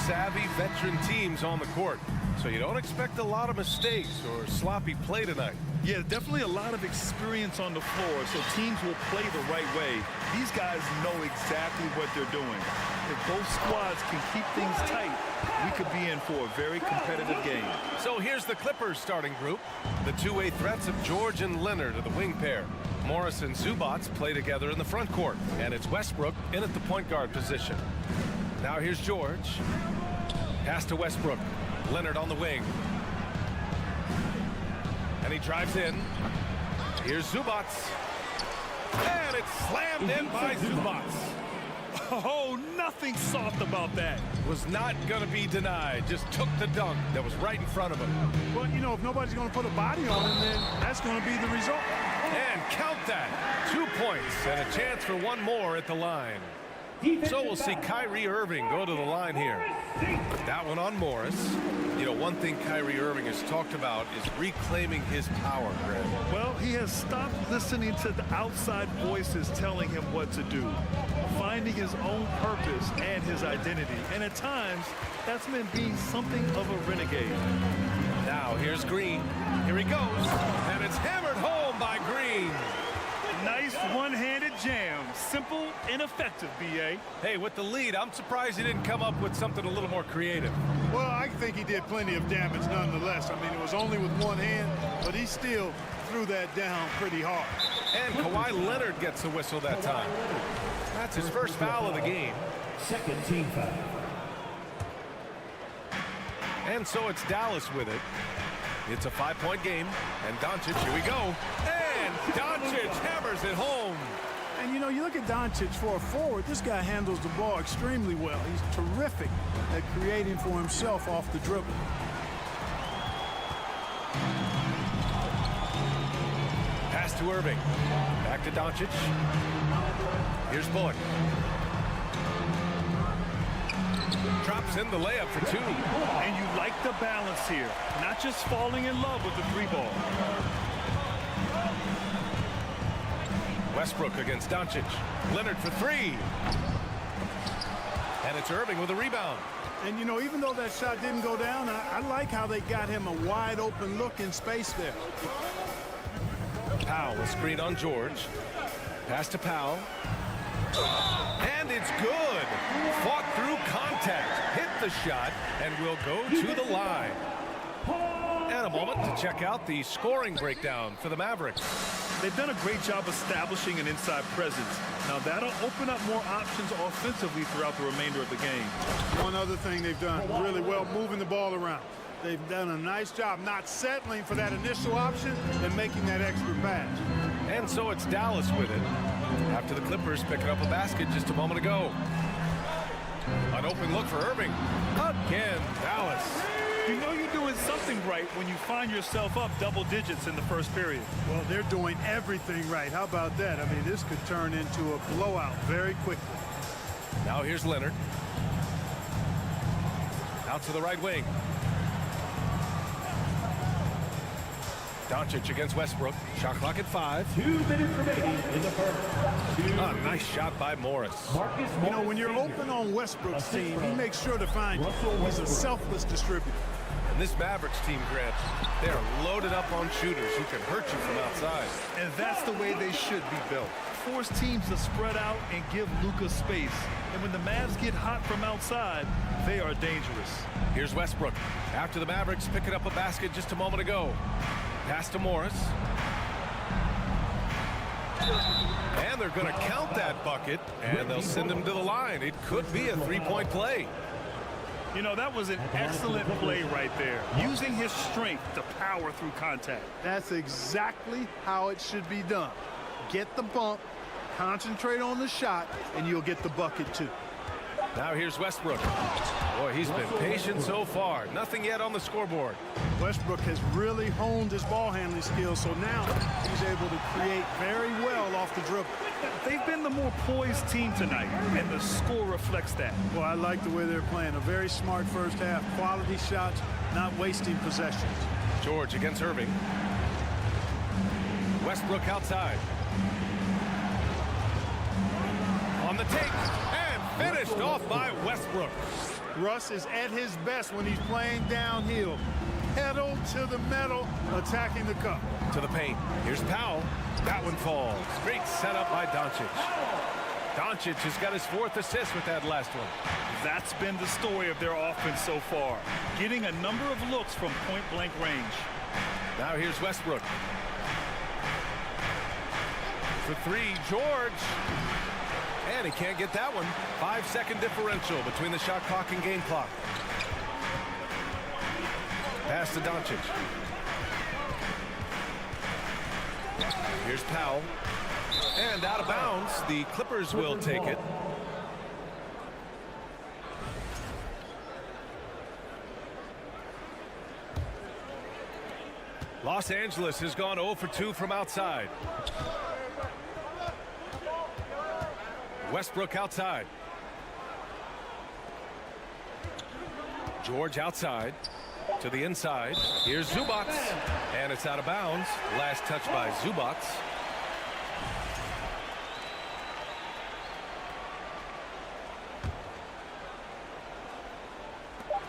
savvy veteran teams on the court. So you don't expect a lot of mistakes or sloppy play tonight. Yeah, definitely a lot of experience on the floor, so teams will play the right way. These guys know exactly what they're doing. If both squads can keep things tight, we could be in for a very competitive game. So here's the Clippers starting group. The two-way threats of George and Leonard are the wing pair. Morris and Zubats play together in the front court, and it's Westbrook in at the point guard position. Now here's George. Pass to Westbrook. Leonard on the wing. And he drives in. Here's Zubats. And it's slammed in by Zubats. Oh, nothing soft about that. Was not going to be denied. Just took the dunk that was right in front of him. Well, you know, if nobody's going to put a body on him, then that's going to be the result. And count that. 2 points and a chance for one more at the line. So we'll see Kyrie Irving go to the line here. That one on Morris. You know, one thing Kyrie Irving has talked about is reclaiming his power, Greg. Well, he has stopped listening to the outside voices telling him what to do, finding his own purpose and his identity. And at times, that's meant being something of a renegade. Now here's Green. Here he goes. And it's hammered home by Green. Nice one-handed jam. Simple and effective, B.A. Hey, with the lead, I'm surprised he didn't come up with something a little more creative. Well, I think he did plenty of damage nonetheless. I mean, it was only with one hand, but he still threw that down pretty hard. And Kawhi Leonard gets the whistle that time. That's his first foul of the game. Second team foul. And so it's Dallas with it. It's a 5-point game. And Doncic, here we go. And Doncic hammers it home. And, you know, you look at Doncic for a forward, this guy handles the ball extremely well. He's terrific at creating for himself off the dribble. Pass to Irving. Back to Doncic. Here's Bullock. Drops in the layup for two. And you like the balance here. Not just falling in love with the three ball. Westbrook against Doncic. Leonard for three. And it's Irving with a rebound. And, you know, even though that shot didn't go down, I like how they got him a wide open look in space there. Powell will screen on George. Pass to Powell. And it's good. Fought through contact. Hit the shot and will go to the line. And a moment to check out the scoring breakdown for the Mavericks. They've done a great job establishing an inside presence. Now that'll open up more options offensively throughout the remainder of the game. One other thing they've done really well, moving the ball around. They've done a nice job not settling for that initial option and making that extra pass. And so it's Dallas with it. After the Clippers picking up a basket just a moment ago. An open look for Irving. Again, Dallas. You know you're doing something right when you find yourself up double digits in the first period. Well, they're doing everything right. How about that? I mean, this could turn into a blowout very quickly. Now here's Leonard. Out to the right wing. Doncic against Westbrook. Shot clock at 5. 2 minutes remaining in the first. Nice shot by Morris. You know, when you're open on Westbrook's team, he makes sure to find you. He's a selfless distributor. And this Mavericks team, Grant, they are loaded up on shooters who can hurt you from outside. And that's the way they should be built. Force teams to spread out and give Luka space. And when the Mavs get hot from outside, they are dangerous. Here's Westbrook. After the Mavericks picking up a basket just a moment ago. Pass to Morris. And they're going to count that bucket, and they'll send him to the line. It could be a three-point play. You know, that was an excellent play right there. Using his strength to power through contact. That's exactly how it should be done. Get the bump, concentrate on the shot, and you'll get the bucket too. Now here's Westbrook. Boy, he's been patient so far. Nothing yet on the scoreboard. Westbrook has really honed his ball handling skills, so now he's able to create very well off the dribble. They've been the more poised team tonight, and the score reflects that. Well, I like the way they're playing. A very smart first half. Quality shots, not wasting possessions. George against Irving. Westbrook outside. On the take, and finished off by Westbrook. Russ is at his best when he's playing downhill. Pedal to the metal, attacking the cup. To the paint. Here's Powell. That one falls. Great setup by Doncic. Doncic has got his 4th assist with that last one. That's been the story of their offense so far, getting a number of looks from point-blank range. Now here's Westbrook. For 3, George. And he can't get that one. 5-second differential between the shot clock and game clock. Pass to Doncic. Here's Powell. And out of bounds. The Clippers will take it. Los Angeles has gone 0 for 2 from outside. Westbrook outside. George outside to the inside. Here's Zubac, and it's out of bounds. Last touch by Zubac.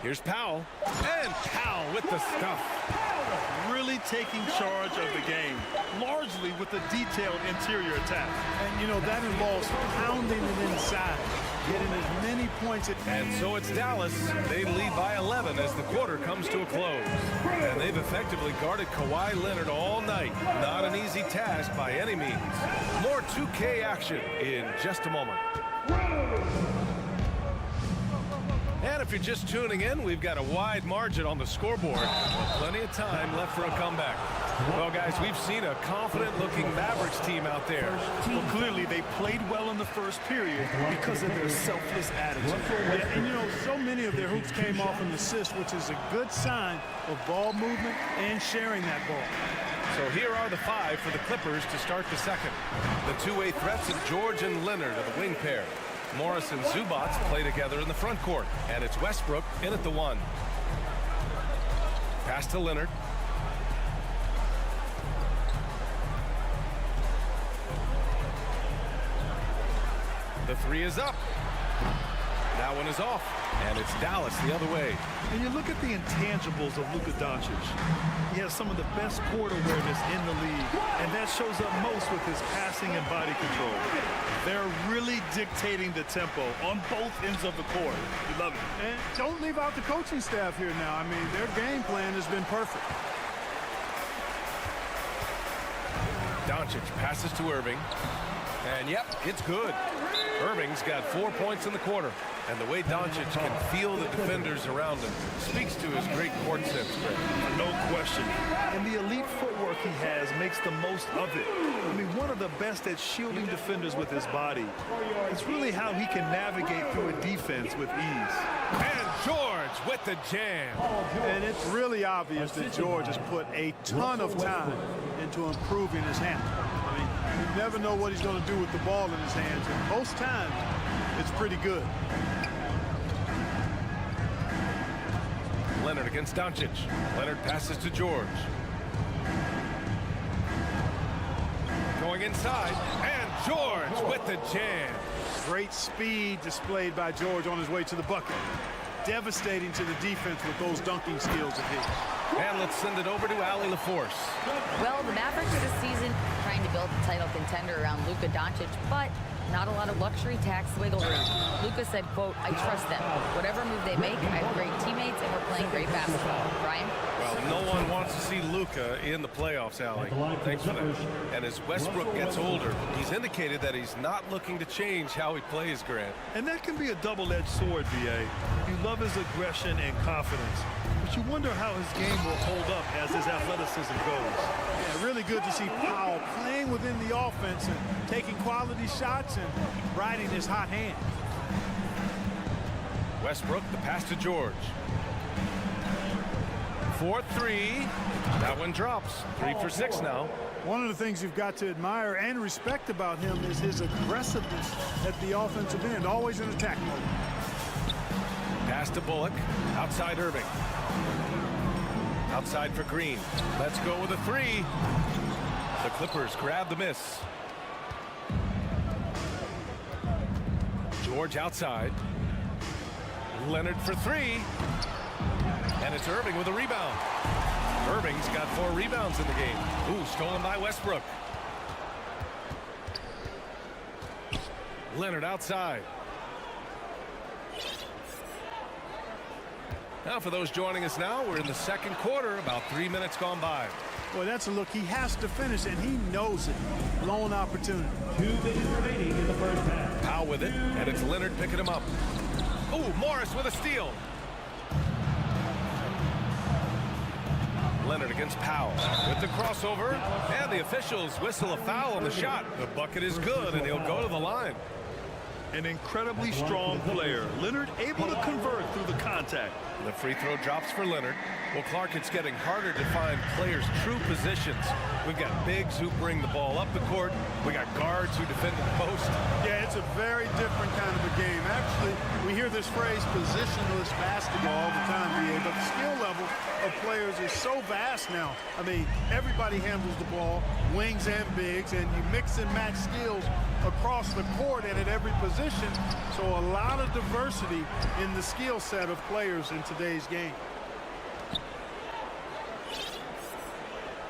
Here's Powell, and Powell with the stuff. Really taking charge of the game, largely with a detailed interior attack. And, you know, that involves pounding it inside, getting as many points at... And so it's Dallas. They lead by 11 as the quarter comes to a close. And they've effectively guarded Kawhi Leonard all night. Not an easy task by any means. More 2K action in just a moment. And if you're just tuning in, we've got a wide margin on the scoreboard. Plenty of time left for a comeback. Well, guys, we've seen a confident-looking Mavericks team out there. Well, clearly they played well in the first period because of their selfless attitude. Yeah, and, you know, so many of their hoops came off an assist, which is a good sign of ball movement and sharing that ball. So here are the 5 for the Clippers to start the second. The two-way threats of George and Leonard are the wing pair. Morris and Zubac play together in the front court, and it's Westbrook in at the 1. Pass to Leonard. The 3 is up. That one is off, and it's Dallas the other way. And you look at the intangibles of Luka Doncic. He has some of the best court awareness in the league, and that shows up most with his passing and body control. They're really dictating the tempo on both ends of the court. You love it. And don't leave out the coaching staff here now. I mean, their game plan has been perfect. Doncic passes to Irving. And, yep, it's good. Irving's got 4 points in the quarter. And the way Doncic can feel the defenders around him speaks to his great court sense. No question. And the elite footwork he has makes the most of it. I mean, one of the best at shielding defenders with his body. It's really how he can navigate through a defense with ease. And George with the jam. And it's really obvious that George has put a ton of time into improving his handle. I mean, you never know what he's going to do with the ball in his hands. And most times, it's pretty good. Leonard against Doncic. Leonard passes to George. Going inside, and George with the jam. Great speed displayed by George on his way to the bucket. Devastating to the defense with those dunking skills of his. And let's send it over to Allie LaForce. Well, the Mavericks this season trying to build a title contender around Luka Doncic, but not a lot of luxury tax wiggle room. Luka said, quote, "I trust them. Whatever move they make, I have great teammates and we're playing great basketball." Brian? Well, no one wants to see Luka in the playoffs, Allie. Thanks for that. And as Westbrook gets older, he's indicated that he's not looking to change how he plays, Grant. And that can be a double-edged sword, B.A. You love his aggression and confidence, but you wonder how his game will hold up as his athleticism goes. Yeah, really good to see Powell playing within the offense and taking quality shots and riding his hot hand. Westbrook, the pass to George. 4-3. That one drops. 3 for 6 now. One of the things you've got to admire and respect about him is his aggressiveness at the offensive end, always in attack mode. Pass to Bullock. Outside Irving. Outside for Green. Let's go with a 3. The Clippers grab the miss. George outside. Leonard for three. And it's Irving with a rebound. Irving's got 4 rebounds in the game. Ooh, stolen by Westbrook. Leonard outside. Now for those joining us now, we're in the second quarter, about 3 minutes gone by. Boy, that's a look he has to finish, and he knows it. Lone opportunity. 2 minutes remaining in the first half. Powell with it, and it's Leonard picking him up. Ooh, Morris with a steal. Leonard against Powell with the crossover, and the officials whistle a foul on the shot. The bucket is good, and he'll go to the line. An incredibly strong player. Leonard able to convert through the contact. The free throw drops for Leonard. Well, Clark, it's getting harder to find players' true positions. We've got bigs who bring the ball up the court. We got guards who defend the post. Yeah, it's a very different kind of a game. Actually, we hear this phrase positionless basketball all the time, B.A., but the skill level of players is so vast now. I mean, everybody handles the ball, wings and bigs, and you mix and match skills across the court and at every position. So a lot of diversity in the skill set of players in today's game.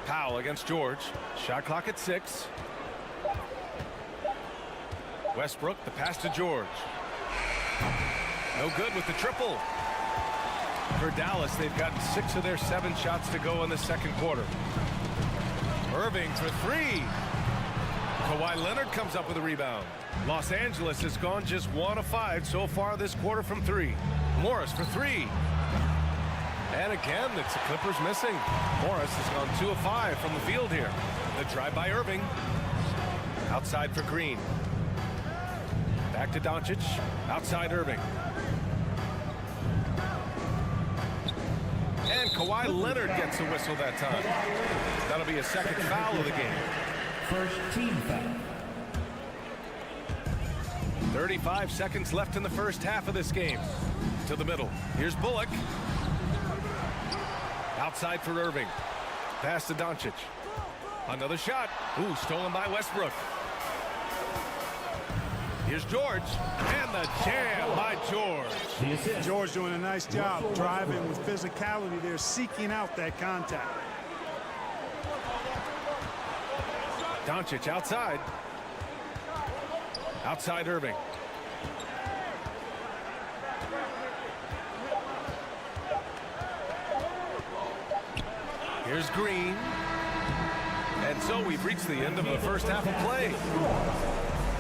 Powell against George. Shot clock at 6. Westbrook, the pass to George. No good with the triple. For Dallas, they've gotten 6 of their 7 shots to go in the second quarter. Irving for 3. Kawhi Leonard comes up with a rebound. Los Angeles has gone just 1 of 5 so far this quarter from 3. Morris for 3. And again, it's the Clippers missing. Morris has gone 2 of 5 from the field here. The drive by Irving. Outside for Green. Back to Doncic. Outside Irving. And Kawhi Leonard gets the whistle that time. That'll be a second foul of the game. First team foul. 35 seconds left in the first half of this game. To the middle. Here's Bullock. Outside for Irving. Pass to Doncic. Another shot. Ooh, stolen by Westbrook. Here's George. And the jam by George. George doing a nice job driving with physicality there, seeking out that contact. Doncic outside. Outside Irving. Here's Green. And so we've reached the end of the first half of play.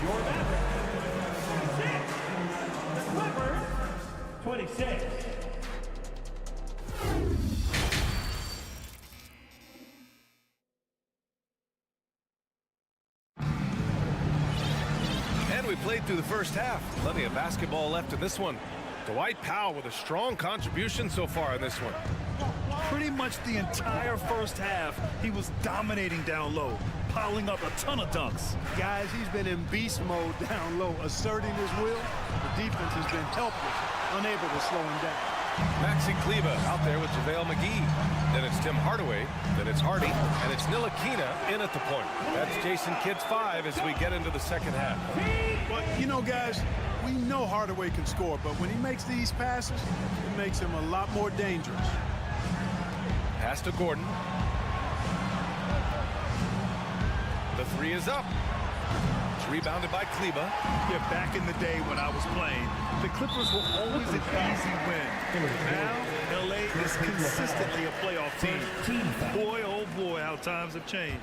Your Mavericks. 26. And we played through the first half. Plenty of basketball left in this one. Dwight Powell with a strong contribution so far in this one. Pretty much the entire first half, he was dominating down low, piling up a ton of dunks. Guys, he's been in beast mode down low, asserting his will. The defense has been helpless, unable to slow him down. Maxi Kleba out there with JaVale McGee. Then it's Tim Hardaway. Then it's Hardy. And it's Ntilikina in at the point. That's Jason Kidd's 5 as we get into the second half. But, you know, guys, we know Hardaway can score, but when he makes these passes, it makes him a lot more dangerous. Pass to Gordon. The 3 is up. It's rebounded by Kleba. Yeah, back in the day when I was playing, the Clippers were always an easy win. Now, LA is consistently a playoff team. Boy, oh boy, how times have changed.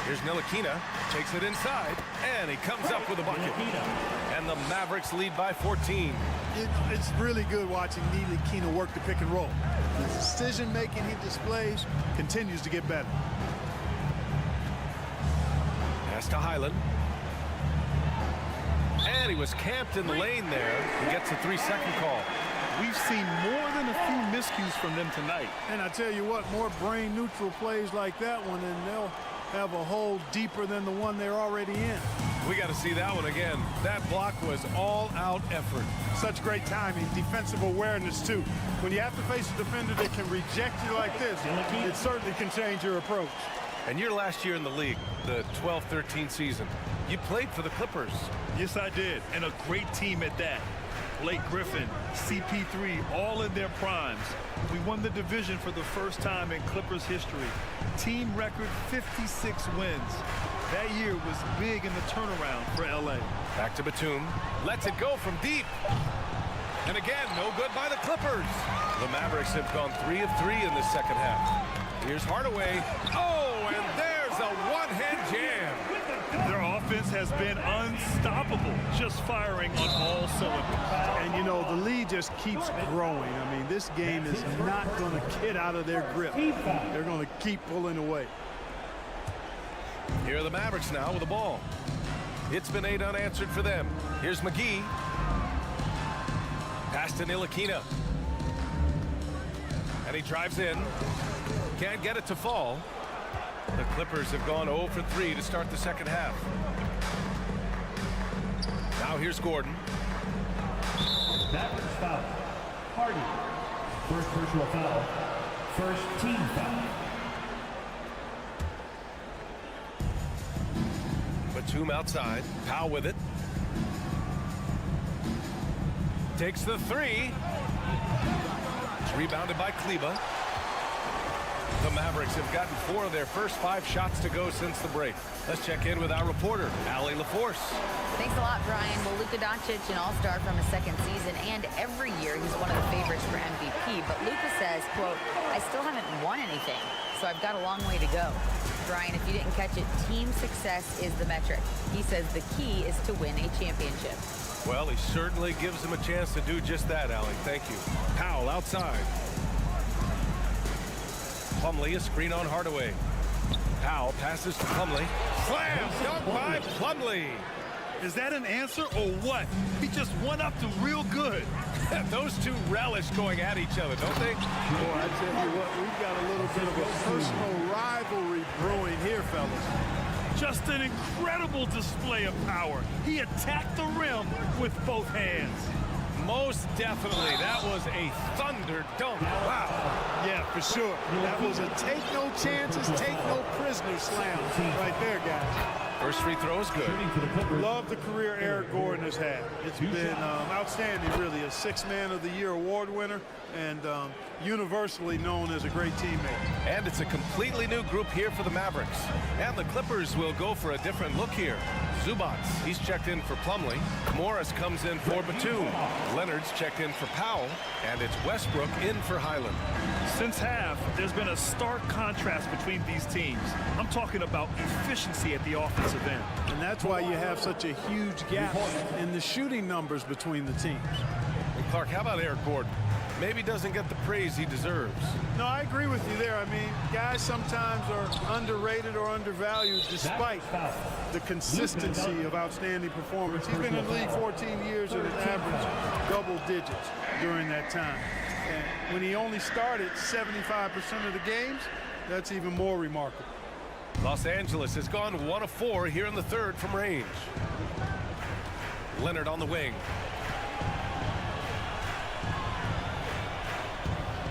Here's Ntilikina, takes it inside, and he comes up with a bucket. And the Mavericks lead by 14. It's really good watching Ntilikina work the pick and roll. The decision-making he displays continues to get better. Pass to Highland. And he was camped in the lane there. He gets a 3-second call. We've seen more than a few miscues from them tonight. And I tell you what, more brain-neutral plays like that one, and they'll have a hole deeper than the one they're already in. We got to see that one again. That block was all-out effort. Such great timing, defensive awareness, too. When you have to face a defender that can reject you like this, it certainly can change your approach. And your last year in the league, the 12-13 season, you played for the Clippers. Yes, I did, and a great team at that. Blake Griffin, CP3, all in their primes. We won the division for the first time in Clippers history. Team record 56 wins. That year was big in the turnaround for LA. Back to Batum. Lets it go from deep. And again, no good by the Clippers. The Mavericks have gone 3 of 3 in the second half. Here's Hardaway. Oh, and there's a one-hand jam. Their offense has been unstoppable, just firing on all cylinders. And, you know, the lead just keeps growing. I mean, this game is not going to get out of their grip. They're going to keep pulling away. Here are the Mavericks now with the ball. It's been 8 unanswered for them. Here's McGee. Pass to Ntilikina. And he drives in. Can't get it to fall. The Clippers have gone 0 for 3 to start the second half. Now here's Gordon. Mavericks foul. Hardy. First personal foul. First team foul. Batum outside. Powell with it. Takes the 3. It's rebounded by Kleba. The Mavericks have gotten 4 of their first 5 shots to go since the break. Let's check in with our reporter, Allie LaForce. Thanks a lot, Brian. Well, Luka Doncic, an all-star from his second season, and every year he's one of the favorites for MVP. But Luka says, quote, I still haven't won anything, so I've got a long way to go. Brian, if you didn't catch it, team success is the metric. He says the key is to win a championship. Well, he certainly gives him a chance to do just that, Allie. Thank you. Powell outside. Plumlee, a screen on Hardaway. Powell passes to Plumlee. Slam! Dunk by Plumlee. Is that an answer or what? He just one-upped him real good. Those two relish going at each other, don't they? Boy, I tell you what, we've got a little bit of a personal rivalry brewing here, fellas. Just an incredible display of power. He attacked the rim with both hands. Most definitely. That was a thunder dunk. Wow. Yeah, for sure. That was a take no chances, take no prisoners slam right there, guys. First free throw is good. Love the career Eric Gordon has had. It's been outstanding, really. A 6th Man of the Year award winner and universally known as a great teammate. And it's a completely new group here for the Mavericks. And the Clippers will go for a different look here. Zubats, he's checked in for Plumlee. Morris comes in for Batum. Leonard's checked in for Powell. And it's Westbrook in for Highland. Since half, there's been a stark contrast between these teams. I'm talking about efficiency at the offensive end. And that's why you have such a huge gap in the shooting numbers between the teams. And Clark, how about Eric Gordon? Maybe doesn't get the praise he deserves. No, I agree with you there. I mean, guys sometimes are underrated or undervalued despite the consistency of outstanding performance. He's been in the league 14 years and has averaged double digits during that time. And when he only started 75% of the games, that's even more remarkable. Los Angeles has gone 1 of 4 here in the third from range. Leonard on the wing.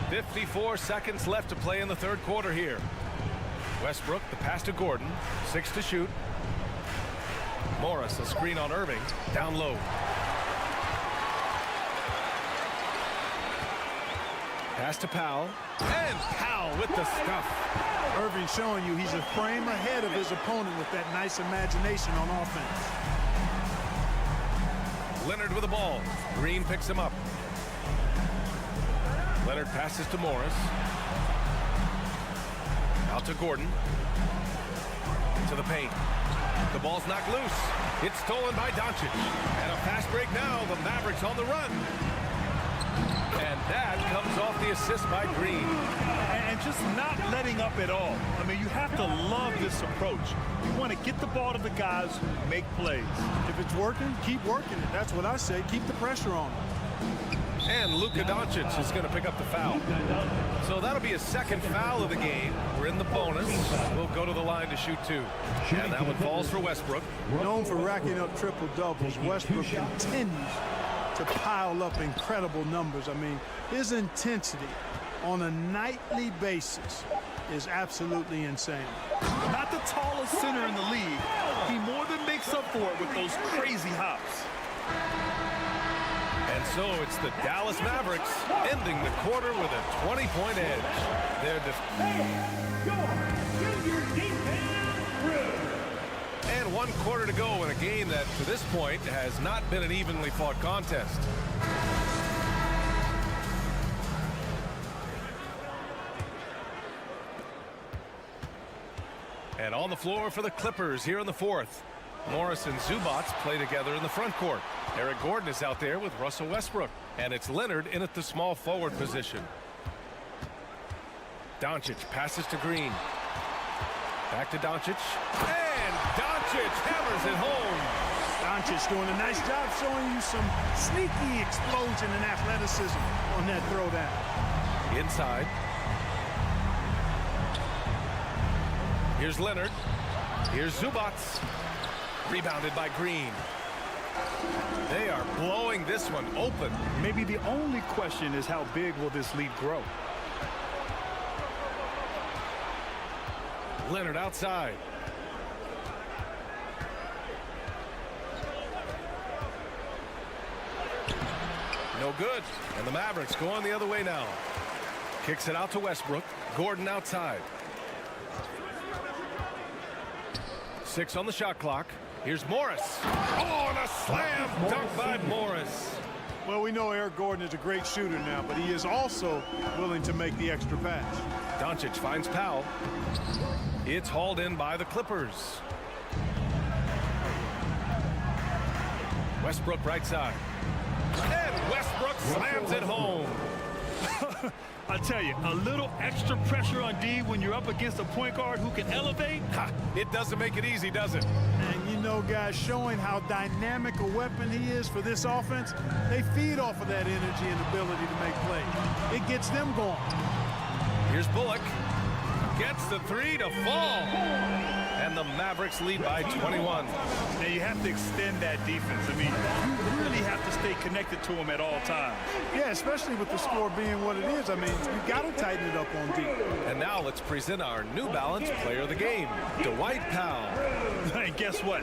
54 seconds left to play in the third quarter here. Westbrook, the pass to Gordon. 6 to shoot. Morris, a screen on Irving. Down low. Pass to Powell. And Powell with the stuff. Irving showing you he's a frame ahead of his opponent with that nice imagination on offense. Leonard with the ball. Green picks him up. Leonard passes to Morris. Out to Gordon. To the paint. The ball's knocked loose. It's stolen by Doncic. And a fast break now. The Mavericks on the run. And that comes off the assist by Green. And just not letting up at all. I mean, you have to love this approach. You want to get the ball to the guys who make plays. If it's working, keep working it. That's what I say. Keep the pressure on. And Luka Doncic is going to pick up the foul. So that'll be a second foul of the game. We're in the bonus. We'll go to the line to shoot 2. And that one falls for Westbrook. Known for racking up triple-doubles, Westbrook continues to pile up incredible numbers. I mean, his intensity on a nightly basis is absolutely insane. Not the tallest center in the league. He more than makes up for it with those crazy hops. And so it's the Dallas Mavericks ending the quarter with a 20-point edge. And 1 quarter to go in a game that, to this point, has not been an evenly fought contest. And on the floor for the Clippers here in the fourth. Morris and Zubac play together in the front court. Eric Gordon is out there with Russell Westbrook. And it's Leonard in at the small forward position. Doncic passes to Green. Back to Doncic. And Doncic hammers it home. Doncic doing a nice job showing you some sneaky explosion and athleticism on that throwdown. Inside. Here's Leonard. Here's Zubac. Rebounded by Green. They are blowing this one open. Maybe the only question is how big will this lead grow? Leonard outside. No good. And the Mavericks going the other way now. Kicks it out to Westbrook. Gordon outside. 6 on the shot clock. Here's Morris. Oh, and a slam dunk by Morris. Well, we know Eric Gordon is a great shooter now, but he is also willing to make the extra pass. Doncic finds Powell. It's hauled in by the Clippers. Westbrook right side. And Westbrook slams it home. I tell you, a little extra pressure on D when you're up against a point guard who can elevate. Ha, it doesn't make it easy, does it? And you know, guys, showing how dynamic a weapon he is for this offense, they feed off of that energy and ability to make plays. It gets them going. Here's Bullock. Gets the 3 to fall. And the Mavericks lead by 21. Now you have to extend that defense. I mean, you really have to stay connected to him at all times. Yeah, especially with the score being what it is. I mean, you got to tighten it up on D. And now let's present our New Balance player of the game, Dwight Powell. And guess what?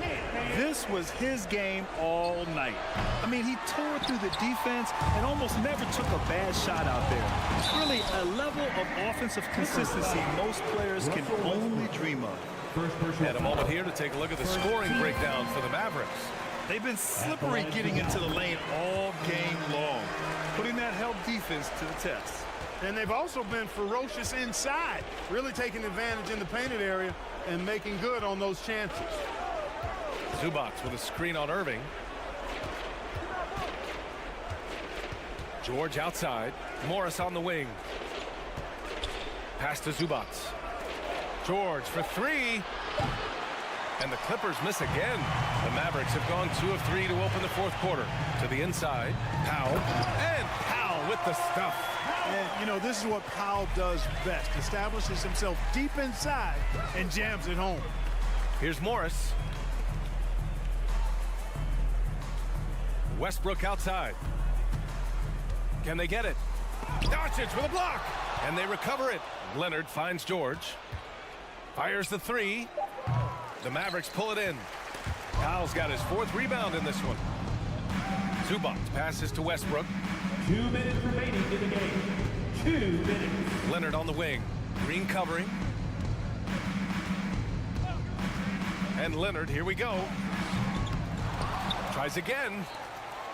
This was his game all night. I mean, he tore through the defense and almost never took a bad shot out there. Really a level of offensive consistency most players can only dream of. And a moment here to take a look at the scoring breakdown for the Mavericks. They've been slippery getting into the lane all game long, putting that help defense to the test. And they've also been ferocious inside, really taking advantage in the painted area and making good on those chances. Zubac with a screen on Irving. George outside. Morris on the wing. Pass to Zubac. George for 3. And the Clippers miss again. The Mavericks have gone 2 of 3 to open the fourth quarter. To the inside. Powell. And Powell with the stuff. And, you know, this is what Powell does best. Establishes himself deep inside and jams it home. Here's Morris. Westbrook outside. Can they get it? Doncic with a block. And they recover it. Leonard finds George. Fires the 3. The Mavericks pull it in. Powell's got his 4th rebound in this one. Zubac passes to Westbrook. 2 minutes remaining in the game. 2 minutes. Leonard on the wing. Green covering. And Leonard, here we go. Tries again.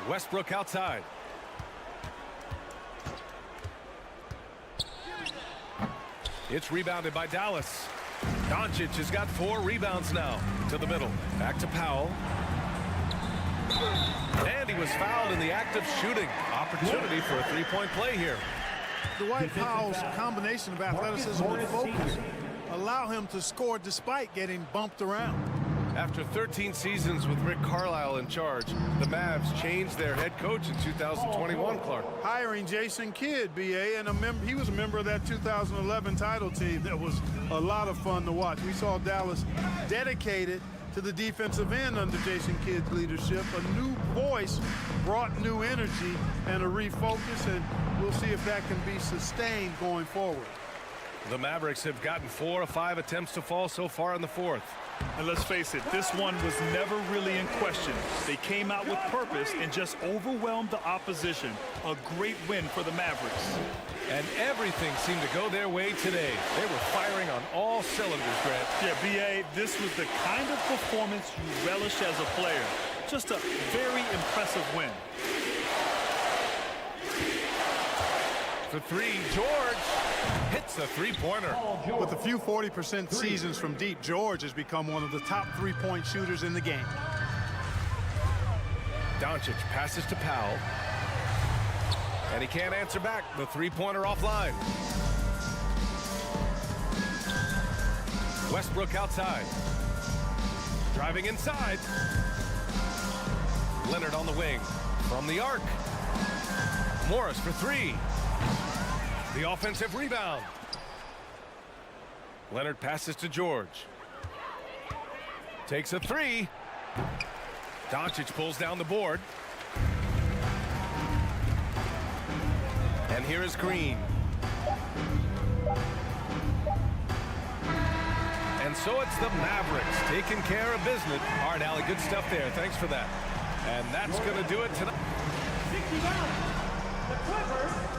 Westbrook outside. It's rebounded by Dallas. Doncic has got 4 rebounds now. To the middle. Back to Powell. And he was fouled in the act of shooting. Opportunity for a 3-point play here. Dwight Powell's combination of athleticism and focus allow him to score despite getting bumped around. After 13 seasons with Rick Carlisle in charge, the Mavs changed their head coach in 2021, Clark. Hiring Jason Kidd, B.A., and he was a member of that 2011 title team. That was a lot of fun to watch. We saw Dallas dedicated to the defensive end under Jason Kidd's leadership. A new voice brought new energy and a refocus, and we'll see if that can be sustained going forward. The Mavericks have gotten 4 of 5 attempts to fall so far in the fourth. And let's face it, this one was never really in question. They came out with purpose and just overwhelmed the opposition. A great win for the Mavericks. And everything seemed to go their way today. They were firing on all cylinders, Grant. Yeah, B.A., this was the kind of performance you relish as a player. Just a very impressive win. For three, George hits the three-pointer. With a few 40% seasons from deep, George has become one of the top three-point shooters in the game. Doncic passes to Powell. And he can't answer back. The three-pointer offline. Westbrook outside. Driving inside. Leonard on the wing. From the arc. Morris for three. The offensive rebound. Leonard passes to George. Takes a three. Doncic pulls down the board. And here is Green. And so it's the Mavericks taking care of business. All right, Allie, good stuff there. Thanks for that. And that's going to do it tonight. 69, the Clippers.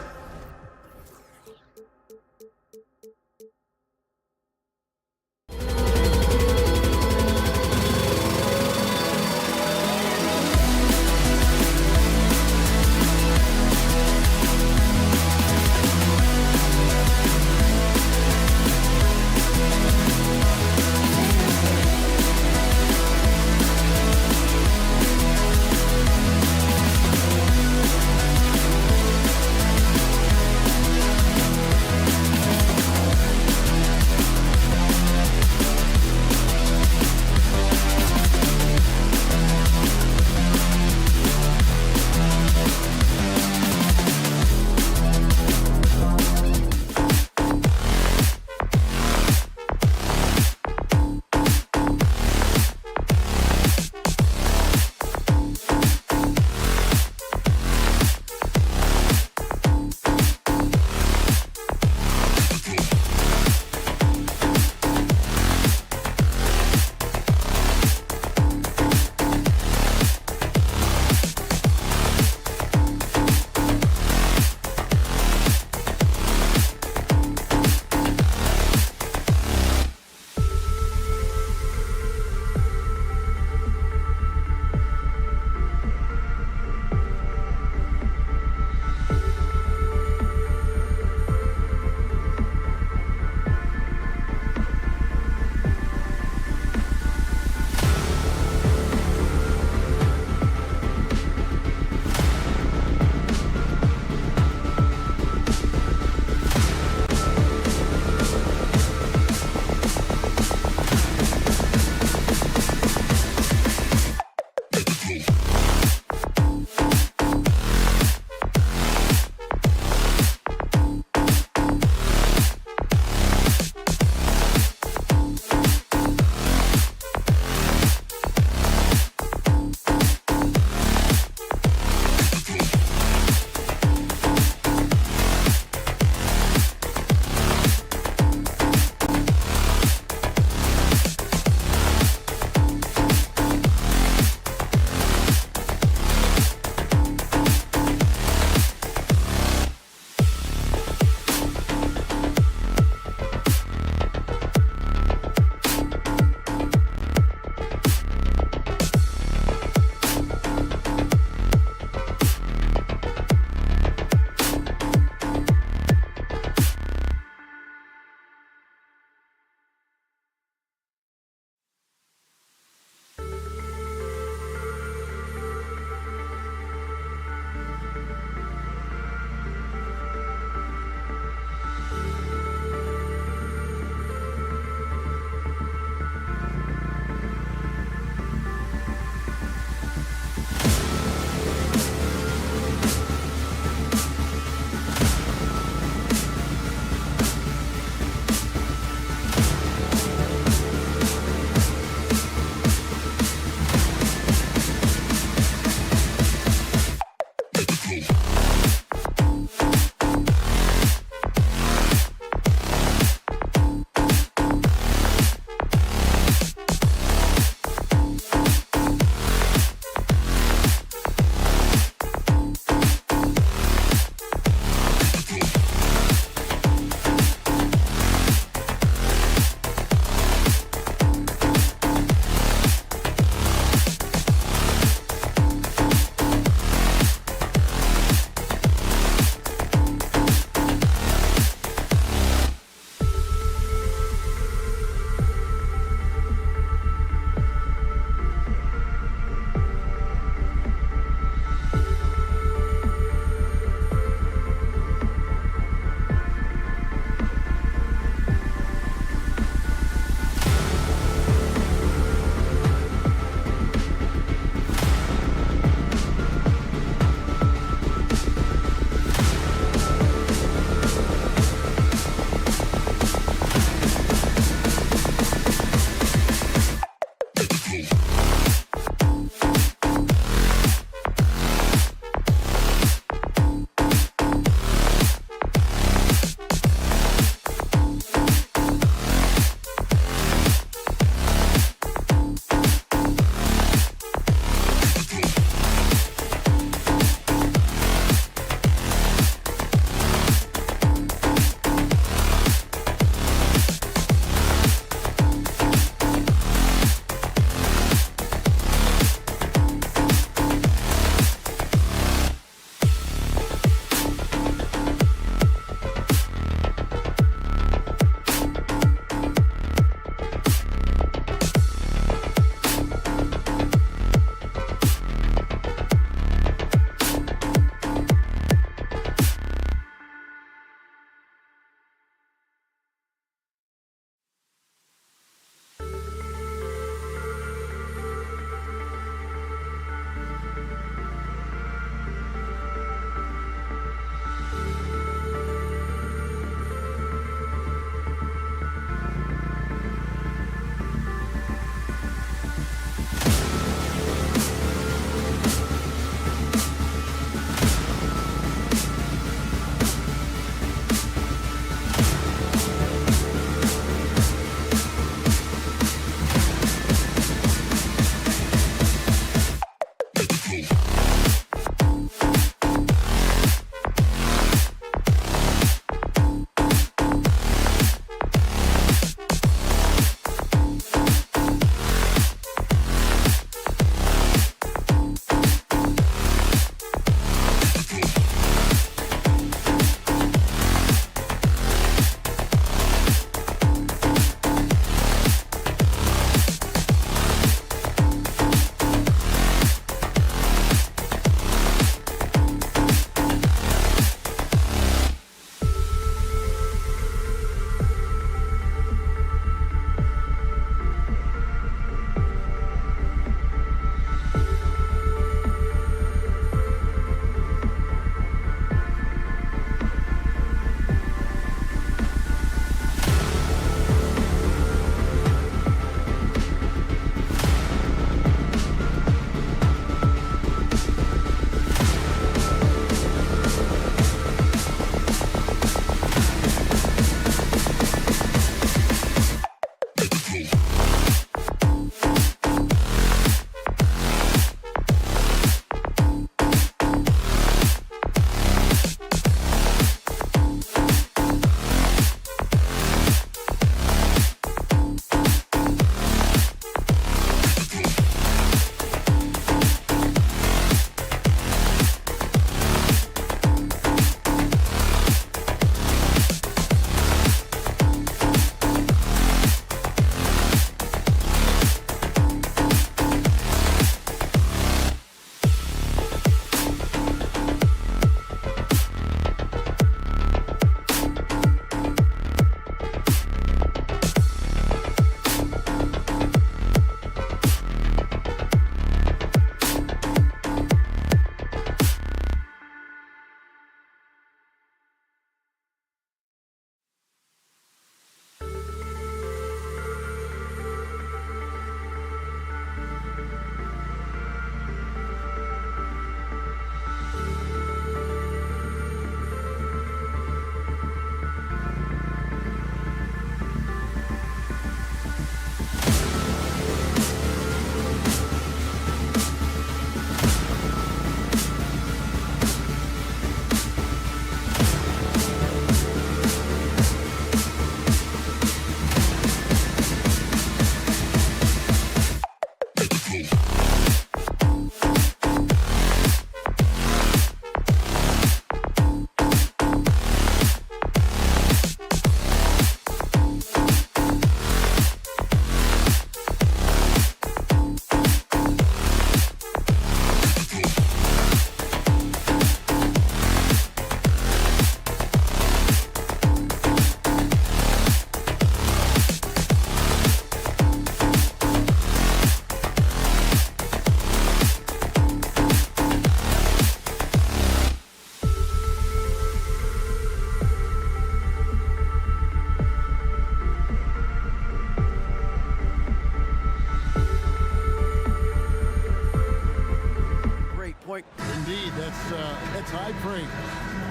Indeed, that's high praise.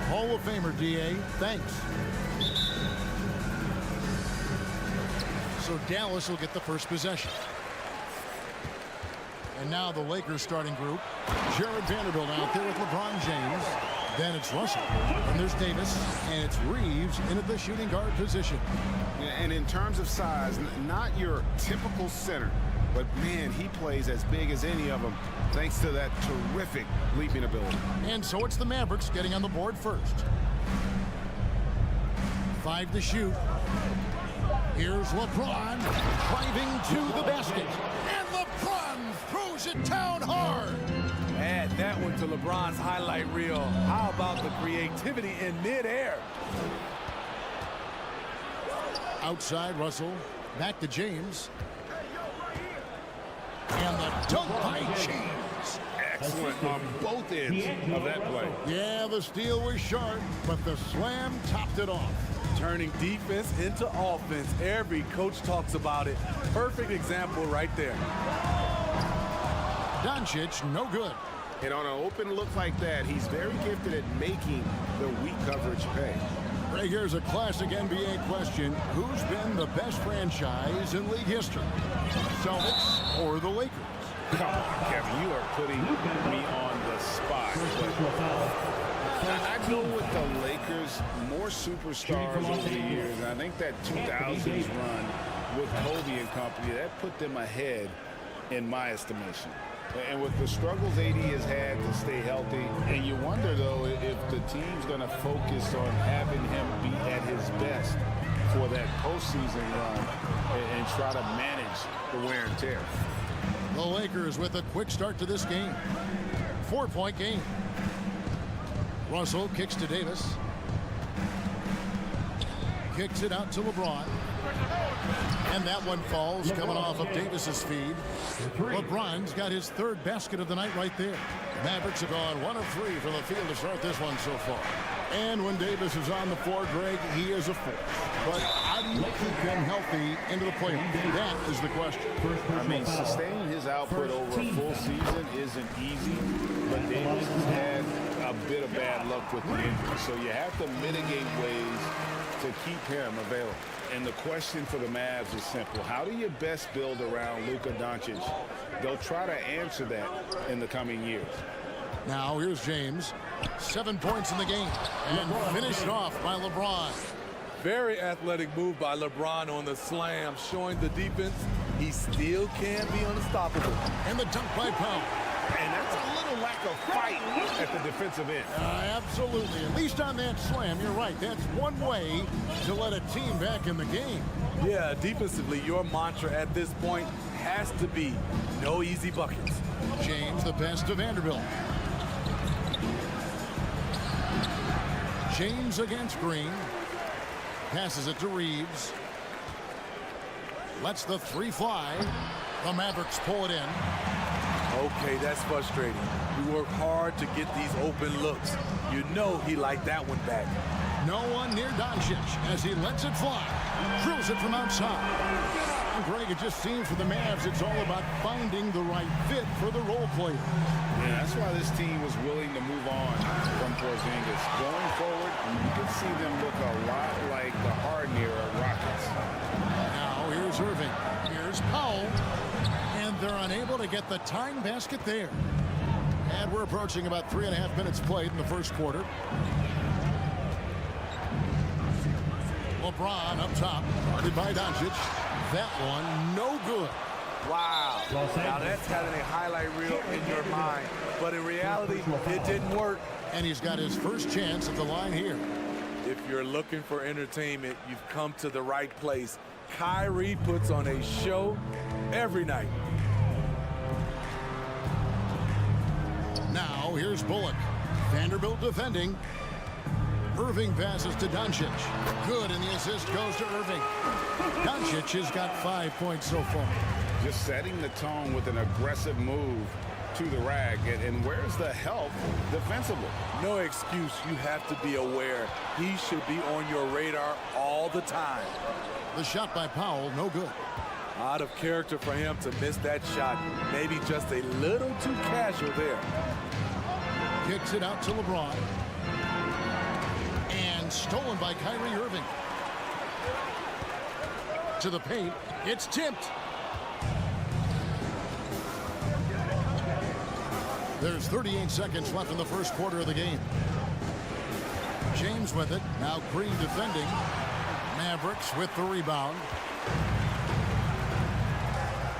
Hall of Famer, D.A. Thanks. So Dallas will get the first possession. And now the Lakers starting group. Jared Vanderbilt out there with LeBron James. Then it's Russell. And there's Davis. And it's Reeves in at the shooting guard position. And in terms of size, not your typical center. But, man, he plays as big as any of them thanks to that terrific leaping ability. And so it's the Mavericks getting on the board first. 5 to shoot. Here's LeBron driving to the basket. And LeBron throws it down hard. Add that one to LeBron's highlight reel. How about the creativity in midair? Outside, Russell. Back to James. And the dunk by James. Excellent on both ends of that play. Yeah, the steal was sharp, but the slam topped it off. Turning defense into offense. Every coach talks about it. Perfect example right there. Doncic, no good. And on an open look like that, he's very gifted at making the weak coverage pay. Right, here's a classic NBA question. Who's been the best franchise in league history? Celtics or the Lakers? Come on, Kevin, you are putting me on the spot. I go with the Lakers, more superstars over the years. And I think that 2000s run with Kobe and company, that put them ahead in my estimation. And with the struggles AD has had to stay healthy, and you wonder, though, if the team's going to focus on having him be at his best for that postseason run and try to manage the wear and tear. The Lakers with a quick start to this game. 4-point game. Russell kicks to Davis. Kicks it out to LeBron. And that one falls coming off of Davis's feed. LeBron's got his third basket of the night right there. Mavericks have gone 1 of 3 from the field to start this one so far. And when Davis is on the floor, Greg, he is a force. But how do you keep him healthy into the playoffs? That is the question. I mean, sustaining his output over a full season isn't easy, but Davis has had a bit of bad luck with the injury. So you have to mitigate ways to keep him available. And the question for the Mavs is simple. How do you best build around Luka Doncic? They'll try to answer that in the coming years. Now here's James. 7 points in the game. And finished off by LeBron. Very athletic move by LeBron on the slam, showing the defense he still can be unstoppable. And the dunk by Powell. And that's a little lack of fight at the defensive end. Absolutely. At least on that slam, you're right. That's one way to let a team back in the game. Yeah, defensively, your mantra at this point has to be no easy buckets. James, the best of Vanderbilt. James against Green. Passes it to Reeves. Lets the 3 fly. The Mavericks pull it in. Okay, that's frustrating. We work hard to get these open looks. You know he liked that one back. No one near Doncic as he lets it fly. Drills it from outside. And Greg, it just seems for the Mavs it's all about finding the right fit for the role player. Yeah, that's why this team was willing to move on from Porzingis. Going forward, you can see them look a lot like the Harden era Rockets. Now here's Irving. Here's Powell. And they're unable to get the tying basket there. And we're approaching about 3.5 minutes played in the first quarter. LeBron up top, guarded by Doncic. That one, no good. Wow. Now that's having a highlight reel in your mind. But in reality, it didn't work. And he's got his first chance at the line here. If you're looking for entertainment, you've come to the right place. Kyrie puts on a show every night. Now here's Bullock. Vanderbilt defending. Irving passes to Doncic. Good, and the assist goes to Irving. Doncic has got 5 points so far. Just setting the tone with an aggressive move to the rack. And where's the help defensively? No excuse. You have to be aware. He should be on your radar all the time. The shot by Powell, no good. Out of character for him to miss that shot. Maybe just a little too casual there. Kicks it out to LeBron. And stolen by Kyrie Irving. To the paint. It's tipped. There's 38 seconds left in the first quarter of the game. James with it. Now Green defending. Mavericks with the rebound.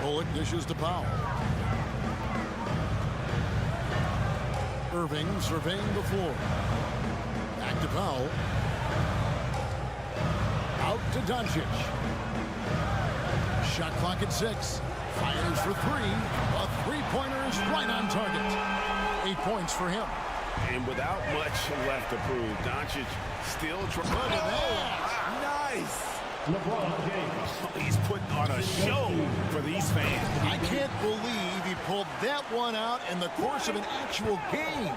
Bullock dishes to Powell. Irving surveying the floor. Back to Powell. Out to Doncic. Shot clock at 6. Fires for 3. A three-pointer is right on target. 8 points for him. And without much left to prove, Doncic still trying. Look at that. Nice. LeBron James. He's putting on a show for these fans. I can't believe he pulled that one out in the course of an actual game.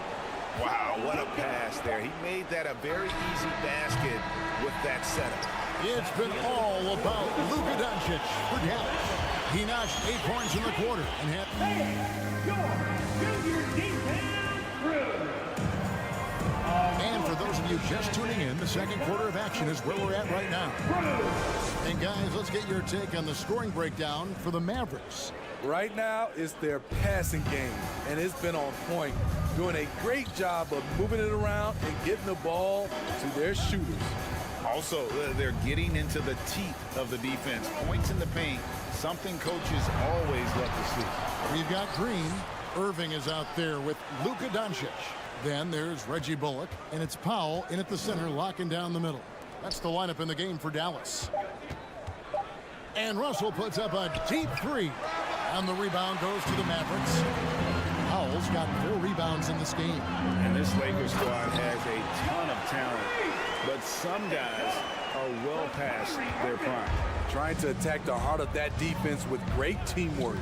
Wow, what a pass there. He made that a very easy basket with that setup. It's been all about Luka Doncic for Dallas. He notched 8 points in the quarter and had... And for those of you just tuning in, the second quarter of action is where we're at right now. And guys, let's get your take on the scoring breakdown for the Mavericks. Right now, it's their passing game, and it's been on point, doing a great job of moving it around and getting the ball to their shooters. Also, they're getting into the teeth of the defense. Points in the paint, something coaches always love to see. We've got Green. Irving is out there with Luka Doncic. Then there's Reggie Bullock, and it's Powell in at the center, locking down the middle. That's the lineup in the game for Dallas. And Russell puts up a deep 3. And the rebound goes to the Mavericks. Powell's got 4 rebounds in this game. And this Lakers squad has a ton of talent, but some guys are well past their prime. Trying to attack the heart of that defense with great teamwork.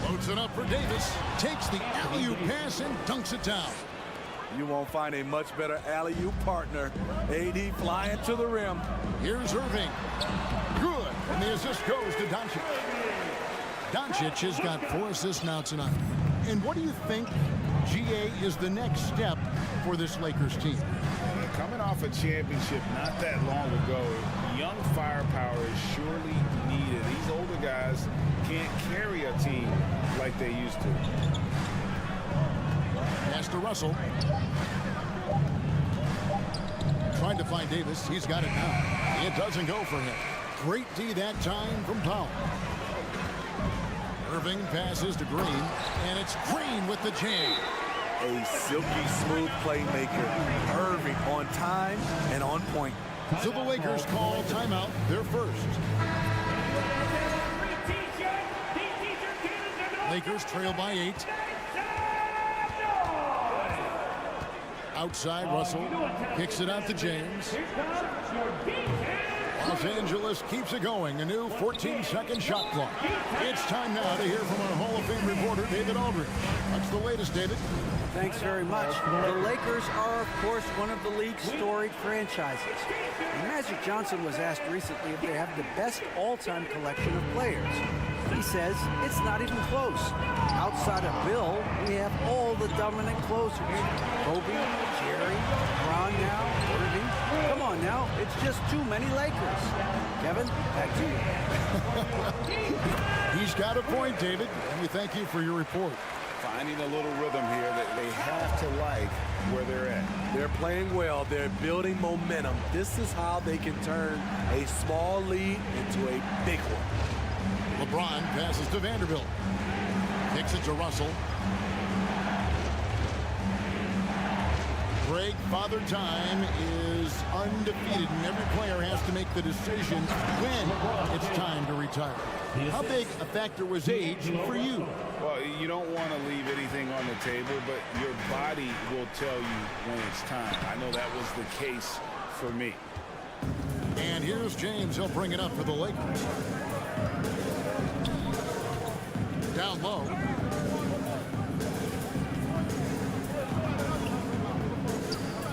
Loads it up for Davis. Takes the alley-oop pass and dunks it down. You won't find a much better alley-oop partner. AD flying to the rim. Here's Irving. Good. And the assist goes to Doncic. Doncic has got 4 assists now tonight. And what do you think, GA, is the next step for this Lakers team? Coming off a championship not that long ago, young firepower is surely needed. These older guys can't carry a team like they used to. Pass to Russell. Trying to find Davis. He's got it now. It doesn't go for him. Great D that time from Powell. Irving passes to Green, and it's Green with the jam. A silky smooth playmaker. Irving on time and on point. So the Lakers call timeout, their first. Lakers trail by 8. Outside, Russell kicks it out to James. Los Angeles keeps it going. A new 14-second shot clock. It's time now to hear from our Hall of Fame reporter, David Aldridge. What's the latest, David? Thanks very much. The Lakers are, of course, one of the league's storied franchises. And Magic Johnson was asked recently if they have the best all-time collection of players. He says it's not even close. Outside of Bill, we have all the dominant closers. Kobe, Jerry, Ron now, Irving. Come on now, it's just too many Lakers. Kevin, back to you. He's got a point, David, and we thank you for your report. Finding a little rhythm here that they have to like where they're at. They're playing well. They're building momentum. This is how they can turn a small lead into a big one. LeBron passes to Vanderbilt. Kicks it to Russell. Greg, Father Time is undefeated, and every player has to make the decision when it's time to retire. How big a factor was age for you? Well, you don't want to leave anything on the table, but your body will tell you when it's time. I know that was the case for me. And here's James. He'll bring it up for the Lakers. Down low.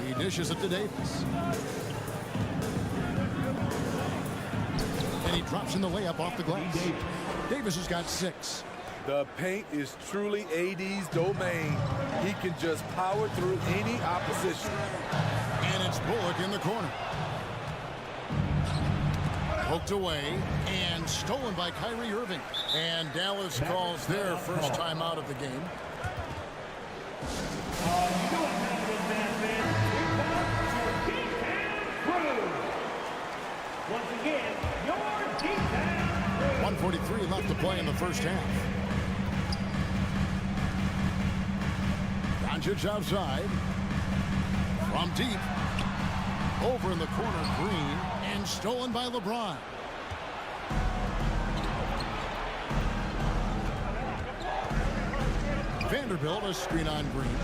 He dishes it to Davis. And he drops in the layup off the glass. Davis has got 6. The paint is truly AD's domain. He can just power through any opposition. And it's Bullock in the corner. Poked away and stolen by Kyrie Irving. And Dallas calls their first time out of the game. Once again, your defense. 1:43 left to play in the first half. Doncic outside. From deep. Over in the corner, Green. And stolen by LeBron. Vanderbilt, a screen on Green.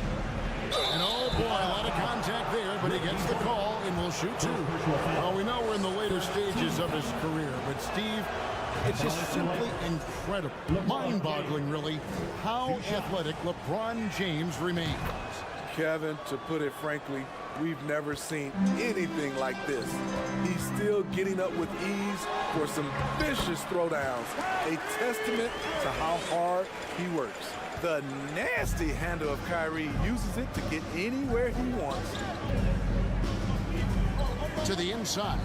And oh boy, a lot of contact there, but he gets the call and will shoot 2. Well, we know we're in the later stages of his career, but Steve, it's just simply incredible, mind-boggling really, how athletic LeBron James remains. Kevin, to put it frankly, we've never seen anything like this. He's still getting up with ease for some vicious throwdowns, a testament to how hard he works. The nasty handle of Kyrie uses it to get anywhere he wants. To the inside,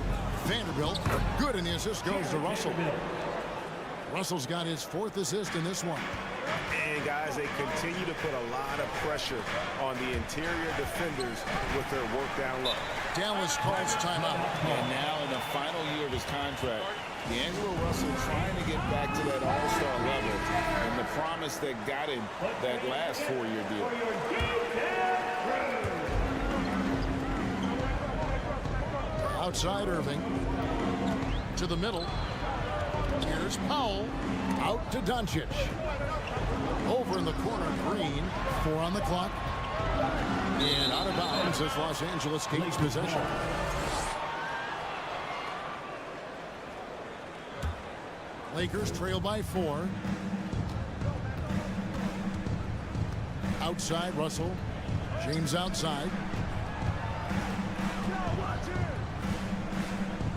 Vanderbilt, good, and the assist goes to Russell. Russell's got his 4th assist in this one. And guys, they continue to put a lot of pressure on the interior defenders with their work down low. Dallas calls timeout. And now in the final year of his contract, D'Angelo Russell trying to get back to that all-star level and the promise that got him that last 4-year deal. Outside Irving. To the middle. Here's Powell. Out to Doncic. Over in the corner, Green. 4 on the clock. And out of bounds as Los Angeles gains possession. Lakers trail by 4. Outside, Russell. James outside.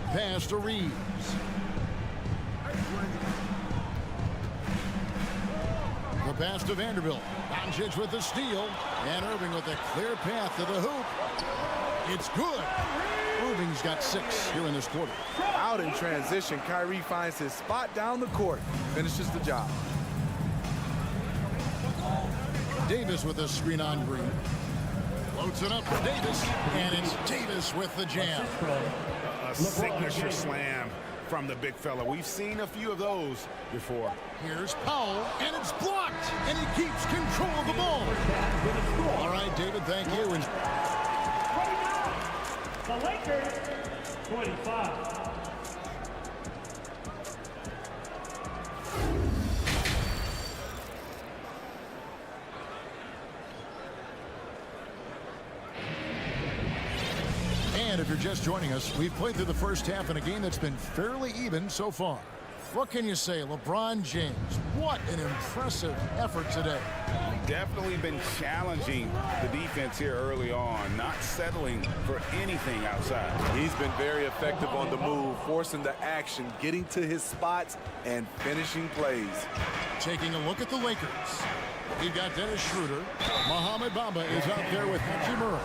Pass to Reeves. The pass to Vanderbilt. Doncic with the steal. And Irving with a clear path to the hoop. It's good. Irving's got 6 here in this quarter. Out in transition, Kyrie finds his spot down the court. Finishes the job. Davis with a screen on Green. Loads it up for Davis. And it's Davis with the jam. A signature slam from the big fella. We've seen a few of those before. Here's Powell, and it's blocked. And he keeps control of the ball. All right, David, thank you. And the Lakers, 25. And if you're just joining us, we've played through the first half in a game that's been fairly even so far. What can you say, LeBron James? What an impressive effort today. Definitely been challenging the defense here early on, not settling for anything outside. He's been very effective on the move, forcing the action, getting to his spots, and finishing plays. Taking a look at the Lakers. We've got Dennis Schroeder. Mohamed Bamba is out there with Hachimura.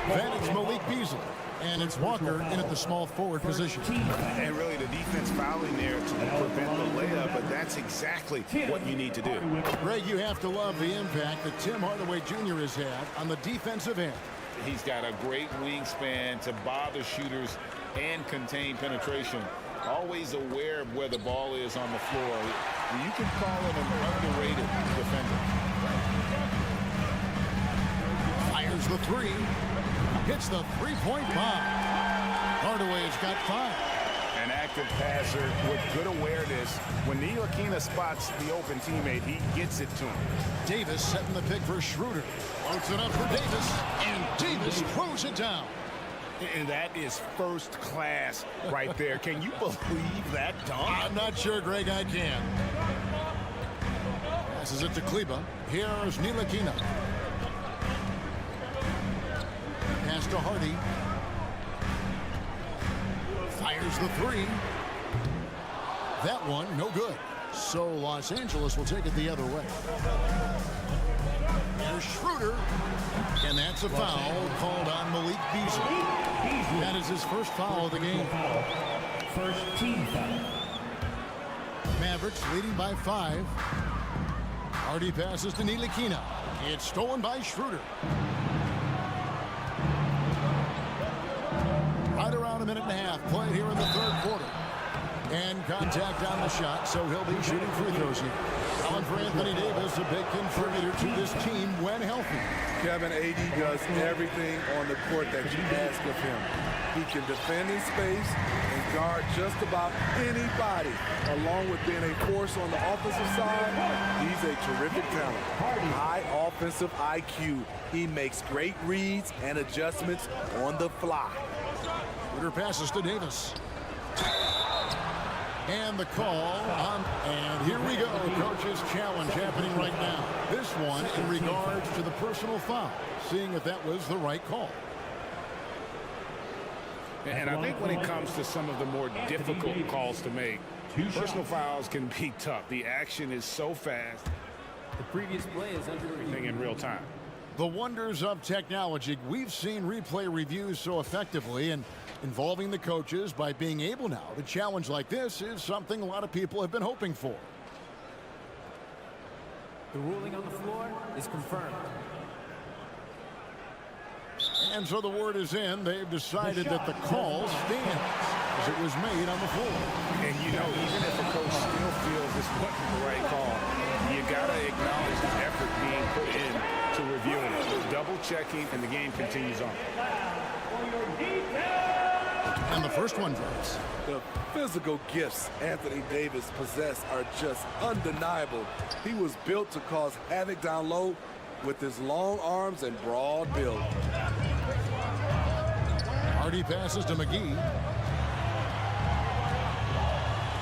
Then it's Malik Beasley. And it's Walker in at the small forward position. And really the defense fouling there to prevent the layup, but that's exactly what you need to do. Greg, you have to love the impact that Tim Hardaway Jr. has had on the defensive end. He's got a great wingspan to bother shooters and contain penetration. Always aware of where the ball is on the floor. You can call him an underrated defender. Fires the three. Hits the three-point bomb. Hardaway's got 5. An active passer with good awareness. When Ntilikina spots the open teammate, he gets it to him. Davis setting the pick for Schroeder. Floats it up for Davis, and Davis throws it down. And that is first class right there. Can you believe that dunk? I'm not sure, Greg, I can. Passes it to Kleba. Here's Ntilikina. Pass to Hardy. Fires the three. That one, no good. So Los Angeles will take it the other way. Here's Schroeder. And that's a foul called on Malik Beasley. That is his first foul of the game. First team foul. Mavericks leading by 5. Hardy passes to Ntilikina. It's stolen by Schroeder. Right around a minute and a half played here in the third quarter. And contact on the shot, so he'll be shooting free throws here. On for Anthony Davis, a big contributor to this team when healthy. Kevin, AD does everything on the court that you ask of him. He can defend in space and guard just about anybody. Along with being a force on the offensive side, he's a terrific talent. High offensive IQ. He makes great reads and adjustments on the fly. Schroeder passes to Davis. And the call on, and here we go. Coach's challenge happening right now. This one in regards to the personal foul, seeing if that was the right call. And I think when it comes to some of the more difficult calls to make, personal fouls can be tough. The action is so fast. The previous play is under Everything in real time. The wonders of technology. We've seen replay reviews so effectively, and involving the coaches by being able now to challenge like this is something a lot of people have been hoping for. The ruling on the floor is confirmed. And so the word is in. They've decided that the call stands as it was made on the floor. And you know, even if the coach still feels this wasn't the right call, you got to acknowledge the effort being put in to reviewing it. They're double checking, and the game continues on. And the first one drops. The physical gifts Anthony Davis possessed are just undeniable. He was built to cause havoc down low with his long arms and broad build. Hardy passes to McGee.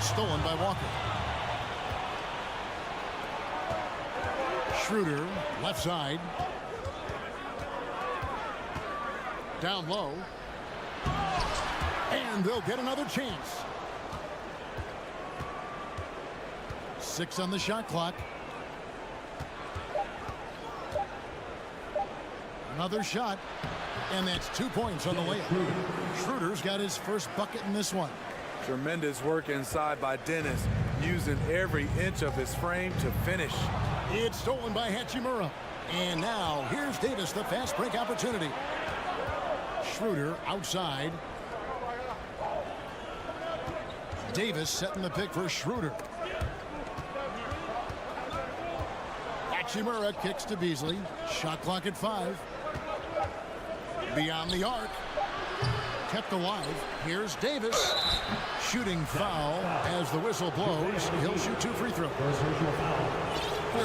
Stolen by Walker. Schroeder, left side. Down low. And they'll get another chance. 6 on the shot clock. Another shot. And that's 2 points on the layup. Schroeder's got his first bucket in this one. Tremendous work inside by Dennis, using every inch of his frame to finish. It's stolen by Hachimura. And now here's Davis, the fast break opportunity. Schroeder outside. Davis setting the pick for Schroeder. Hachimura kicks to Beasley. Shot clock at 5. Beyond the arc. Kept alive. Here's Davis. Shooting foul as the whistle blows. He'll shoot 2 free throws.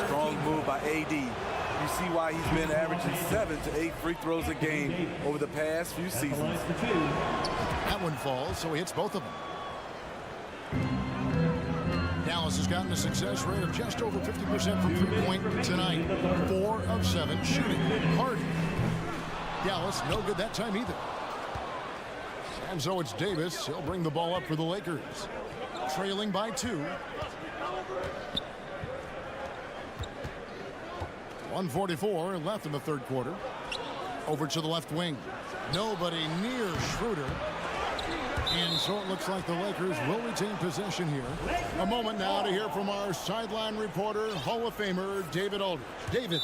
Strong move by AD. You see why he's been averaging 7 to 8 free throws a game over the past few seasons. That one falls, so he hits both of them. Dallas has gotten a success rate of just over 50% from three-point tonight. 4 of 7 shooting. Hardy. Dallas, no good that time either. And so it's Davis. He'll bring the ball up for the Lakers. Trailing by 2. 1:44 left in the third quarter. Over to the left wing. Nobody near Schroeder. And so it looks like the Lakers will retain possession here. A moment now to hear from our sideline reporter, Hall of Famer David Aldridge. David.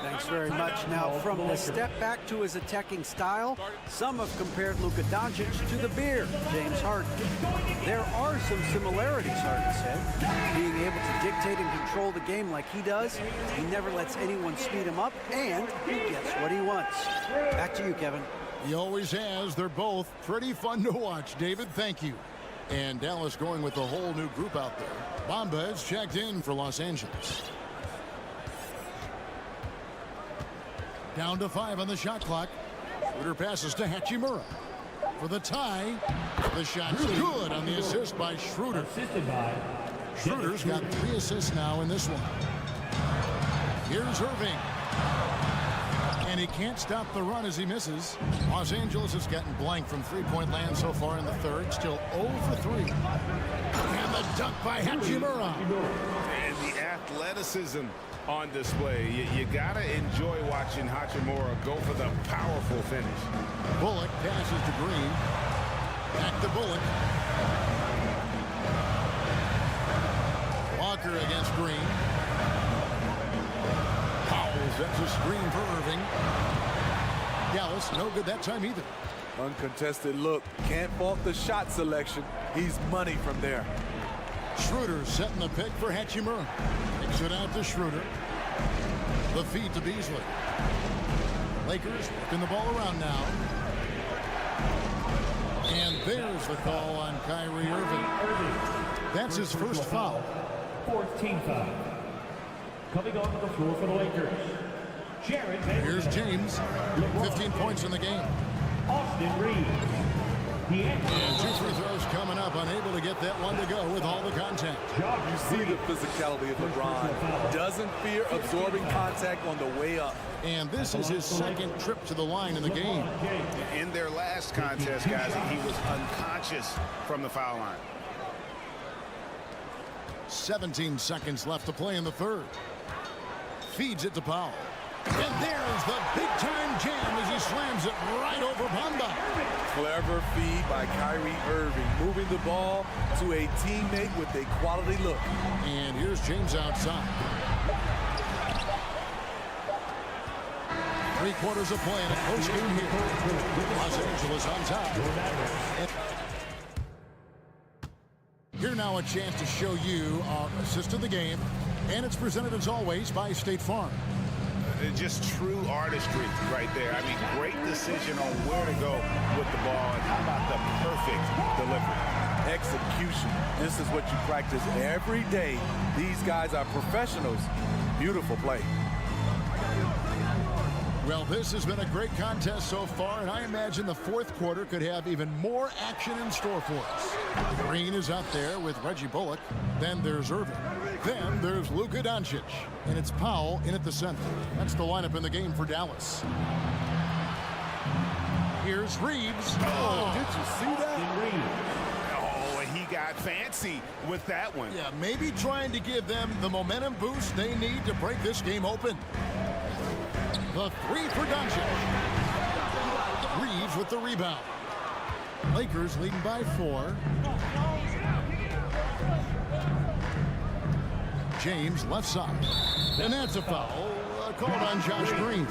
Thanks very much. Now, from the step back to his attacking style, some have compared Luka Doncic to the bear, James Harden. There are some similarities, Harden said. Being able to dictate and control the game like he does, he never lets anyone speed him up, and he gets what he wants. Back to you, Kevin. He always has. They're both pretty fun to watch, David. Thank you. And Dallas going with a whole new group out there. Bamba has checked in for Los Angeles. Down to 5 on the shot clock. Schroeder passes to Hachimura for the tie. The shot's good on the assist by Schroeder. Schroeder's got 3 assists now in this one. Here's Irving. And he can't stop the run as he misses. Los Angeles has gotten blank from three-point land so far in the third. Still 0 for 3. And the dunk by Hachimura. And the athleticism on display. You gotta enjoy watching Hachimura go for the powerful finish. Bullock passes to Green. Back to Bullock. Walker against Green. Powell sets a screen for Irving. Dallas no good that time either. Uncontested look. Can't fault the shot selection. He's money from there. Schroeder setting the pick for Hachimura. Kicks it out to Schroeder. The feed to Beasley. Lakers working the ball around now. And there's the call on Kyrie Irving. That's his first foul. 4th team foul. Coming onto the floor for the Lakers. Here's James. 15 points in the game. Austin Reed. And 2 free throws coming up. Unable to get that one to go with all the contact. You see the physicality of LeBron. Doesn't fear absorbing contact on the way up. And this is his second trip to the line in the game. In their last contest, guys, he was unconscious from the foul line. 17 seconds left to play in the third. Feeds it to Powell. And there's the big-time jam as he slams it right over Bamba. Clever feed by Kyrie Irving, moving the ball to a teammate with a quality look. And here's James outside. 3 quarters of play in a close game here. Los Angeles on top. Here now a chance to show you our assist of the game. And it's presented as always by State Farm. Just true artistry right there. I mean, great decision on where to go with the ball. And how about the perfect delivery? Execution. This is what you practice every day. These guys are professionals. Beautiful play. Well, this has been a great contest so far, and I imagine the fourth quarter could have even more action in store for us. Green is up there with Reggie Bullock. Then there's Irving. Then there's Luka Doncic. And it's Powell in at the center. That's the lineup in the game for Dallas. Here's Reeves. Oh, did you see that? Oh, he got fancy with that one. Yeah, maybe trying to give them the momentum boost they need to break this game open. The 3 for Doncic. Reeves with the rebound. Lakers leading by 4. James left side. And that's a foul called on Josh Green.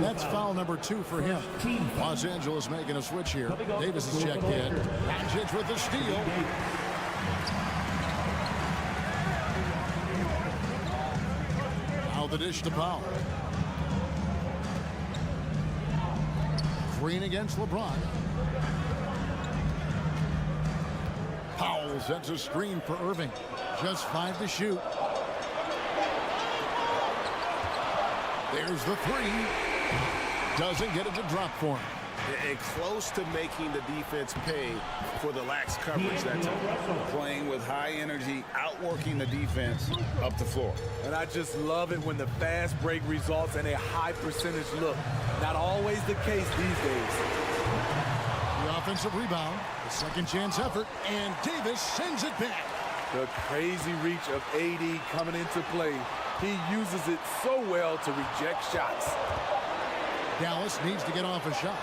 That's foul number 2 for him. Los Angeles making a switch here. Davis is checked in. Doncic with the steal. Now the dish to Powell. Green against LeBron. Powell sets a screen for Irving. Just 5 to shoot. There's the 3. Doesn't get it to drop for him. And close to making the defense pay for the lax coverage that time. Playing with high energy, outworking the defense up the floor. And I just love it when the fast break results in a high percentage look. Not always the case these days. The offensive rebound, the second chance effort, and Davis sends it back. The crazy reach of AD coming into play. He uses it so well to reject shots. Dallas needs to get off a shot.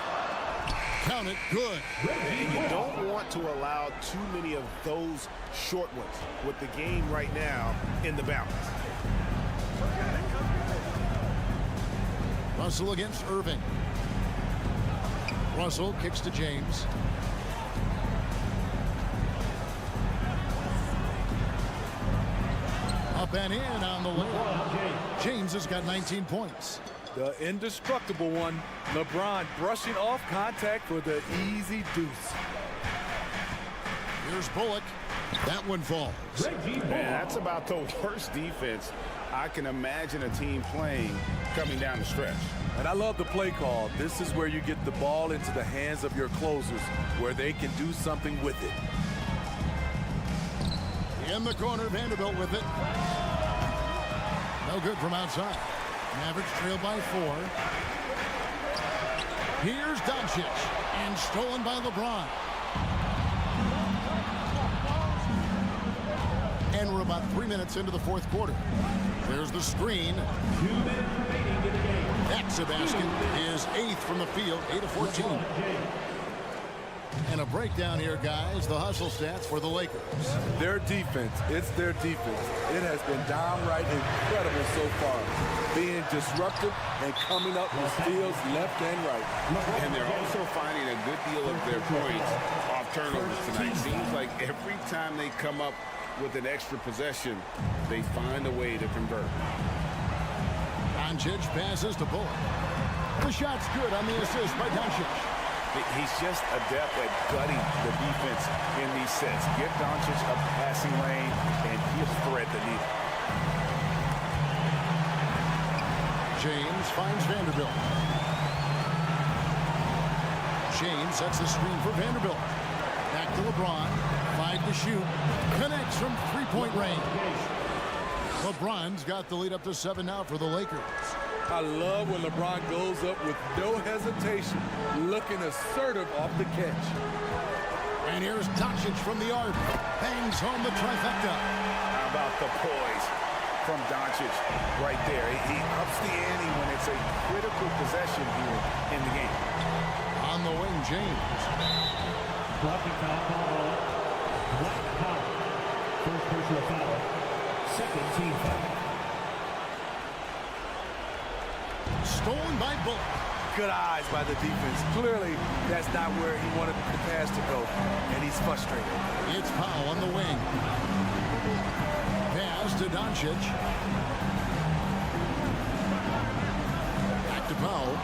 Count it, good. And you don't want to allow too many of those short ones with the game right now in the balance. Russell against Irving. Russell kicks to James. Up and in on the layup. James has got 19 points. The indestructible one, LeBron brushing off contact for the easy deuce. Here's Bullock. That one falls. Man, that's about the worst defense I can imagine a team playing coming down the stretch. And I love the play call. This is where you get the ball into the hands of your closers, where they can do something with it. In the corner, Vanderbilt with it. No good from outside. Mavericks trail by 4. Here's Doncic, and stolen by LeBron. And we're about 3 minutes into the fourth quarter. There's the screen. 2 minutes remaining in the game. That's a basket. His 8th from the field, 8 of 14. And a breakdown here, guys. The hustle stats for the Lakers. Their defense, it's their defense. It has been downright incredible so far. Being disruptive and coming up with steals left and right. And they're also finding a good deal of their points off turnovers tonight. Seems like every time they come up with an extra possession, they find a way to convert. Doncic passes to Bullock. The shot's good on the assist by Doncic. He's just adept at gutting the defense in these sets. Give Doncic a passing lane, and he'll thread the needle. James finds Vanderbilt. James sets the screen for Vanderbilt. Back to LeBron. 5 to shoot. Connects from three-point range. LeBron's got the lead up to 7 now for the Lakers. I love when LeBron goes up with no hesitation, looking assertive off the catch. And here's Doncic from the arc. Bangs home the trifecta. How about the poise from Doncic right there? He ups the ante when it's a critical possession here in the game. On the wing, James. Blocking foul call. Black Power. First personal foul. Second team foul. Stolen by Bullock. Good eyes by the defense. Clearly, that's not where he wanted the pass to go, and he's frustrated. It's Powell on the wing. Pass to Doncic. Back to Powell.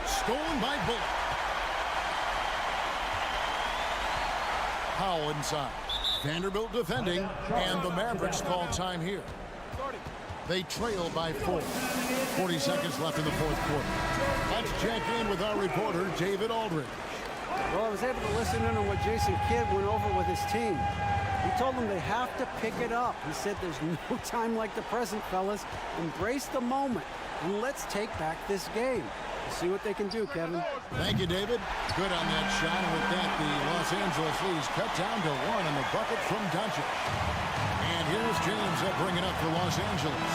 Stolen by Bullock. Powell inside. Vanderbilt defending, and the Mavericks call time here. They trail by 4. 40 seconds left in the fourth quarter. Let's check in with our reporter, David Aldridge. Well, I was able to listen in on what Jason Kidd went over with his team. He told them they have to pick it up. He said there's no time like the present, fellas. Embrace the moment, and let's take back this game. We'll see what they can do, Kevin. Thank you, David. Good on that shot. And with that, the Los Angeles Leafs cut down to 1 on the bucket from Doncic. And here's James that bring it up for Los Angeles.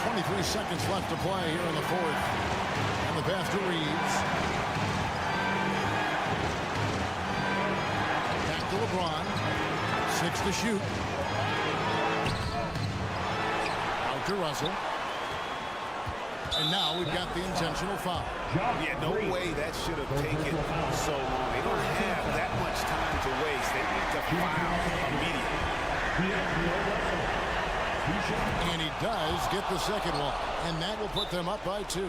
23 seconds left to play here in the fourth. And the pass to Reeves. Back to LeBron. 6 to shoot. Out to Russell. And now we've got the intentional foul. Yeah, no way that should have taken so long. They don't have that much time to waste. They need to foul immediately. And he does get the second one. And that will put them up by 2.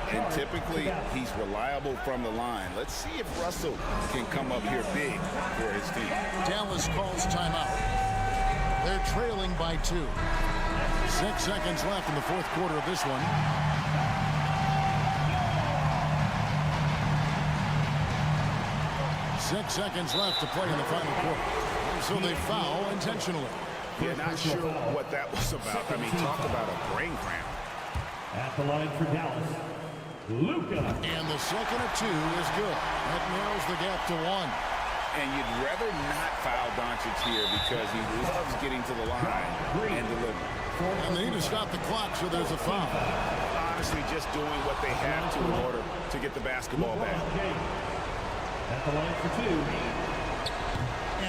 And typically, he's reliable from the line. Let's see if Russell can come up here big for his team. Dallas calls timeout. They're trailing by 2. 6 seconds left in the fourth quarter of this one. 6 seconds left to play in the final quarter. So they foul intentionally. Yeah, not sure what that was about. I mean, talk about a brain cramp. At the line for Dallas, Luka. And the second of 2 is good. That narrows the gap to 1. And you'd rather not foul Doncic here because he loves getting to the line and delivering. And they need to stop the clock, so there's a foul. Honestly, just doing what they have to in order to get the basketball back. At the line for 2.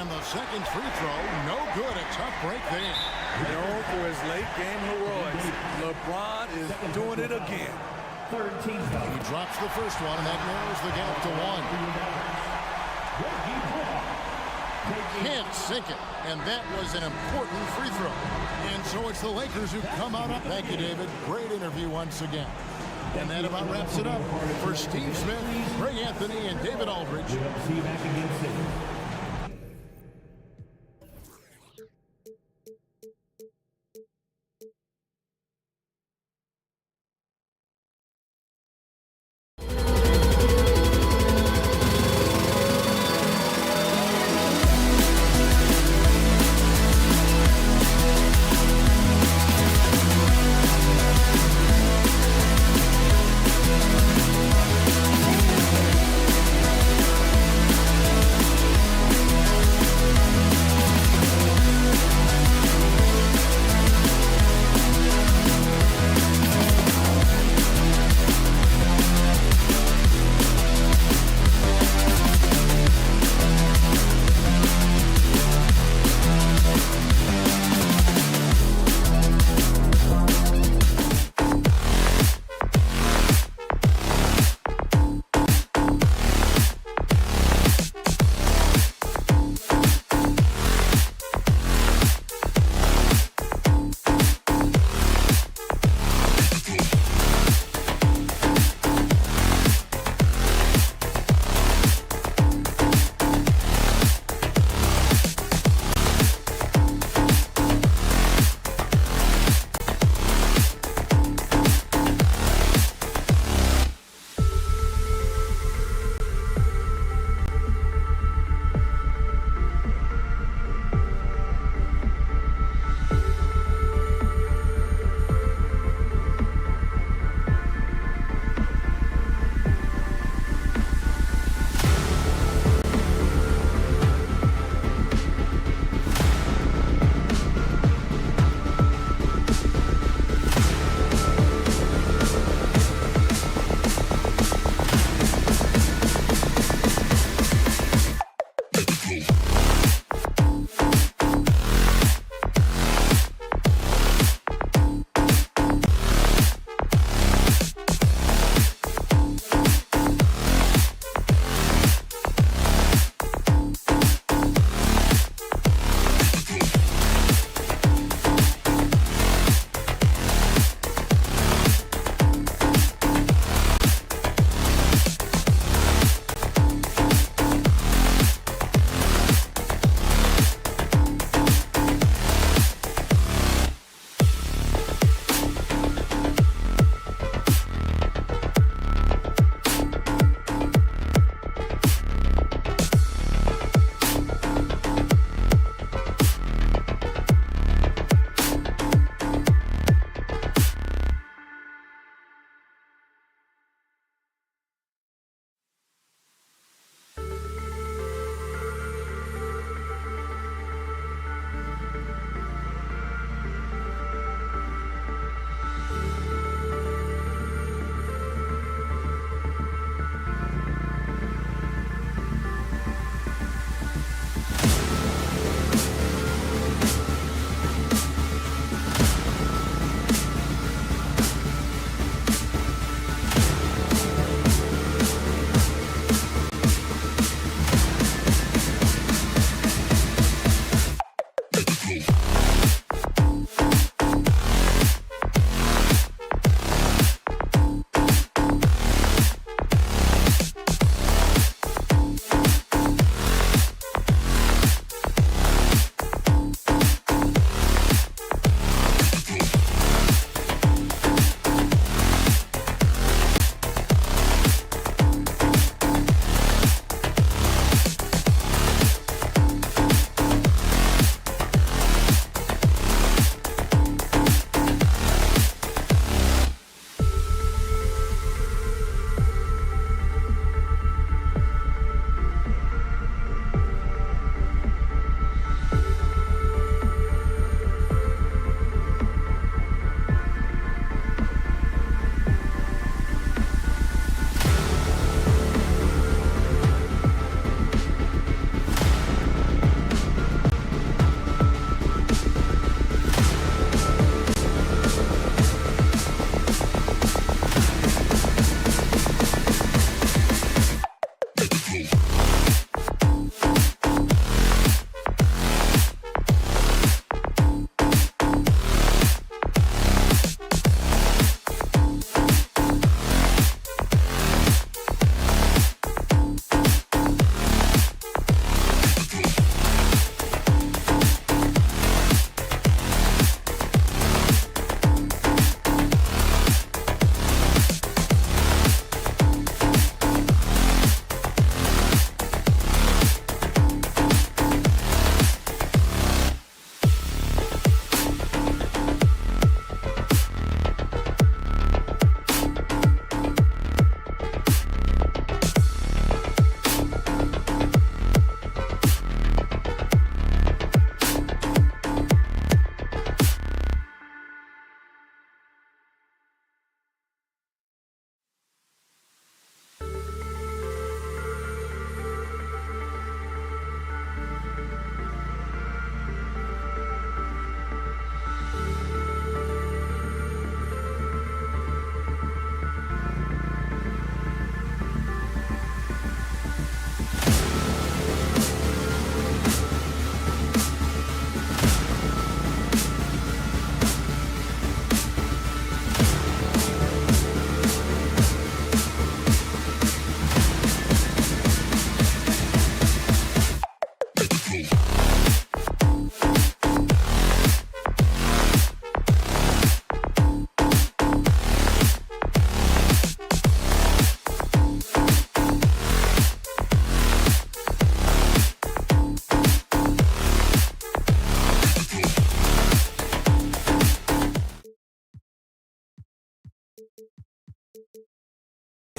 And the second free throw, no good. A tough break there. Known for his late game heroics, LeBron is doing it again. He drops the first one, and that narrows the gap to 1. Can't sink it, and that was an important free throw. And so it's the Lakers who come out up. Thank you, David. Great interview once again. And that about wraps it up. For Steve Smith, Ray Anthony, and David Aldridge. See you back again soon.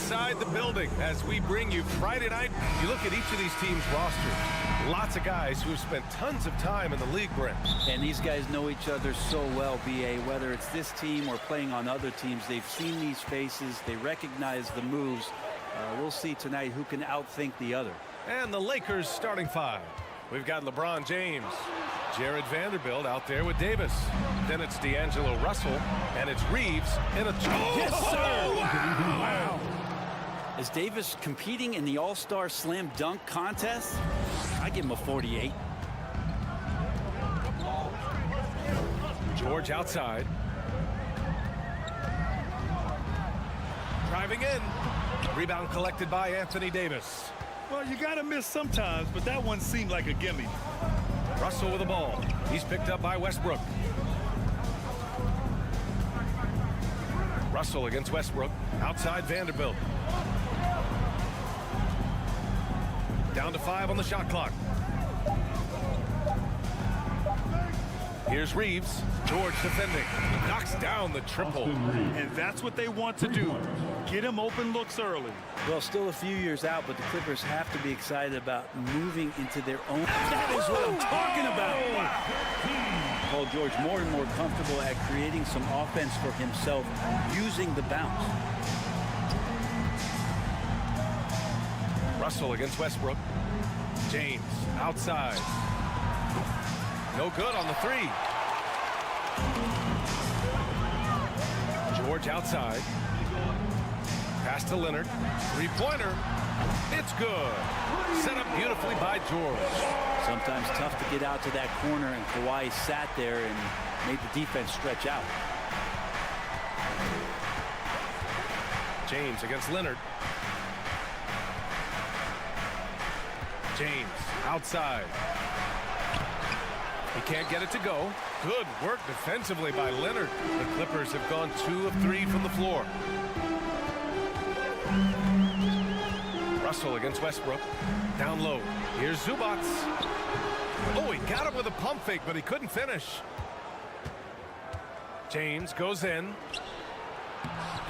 inside the building as we bring you Friday night. You look at each of these teams' rosters. Lots of guys who have spent tons of time in the league, Brent. And these guys know each other so well, B.A. Whether it's this team or playing on other teams, they've seen these faces. They recognize the moves. We'll see tonight who can outthink the other. And the Lakers starting five. We've got LeBron James, Jared Vanderbilt out there with Davis. Then it's D'Angelo Russell, and it's Reeves in a... Yes, sir! Wow! Is Davis competing in the All-Star Slam Dunk contest? I give him a 48. George outside. Driving in. Rebound collected by Anthony Davis. Well, you got to miss sometimes, but that one seemed like a gimme. Russell with the ball. He's picked up by Westbrook. Russell against Westbrook. Outside Vanderbilt. Down to 5 on the shot clock. Here's Reeves. George defending. Knocks down the triple. And that's what they want to do. Get him open looks early. Well, still a few years out, but the Clippers have to be excited about moving into their own. That is what I'm talking about. Wow. Paul George more and more comfortable at creating some offense for himself using the bounce. Russell against Westbrook. James outside. No good on the three. George outside. Pass to Leonard. Three-pointer. It's good. Set up beautifully by George. Sometimes tough to get out to that corner, and Kawhi sat there and made the defense stretch out. James against Leonard. James outside. He can't get it to go. Good work defensively by Leonard. The Clippers have gone 2 of 3 from the floor. Russell against Westbrook. Down low. Here's Zubats. Oh, he got him with a pump fake, but he couldn't finish. James goes in.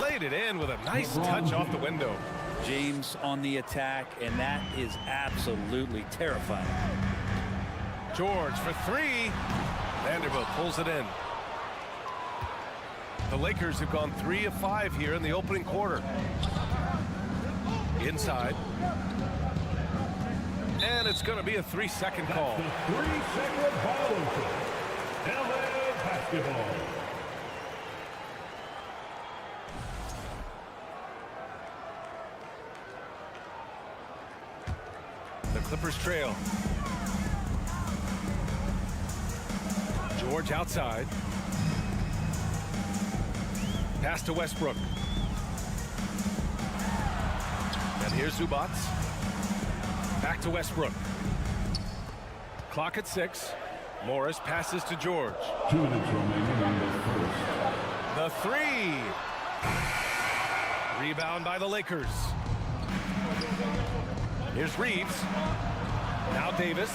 Laid it in with a nice touch off the window. James on the attack, and that is absolutely terrifying. George for three. Vanderbilt pulls it in. The Lakers have gone 3 of 5 here in the opening quarter. Inside. And it's going to be a 3-second call. 3-second violation. LA basketball. The Clippers trail. George outside. Pass to Westbrook. And here's Zubats. Back to Westbrook. Clock at 6. Morris passes to George. 2 minutes remaining in the first. The three. Rebound by the Lakers. Here's Reeves. Now Davis.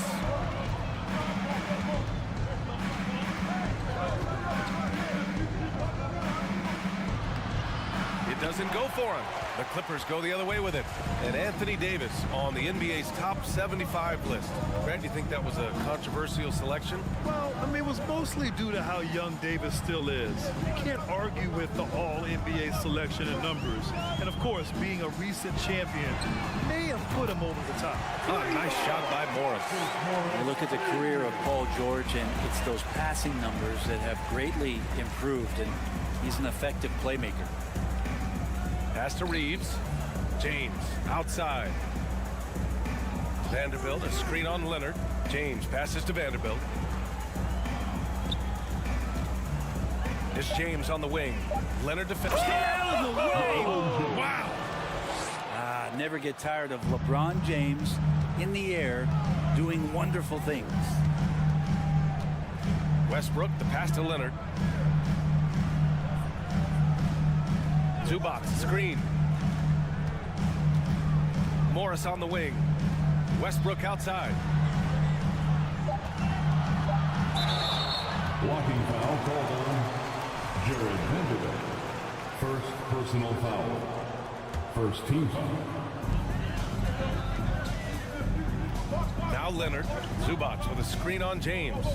It doesn't go for him. The Clippers go the other way with it. And Anthony Davis on the NBA's top 75 list. Brad, do you think that was a controversial selection? Well, I mean, it was mostly due to how young Davis still is. You can't argue with the all-NBA selection and numbers. And, of course, being a recent champion may have put him over the top. Oh, nice shot by Morris. You look at the career of Paul George, and it's those passing numbers that have greatly improved, and he's an effective playmaker. Pass to Reeves. James outside. Vanderbilt, a screen on Leonard. James passes to Vanderbilt. It's James on the wing. Leonard defends. Out of the way! Oh, wow. Never get tired of LeBron James in the air doing wonderful things. Westbrook, the pass to Leonard. Zubats, screen. Morris on the wing. Westbrook outside. Blocking foul called on Jared Vanderbilt. First personal foul. First team foul. Now Leonard. Zubac with a screen on James.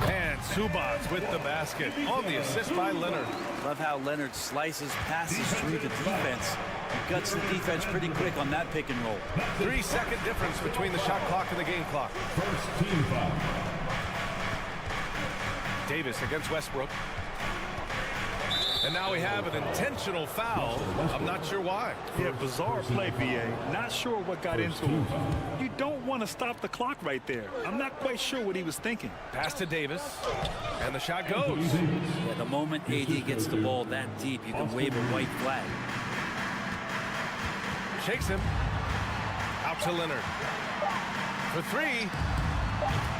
And Zubac with the basket on the assist by Leonard. Love how Leonard slices passes through the defense. He guts the defense pretty quick on that pick and roll. 3-second difference between the shot clock and the game clock. First team foul. Davis against Westbrook. And now we have an intentional foul. I'm not sure why. Yeah, bizarre play, B.A. Not sure what got into him. You don't want to stop the clock right there. I'm not quite sure what he was thinking. Pass to Davis. And the shot goes. Yeah, the moment AD gets the ball that deep, you can wave a white flag. Shakes him. Out to Leonard. For three.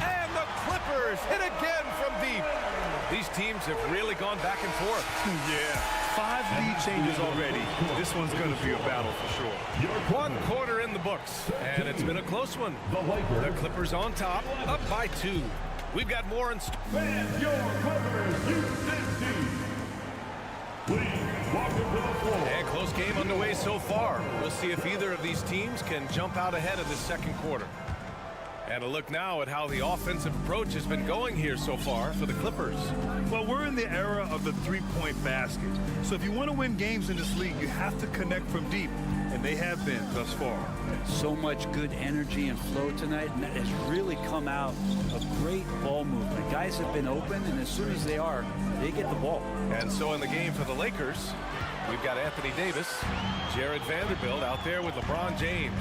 And the Clippers hit again from deep. These teams have really gone back and forth. Yeah, 5 lead changes already. This one's going to be a battle for sure. 1 quarter in the books, and it's been a close one. The Clippers on top, up by 2. We've got more in store. And your Clippers, Houston team. Please welcome to the floor. And close game underway so far. We'll see if either of these teams can jump out ahead of this second quarter. And a look now at how the offensive approach has been going here so far for the Clippers. Well, we're in the era of the three-point basket. So if you want to win games in this league, you have to connect from deep. And they have been thus far. So much good energy and flow tonight, and that has really come out of great ball movement. Guys have been open, and as soon as they are, they get the ball. And so in the game for the Lakers, we've got Anthony Davis, Jared Vanderbilt out there with LeBron James.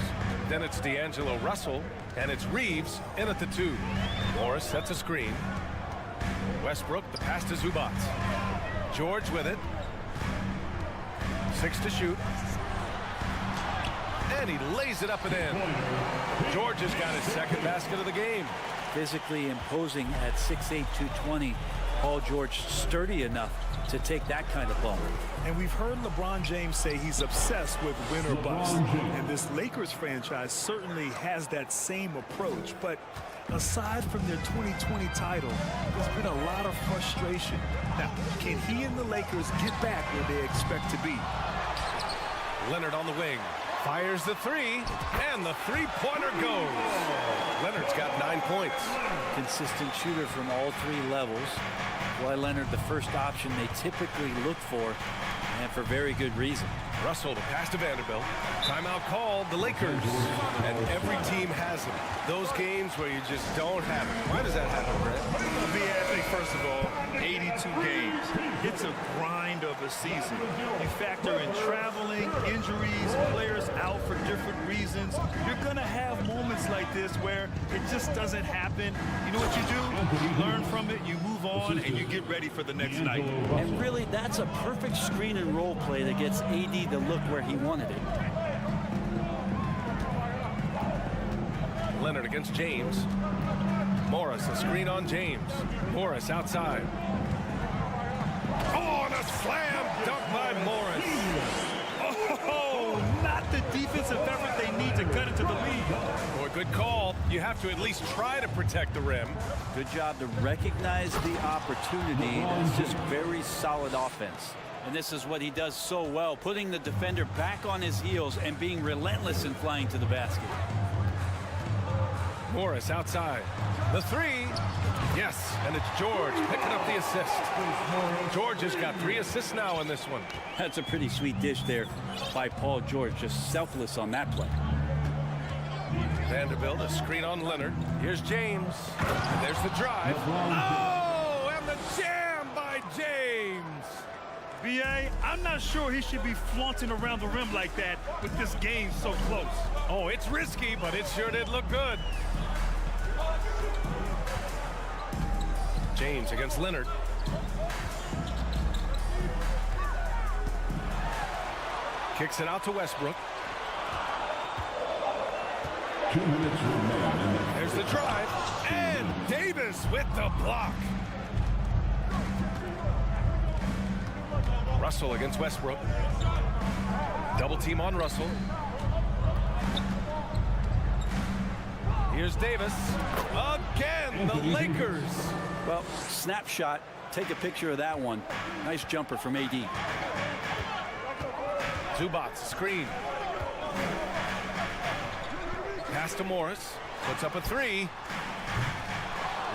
Then it's D'Angelo Russell, and it's Reeves in at the 2. Morris sets a screen. Westbrook, the pass to Zubac. George with it. 6 to shoot. And he lays it up and in. George has got his second basket of the game. Physically imposing at 6'8", 220. Paul George sturdy enough to take that kind of ball. And we've heard LeBron James say he's obsessed with win or bust. And this Lakers franchise certainly has that same approach. But aside from their 2020 title, there's been a lot of frustration. Now, can he and the Lakers get back where they expect to be? Leonard on the wing. Fires the 3, and the three-pointer goes. Leonard's got 9 points. Consistent shooter from all 3 levels. Kawhi Leonard, the first option they typically look for, and for very good reason. Russell, the pass to Vanderbilt. Timeout called, the Lakers. And every team has them. Those games where you just don't have it. Why does that happen, Brett? I think, first of all, 82 games. It's a grind of a season. You factor in traveling, injuries, players out for different reasons. You're going to have moments like this where it just doesn't happen. You know what you do? You learn from it, you move on, and you get ready for the next night. And really, that's a perfect screen and roll play that gets AD to look where he wanted it. Leonard against James. Morris, a screen on James. Morris outside. Oh, and a slam dunk by Morris. Oh, not the defensive effort they need to cut into the lead. Boy, good call. You have to at least try to protect the rim. Good job to recognize the opportunity. It's just very solid offense. And this is what he does so well, putting the defender back on his heels and being relentless in flying to the basket. Morris outside. The 3. Yes, and it's George picking up the assist. George has got 3 assists now in this one. That's a pretty sweet dish there by Paul George, just selfless on that play. Vanderbilt, a screen on Leonard. Here's James. And there's the drive. Oh, and the jam by James. B.A., I'm not sure he should be flaunting around the rim like that with this game so close. Oh, it's risky, but it sure did look good. James against Leonard. Kicks it out to Westbrook. 2 minutes remain. There's the drive. And Davis with the block. Russell against Westbrook. Double team on Russell. Here's Davis. Again, the Lakers. Well, snapshot. Take a picture of that one. Nice jumper from AD. Zubats, screen. Pass to Morris. Puts up a three.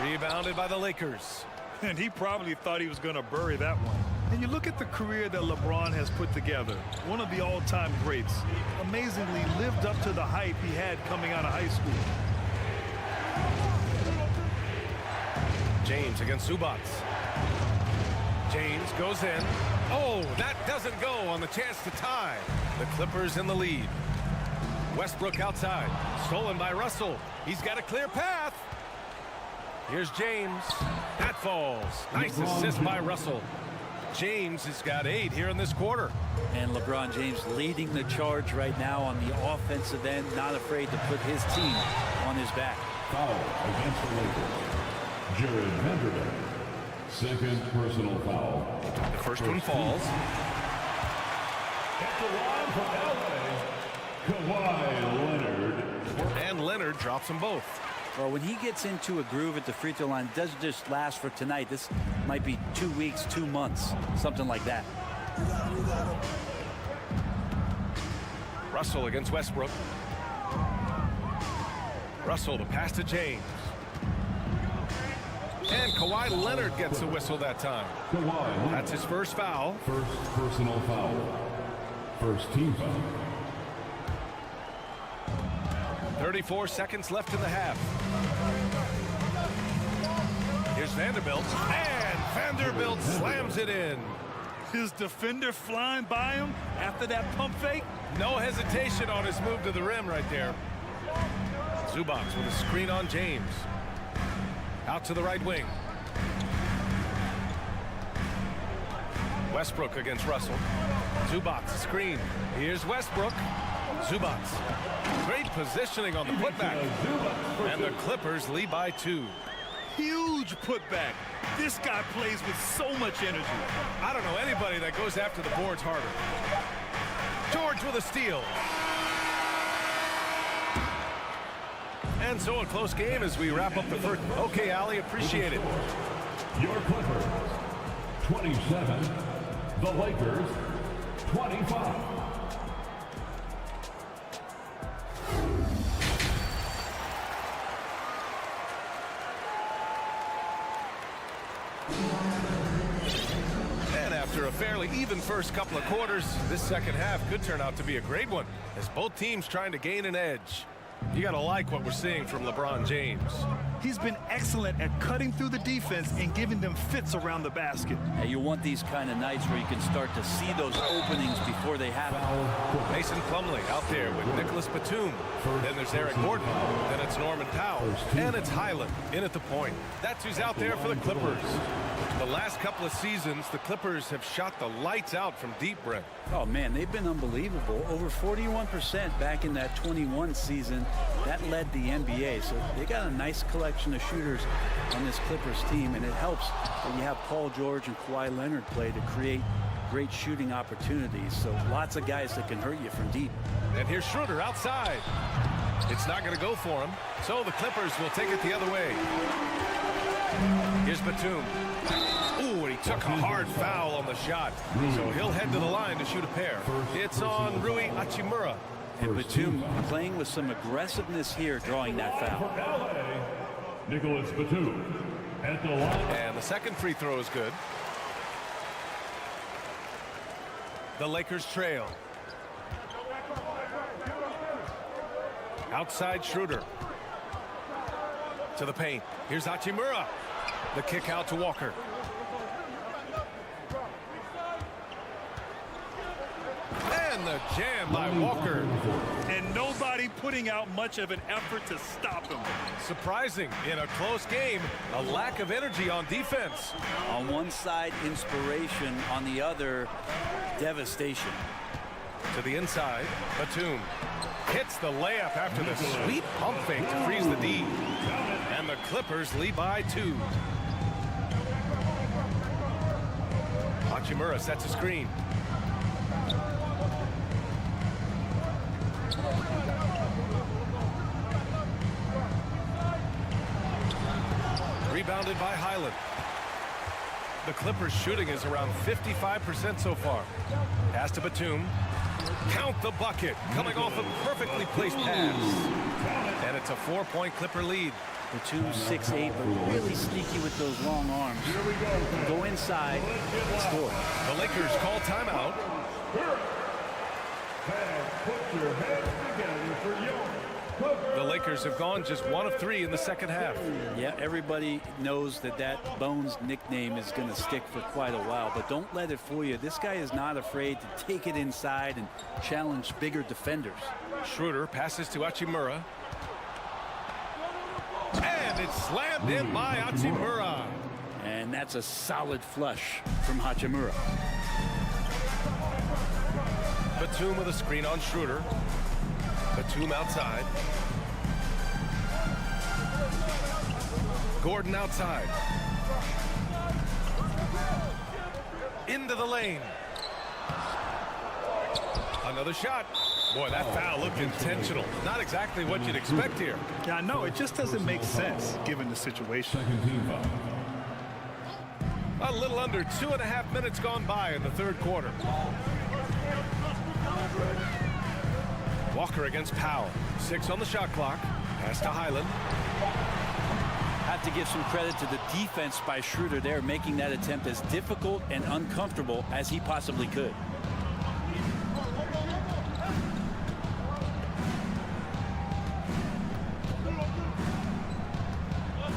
Rebounded by the Lakers. And he probably thought he was going to bury that one. And you look at the career that LeBron has put together. One of the all-time greats. Amazingly lived up to the hype he had coming out of high school. James against Zubats. James goes in. Oh, that doesn't go on the chance to tie. The Clippers in the lead. Westbrook outside. Stolen by Russell. He's got a clear path. Here's James. That falls. Nice assist by Russell. James has got 8 here in this quarter. And LeBron James leading the charge right now on the offensive end, not afraid to put his team on his back. Foul against the Lakers. Jared Vanderbilt. Second personal foul. The first one falls. At the line from LA, Kawhi Leonard. And Leonard drops them both. Well, when he gets into a groove at the free throw line, it doesn't just last for tonight. This might be 2 weeks, 2 months, something like that. Russell against Westbrook. Russell to pass to James. And Kawhi Leonard gets a whistle that time. That's his first foul. First personal foul. First team foul. 34 seconds left in the half. Here's Vanderbilt. And Vanderbilt slams it in. His defender flying by him after that pump fake. No hesitation on his move to the rim right there. Zubats with a screen on James. Out to the right wing. Westbrook against Russell. Zubats screen. Here's Westbrook. Zubats. Great positioning on the putback. And the Clippers lead by 2. Huge putback. This guy plays with so much energy. I don't know anybody that goes after the boards harder. George with a steal. And so a close game as we wrap up the first. Okay, Ali, appreciate it. Your Clippers, 27. The Lakers, 25. And after a fairly even first couple of quarters, this second half could turn out to be a great one as both teams trying to gain an edge. You got to like what we're seeing from LeBron James. He's been excellent at cutting through the defense and giving them fits around the basket. Hey, you want these kind of nights where you can start to see those openings before they happen. Mason Plumlee out there with Nicholas Batum. Then there's Eric Gordon. Then it's Norman Powell. And it's Highland in at the point. That's who's out there for the Clippers. The last couple of seasons, the Clippers have shot the lights out from deep, Brent. Oh, man, they've been unbelievable. Over 41% back in that 21 season. That led the NBA. So they got a nice collection of shooters on this Clippers team, and it helps when you have Paul George and Kawhi Leonard play to create great shooting opportunities. So lots of guys that can hurt you from deep. And here's Schroeder outside. It's not going to go for him. So the Clippers will take it the other way. Here's Batum. Ooh, and he took a hard foul on the shot. So he'll head to the line to shoot a pair. It's on Rui Hachimura. And Batum playing with some aggressiveness here, drawing that foul. Nicholas Batum at the line. And the second free throw is good. The Lakers trail. Outside Schroeder. To the paint. Here's Hachimura. The kick out to Walker. And the jam by Walker. And nobody putting out much of an effort to stop him. Surprising in a close game, a lack of energy on defense. On one side, inspiration. On the other, devastation. To the inside, Batum hits the layup after the sweet pump fake to freeze the D. And the Clippers lead by 2. Hachimura sets a screen. Rebounded by Highland. The Clippers shooting is around 55% so far. Pass to Batum. Count the bucket, coming off a perfectly placed pass. And it's a 4-point Clipper lead. The 2-6-8, but really sneaky with those long arms. Go inside, score. The Lakers call timeout. The Lakers have gone just 1 of 3 in the second half. Yeah, everybody knows that Bones nickname is going to stick for quite a while, but don't let it fool you. This guy is not afraid to take it inside and challenge bigger defenders. Schroeder passes to Hachimura. And it's slammed in by Hachimura. And that's a solid flush from Hachimura. Batum with a screen on Schroeder. Batum outside. Gordon outside. Into the lane. Another shot. Boy, that foul looked intentional. Not exactly what you'd expect here. Yeah, I know. It just doesn't make sense given the situation. A little under 2.5 minutes gone by in the third quarter. Walker against Powell. 6 on the shot clock. Pass to Highland. Have to give some credit to the defense by Schroeder there, making that attempt as difficult and uncomfortable as he possibly could.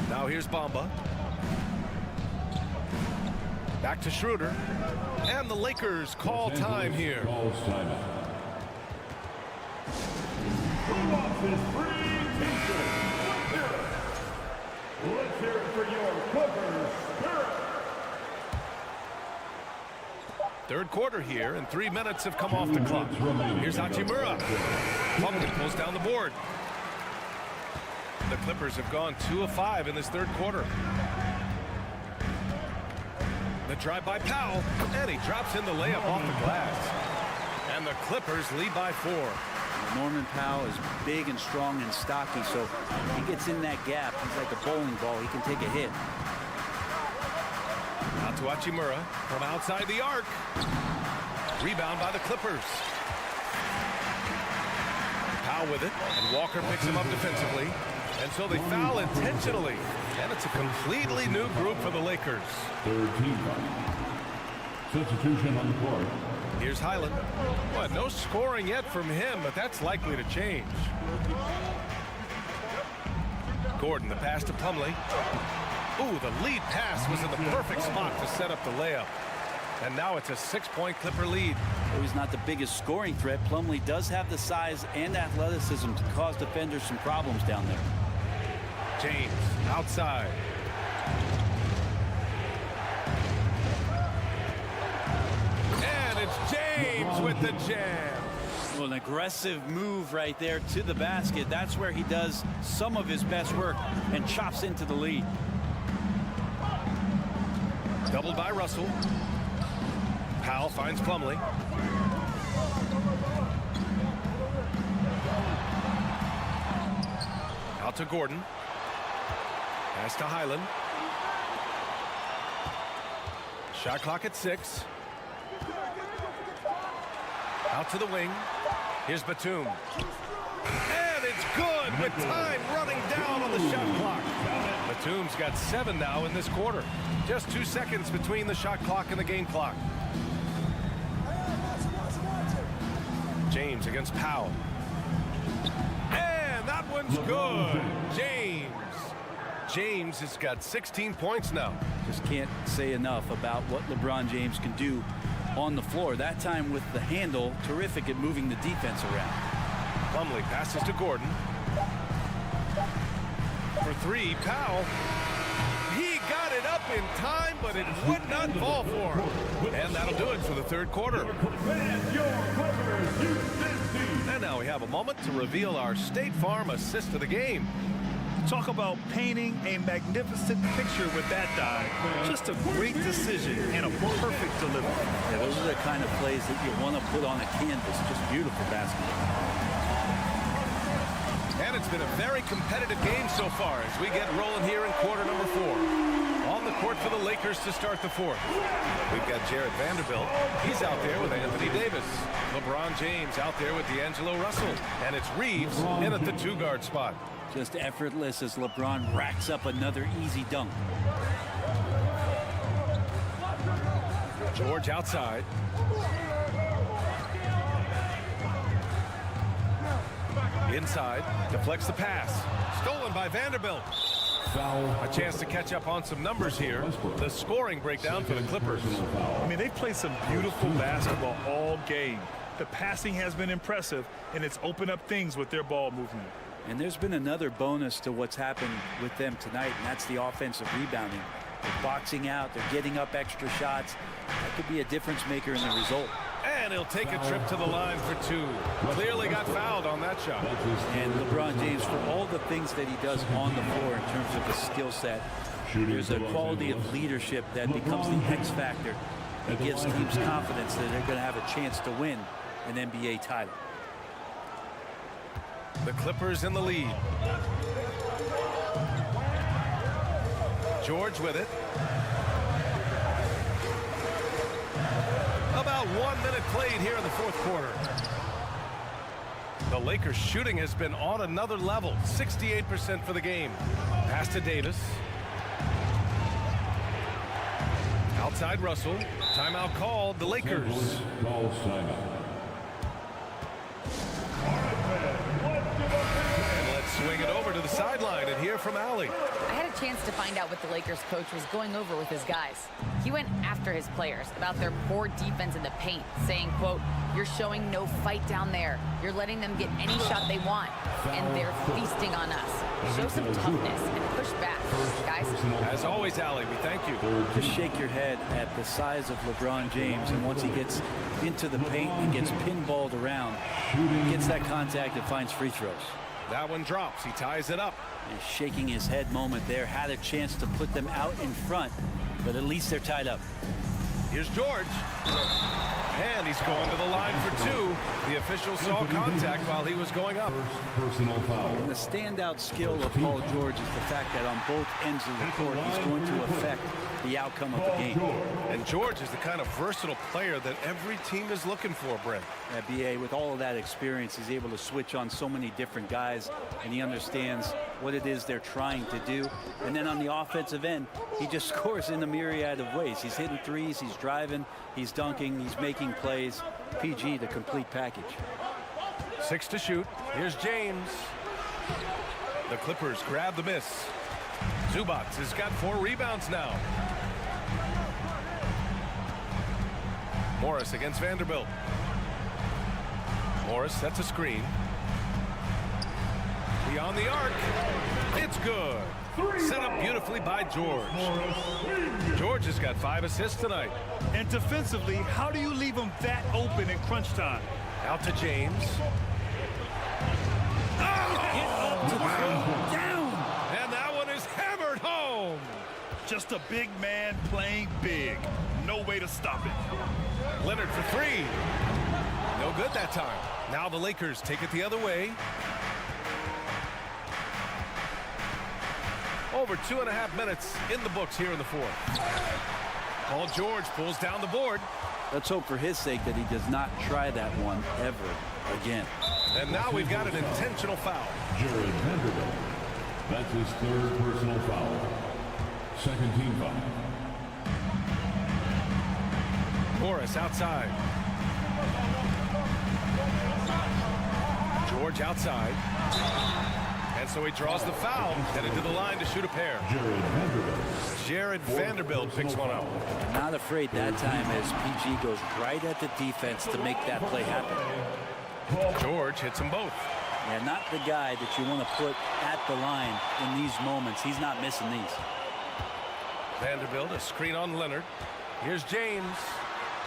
Now here's Bamba. Back to Schroeder. And the Lakers call time here. Who wants his free t-shirt? Let's hear it for your Clippers Spirit. Third quarter here, and 3 minutes have come off the clock. Here's Hachimura. Plumlee pulls down the board. The Clippers have gone 2 of 5 in this third quarter. The drive by Powell, and he drops in the layup off the glass. And the Clippers lead by 4. Norman Powell is big and strong and stocky, so he gets in that gap. He's like a bowling ball. He can take a hit. Out to Hachimura from outside the arc. Rebound by the Clippers. Powell with it, and Walker picks him up defensively. And so they foul intentionally. And it's a completely new group for the Lakers. Third team foul. Substitution on the court. Here's Highland. Well, no scoring yet from him, but that's likely to change. Gordon, the pass to Plumlee. Ooh, the lead pass was in the perfect spot to set up the layup. And now it's a 6-point Clipper lead. Though he's not the biggest scoring threat, Plumlee does have the size and athleticism to cause defenders some problems down there. James outside. And it's James with the jam. Well, an aggressive move right there to the basket. That's where he does some of his best work and chops into the lead. Doubled by Russell. Powell finds Plumlee. Out to Gordon. Pass to Highland. Shot clock at 6. Out to the wing. Here's Batum. And it's good with time running down on the shot clock. Batum's got 7 now in this quarter. Just 2 seconds between the shot clock and the game clock. James against Powell. And that one's good. James has got 16 points now. Just can't say enough about what LeBron James can do on the floor. That time with the handle, terrific at moving the defense around. Plumlee passes to Gordon. For 3, Powell. He got it up in time, but it would not fall for him. And that'll do it for the third quarter. And now we have a moment to reveal our State Farm assist of the game. Talk about painting a magnificent picture with that dive. Just a great decision and a perfect delivery. Yeah, those are the kind of plays that you want to put on a canvas. Just beautiful basketball. And it's been a very competitive game so far as we get rolling here in quarter number 4. All on the court for the Lakers to start the fourth. We've got Jared Vanderbilt. He's out there with Anthony Davis. LeBron James out there with D'Angelo Russell. And it's Reeves in at the 2-guard spot. Just effortless as LeBron racks up another easy dunk. George outside. Inside, deflects the pass. Stolen by Vanderbilt. A chance to catch up on some numbers here. The scoring breakdown for the Clippers. I mean, they've played some beautiful basketball all game. The passing has been impressive, and it's opened up things with their ball movement. And there's been another bonus to what's happened with them tonight, and that's the offensive rebounding. They're boxing out, they're getting up extra shots. That could be a difference maker in the result. And he'll take a trip to the line for 2. Clearly got fouled on that shot. And LeBron James, for all the things that he does on the floor in terms of his skill set, there's a quality of leadership that becomes the X factor that gives teams confidence that they're going to have a chance to win an NBA title. The Clippers in the lead. George with it. About 1 minute played here in the fourth quarter. The Lakers shooting has been on another level. 68% for the game. Pass to Davis. Outside Russell. Timeout called. The Lakers. And let's swing it over to the sideline and hear from Allie. I had a chance to find out what the Lakers coach was going over with his guys. He went after his players about their poor defense in the paint, saying, quote, "You're showing no fight down there. You're letting them get any shot they want, and they're feasting on us. Show some toughness and push back, guys." As always, Allie, we thank you. Just shake your head at the size of LeBron James, and once he gets into the paint and gets pinballed around, gets that contact and finds free throws. That one drops. He ties it up. He's shaking his head moment there. Had a chance to put them out in front, but at least they're tied up. Here's George. And he's going to the line for 2. The official saw contact while he was going up. Personal foul. And the standout skill of Paul George is the fact that on both ends of the court, he's going to affect the outcome of the game. And George is the kind of versatile player that every team is looking for, Brent. B.A., with all of that experience, he's able to switch on so many different guys, and he understands what it is they're trying to do. And then on the offensive end, he just scores in a myriad of ways. He's hitting threes, he's driving, he's dunking, he's making plays. PG, the complete package. 6 to shoot. Here's James. The Clippers grab the miss. Zubac has got 4 rebounds now. Morris against Vanderbilt. Morris sets a screen. Beyond the arc. It's good. Set up beautifully by George. George has got 5 assists tonight. And defensively, how do you leave them that open in crunch time? Out to James. Down. And that one is hammered home. Just a big man playing big. No way to stop it. Leonard for 3. No good that time. Now the Lakers take it the other way. Over 2.5 minutes in the books here in the fourth. Paul George pulls down the board. Let's hope for his sake that he does not try that one ever again. And now we've got an intentional foul. Jared Vanderbilt. That's his 3rd personal foul. 2nd team foul. Morris outside. George outside. And so he draws the foul, headed to the line to shoot a pair. Jared Vanderbilt picks one up. Not afraid that time as PG goes right at the defense to make that play happen. George hits them both. Yeah, not the guy that you want to put at the line in these moments. He's not missing these. Vanderbilt, a screen on Leonard. Here's James.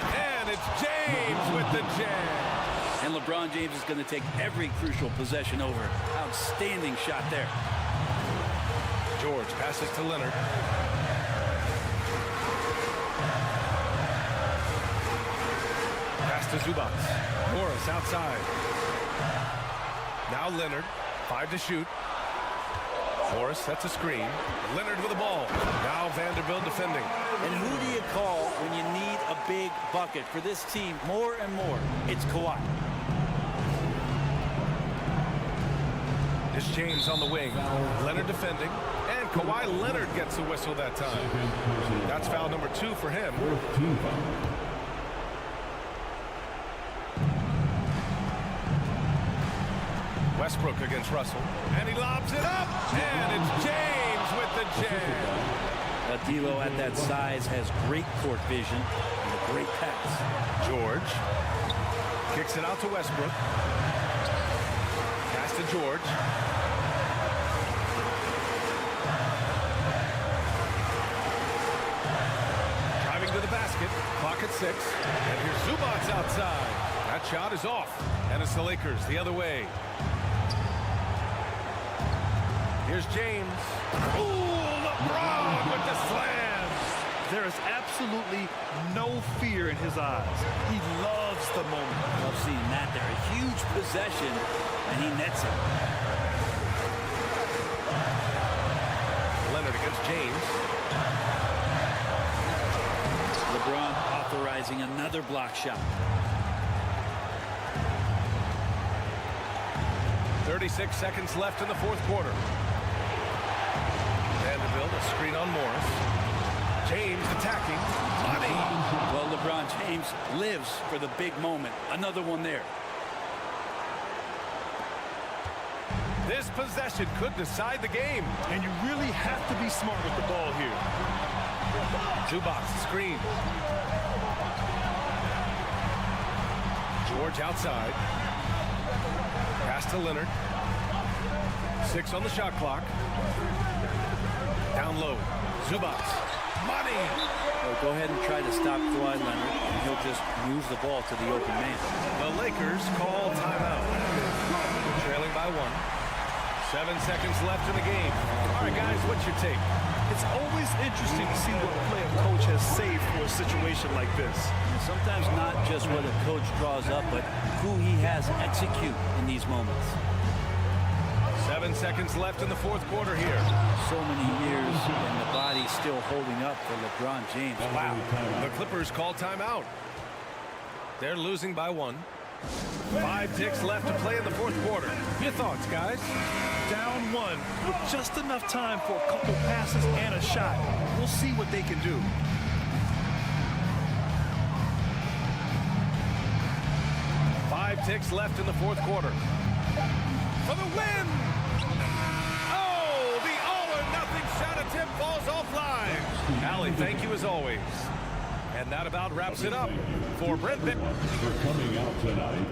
And it's James with the jam. And LeBron James is going to take every crucial possession over. Outstanding shot there. George passes to Leonard. Pass to Zubac. Morris outside. Now Leonard. 5 to shoot. Morris sets a screen. Leonard with the ball. Now Vanderbilt defending. And who do you call when you need a big bucket? For this team, more and more, it's Kawhi. It's James on the wing. Leonard defending. And Kawhi Leonard gets the whistle that time. That's foul number 2 for him. Westbrook against Russell. And he lobs it up. And it's James with the jam. D'Lo at that size has great court vision and a great pass. George kicks it out to Westbrook. Pass to George. Driving to the basket. Clock at 6. And here's Zubac's outside. That shot is off. And it's the Lakers the other way. Here's James. Ooh, LeBron with the slam. There is absolutely no fear in his eyes. He loves the moment. Love seeing that there. A huge possession, and he nets it. Leonard against James. LeBron authorizing another block shot. 36 seconds left in the fourth quarter. Vanderbilt, a screen on Morris. James attacking. Money. Well, LeBron James lives for the big moment. Another one there. This possession could decide the game. And you really have to be smart with the ball here. Zubac screen. George outside. Pass to Leonard. 6 on the shot clock. Down low. Zubac. Money. Well, go ahead and try to stop Kawhi Leonard, and he'll just move the ball to the open man. The Lakers call timeout. Trailing by 1. 7 seconds left in the game. All right, guys, what's your take? It's always interesting to see what a player coach has saved for a situation like this. And sometimes not just what a coach draws up, but who he has execute in these moments. 7 seconds left in the fourth quarter here. So many years, and the body's still holding up for LeBron James. Wow. The Clippers call timeout. They're losing by 1. 5 ticks left to play in the fourth quarter. Your thoughts, guys? Down 1 with just enough time for a couple passes and a shot. We'll see what they can do. Five ticks left in the fourth quarter. For the win! Oh, the all-or-nothing shot attempt falls offline. Allie, thank you as always. And that about wraps it up for Brent Bick. For coming out tonight.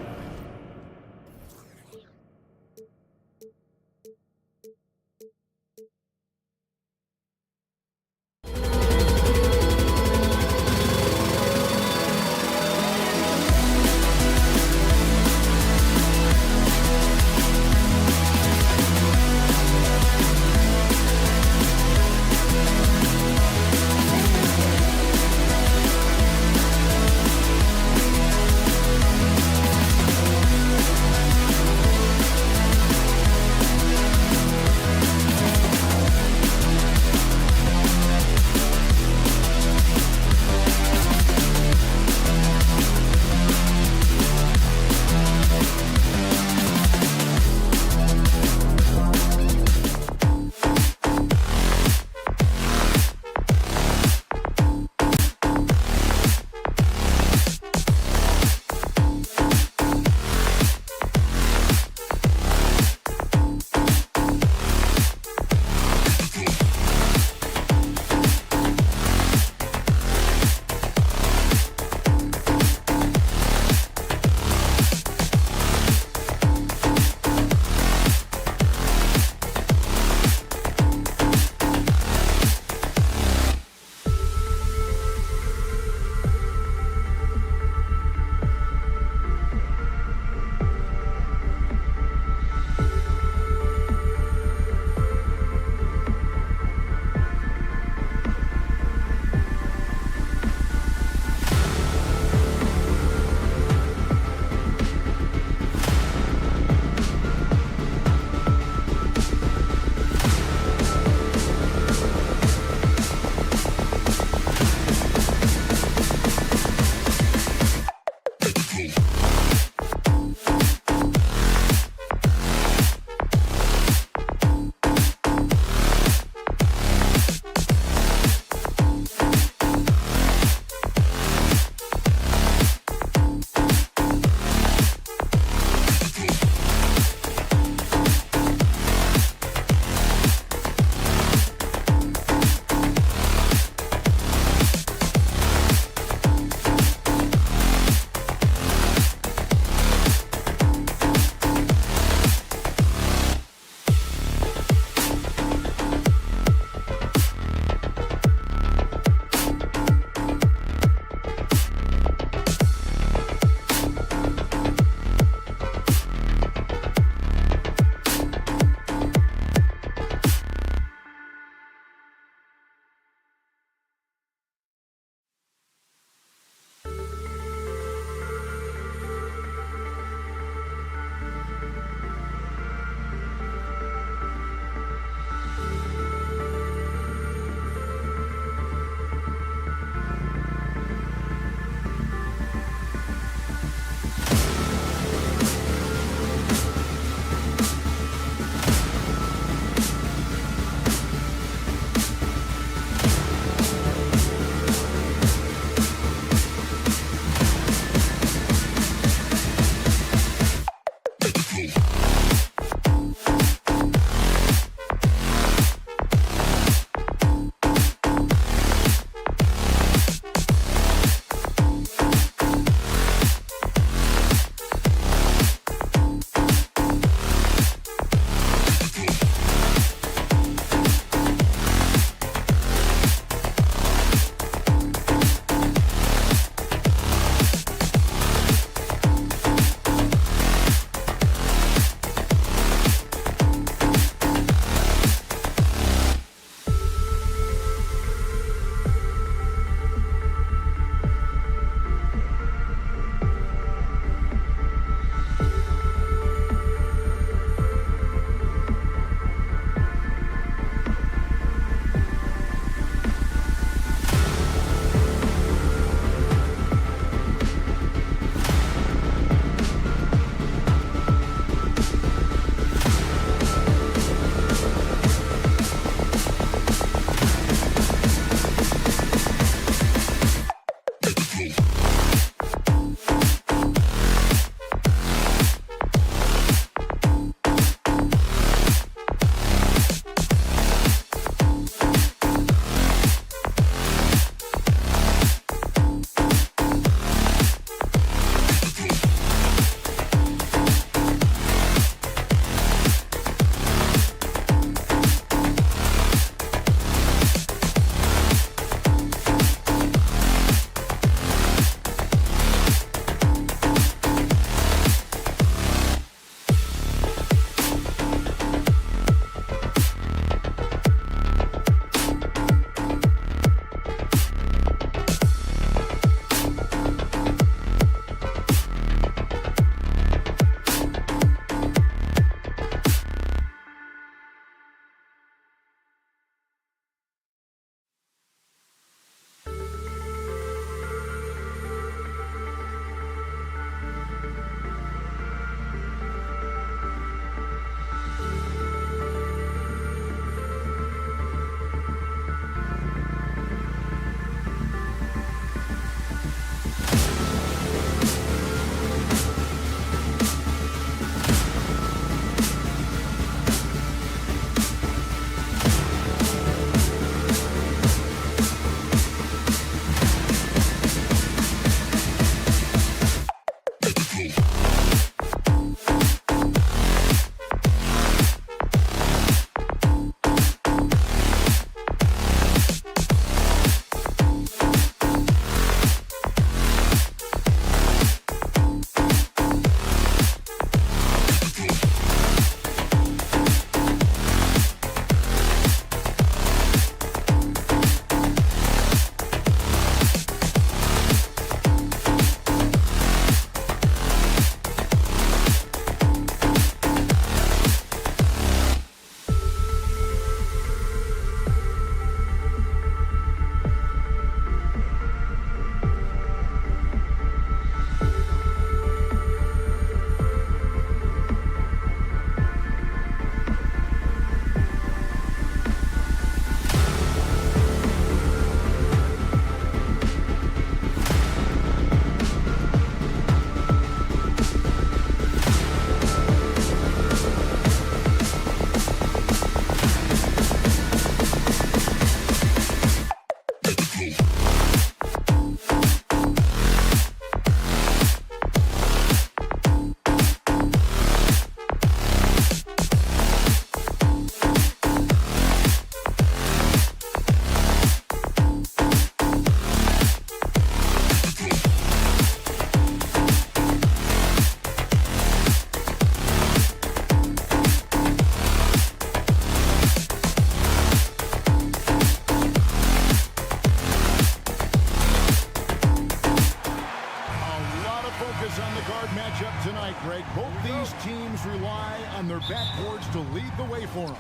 Greg, both these teams rely on their backboards to lead the way for them.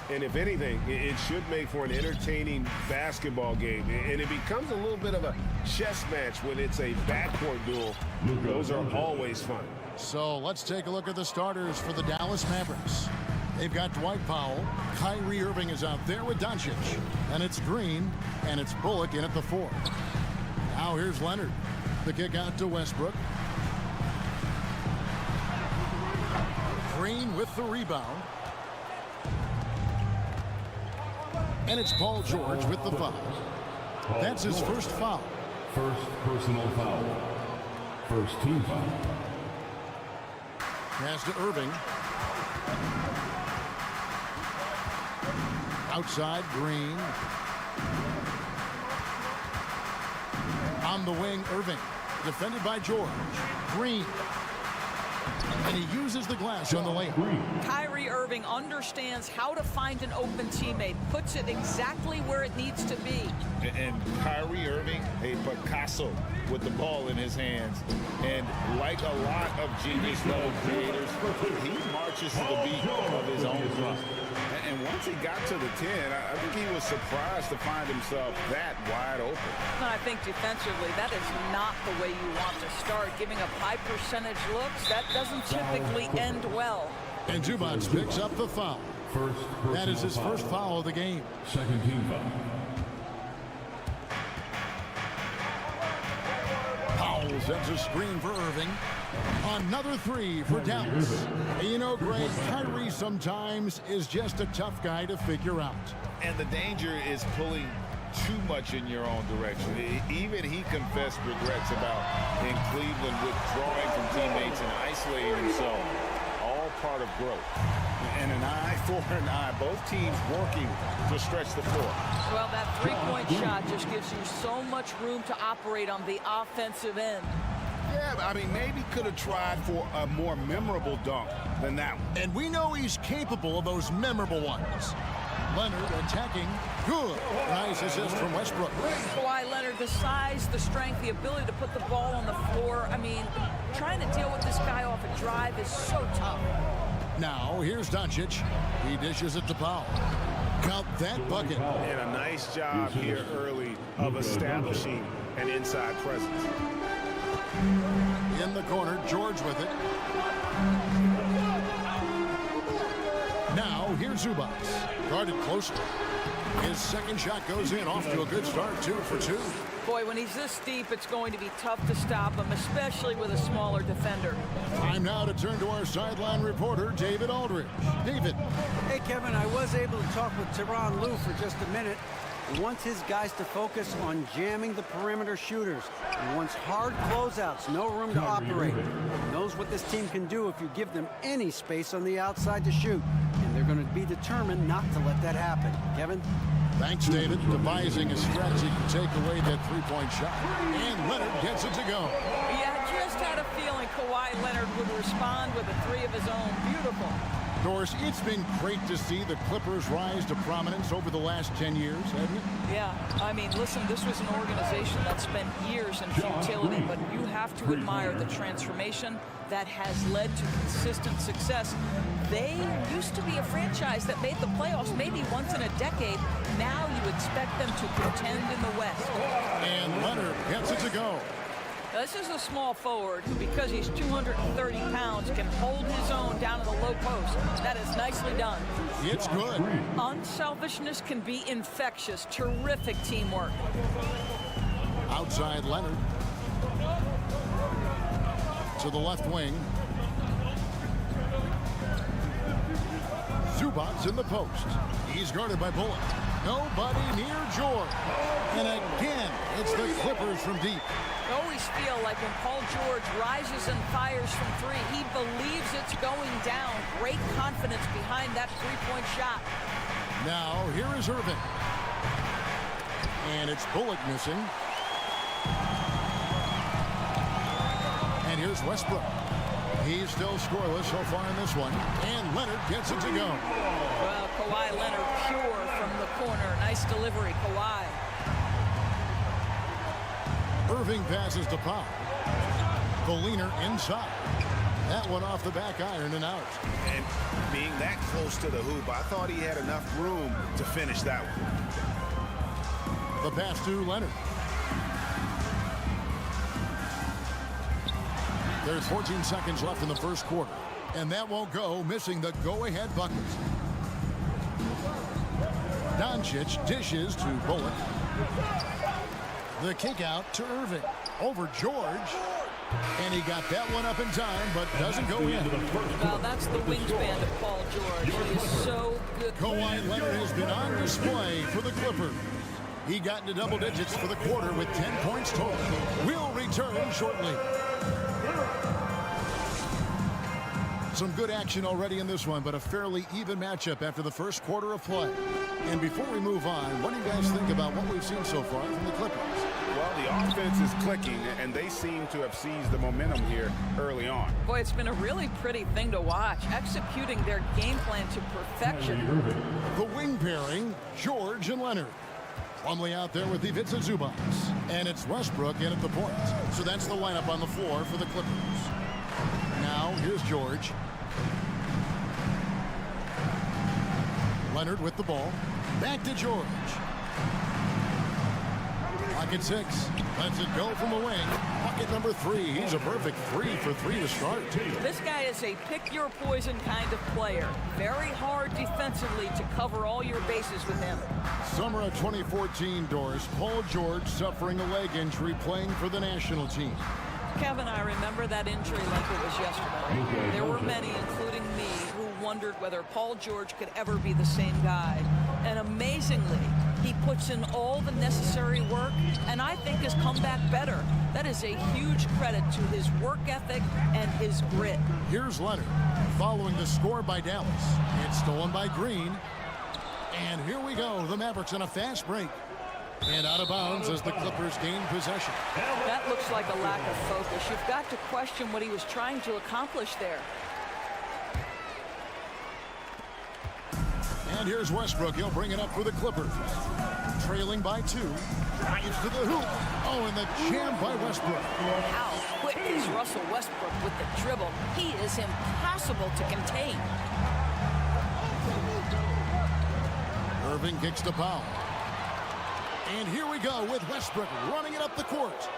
And if anything, it should make for an entertaining basketball game. And it becomes a little bit of a chess match when it's a backcourt duel. Those are always fun. So let's take a look at the starters for the Dallas Mavericks. They've got Dwight Powell. Kyrie Irving is out there with Doncic. And it's Green, and it's Bullock in at the 4. Now here's Leonard. The kick out to Westbrook. Green with the rebound. And it's Paul George with the foul. That's his first foul. First personal foul. First team foul. Pass to Irving. Outside, Green. On the wing, Irving. Defended by George. Green. And he uses the glass on the layup. Kyrie Irving understands how to find an open teammate, puts it exactly where it needs to be. And Kyrie Irving, a Picasso with the ball in his hands. And like a lot of genius level creators, he marches to the beat of his own drum. And once he got to the 10, I think he was surprised to find himself that wide open. And I think defensively, that is not the way you want to start. Giving up high percentage looks, that doesn't typically end well. And Zubac picks up the foul. That is his first foul of the game. Second team foul. Powell sends a screen for Irving. Another 3 for Dallas. You know, Greg, Kyrie sometimes is just a tough guy to figure out. And the danger is pulling too much in your own direction. Even he confessed regrets about in Cleveland withdrawing from teammates and isolating himself. All part of growth. And an eye for an eye. Both teams working to stretch the floor. Well, that three-point shot just gives you so much room to operate on the offensive end. Yeah, I mean, maybe could have tried for a more memorable dunk than that one. And we know he's capable of those memorable ones. Leonard attacking. Good. Nice assist from Westbrook. Kawhi Leonard, the size, the strength, the ability to put the ball on the floor. I mean, trying to deal with this guy off a drive is so tough. Now, here's Doncic. He dishes it to Powell. Count that bucket. And a nice job here early of establishing an inside presence. In the corner, George with it. Now, here's Zubac. Guarded closely. His second shot goes in, off to a good start, 2 for 2. Boy, when he's this deep, it's going to be tough to stop him, especially with a smaller defender. Time now to turn to our sideline reporter, David Aldridge. David. Hey, Kevin, I was able to talk with Tyronn Lue for just a minute. He wants his guys to focus on jamming the perimeter shooters. He wants hard closeouts, no room to operate. He knows what this team can do if you give them any space on the outside to shoot. And they're going to be determined not to let that happen. Kevin? Thanks, David. Devising a strategy to take away that three-point shot. And Leonard gets it to go. Yeah, I just had a feeling Kawhi Leonard would respond with a 3 of his own. Beautiful. Doris, it's been great to see the Clippers rise to prominence over the last 10 years, hasn't it? Yeah, I mean, listen, this was an organization that spent years in futility, but you have to admire the transformation that has led to consistent success. They used to be a franchise that made the playoffs maybe once in a decade. Now you expect them to contend in the West. And Leonard gets it to go. Now, this is a small forward who, because he's 230 pounds, can hold his own down in the low post. That is nicely done. It's good. Unselfishness can be infectious. Terrific teamwork. Outside Leonard. To the left wing. Zubac's in the post. He's guarded by Bullock. Nobody near George. And again, it's the Clippers from deep. I always feel like when Paul George rises and fires from 3, he believes it's going down. Great confidence behind that three-point shot. Now, here is Irving. And it's Bullock missing. And here's Westbrook. He's still scoreless so far in this one. And Leonard gets it to go. Well, Kawhi Leonard pure from the corner. Nice delivery, Kawhi. Irving passes to Powell. The leaner inside. That one off the back iron and out. And being that close to the hoop, I thought he had enough room to finish that one. The pass to Leonard. There's 14 seconds left in the first quarter. And that won't go, missing the go-ahead bucket. Doncic dishes to Bullock. The kick out to Irving. Over George. And he got that one up in time, but doesn't go in. Well, that's the wingspan of Paul George. He is so good. Kawhi Leonard has been on display for the Clippers. He got into double digits for the quarter with 10 points total. We'll return shortly. Some good action already in this one, but a fairly even matchup after the first quarter of play. And before we move on, what do you guys think about what we've seen so far from the Clippers? Well, the offense is clicking, and they seem to have seized the momentum here early on. Boy, it's been a really pretty thing to watch, executing their game plan to perfection. The wing pairing, George and Leonard. Plumlee out there with Ivica Zubac. And it's Westbrook in at the point. So that's the lineup on the floor for the Clippers. Now, here's George. Leonard with the ball. Back to George. Pocket 6. Lets it go from the wing. Pocket number 3. He's a perfect 3 for 3 to start. This guy is a pick-your-poison kind of player. Very hard defensively to cover all your bases with him. Summer of 2014, Doris. Paul George suffering a leg injury playing for the national team. Kevin, I remember that injury like it was yesterday. There were many, including me, who wondered whether Paul George could ever be the same guy. And amazingly, he puts in all the necessary work, and I think has come back better. That is a huge credit to his work ethic and his grit. Here's Leonard, following the score by Dallas. It's stolen by Green. And here we go, the Mavericks on a fast break. And out of bounds as the Clippers gain possession. That looks like a lack of focus. You've got to question what he was trying to accomplish there. And here's Westbrook. He'll bring it up for the Clippers. Trailing by 2. Drives to the hoop. Oh, and the jam by Westbrook. How quick is Russell Westbrook with the dribble? He is impossible to contain. Irving kicks to Powell. And here we go with Westbrook running it up the court.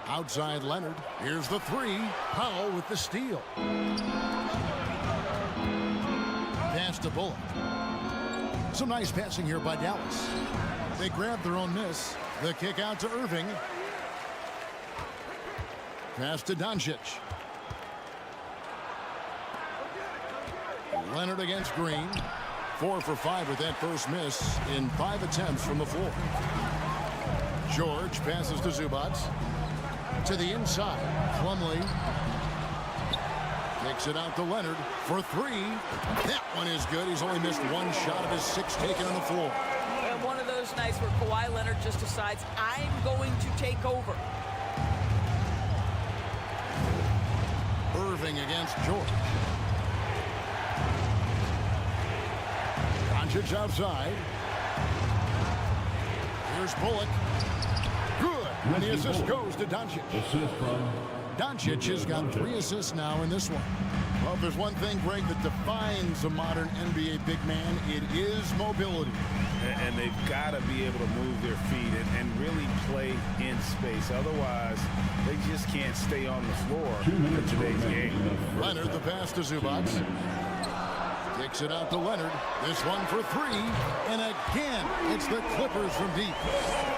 Outside Leonard. Here's the 3. Powell with the steal. Pass to Bullock. Some nice passing here by Dallas. They grab their own miss. The kick out to Irving. Pass to Doncic. Leonard against Green. 4 for 5 with that first miss in 5 attempts from the floor. George passes to Zubac. To the inside. Plumlee. Takes it out to Leonard for 3. That one is good. He's only missed 1 shot of his 6 taken on the floor. And one of those nights where Kawhi Leonard just decides, I'm going to take over. Irving against George. Doncic outside. Here's Bullock. Good. And the assist goes to Doncic. Assist from Doncic has got 3 assists now in this one. Well, if there's one thing, Greg, that defines a modern NBA big man, it is mobility. And they've got to be able to move their feet and really play in space. Otherwise, they just can't stay on the floor in today's game. Leonard, the pass to Zubac. Takes it out to Leonard. This one for 3. And again, it's the Clippers from deep.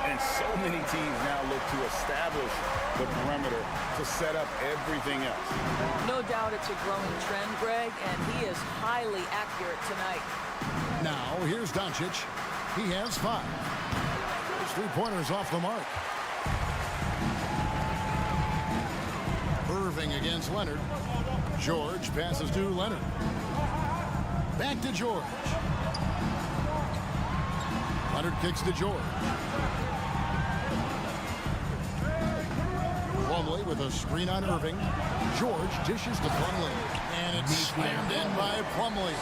And so many teams now look to establish the perimeter to set up everything else. No doubt it's a growing trend, Greg, and he is highly accurate tonight. Now, here's Doncic. He has 5. His 3-pointers off the mark. Irving against Leonard. George passes to Leonard. Back to George. Leonard kicks to George. Plumlee with a screen on Irving. George dishes to Plumlee. And it's slammed in by Plumlee.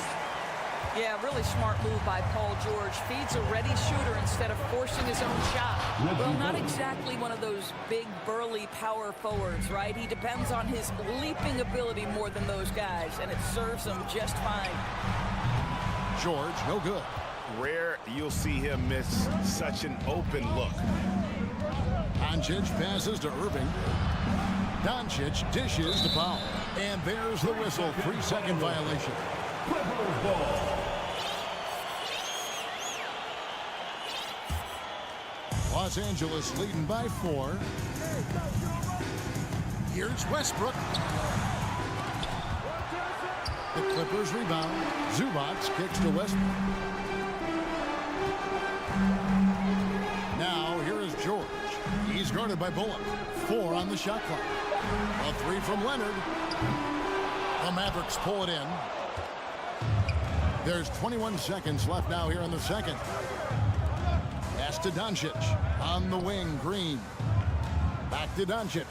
Yeah, really smart move by Paul George. Feeds a ready shooter instead of forcing his own shot. Well, not exactly one of those big, burly power forwards, right? He depends on his leaping ability more than those guys, and it serves him just fine. George, no good. Rare you'll see him miss such an open look. Doncic passes to Irving. Doncic dishes to Powell. And there's the whistle. 3-second violation. Los Angeles leading by 4. Here's Westbrook. The Clippers rebound. Zubats kicks to Westbrook. Now here is George. He's guarded by Bullock. 4 on the shot clock. A 3 from Leonard. The Mavericks pull it in. There's 21 seconds left now here in the second. Pass to Doncic. On the wing, Green. Back to Doncic.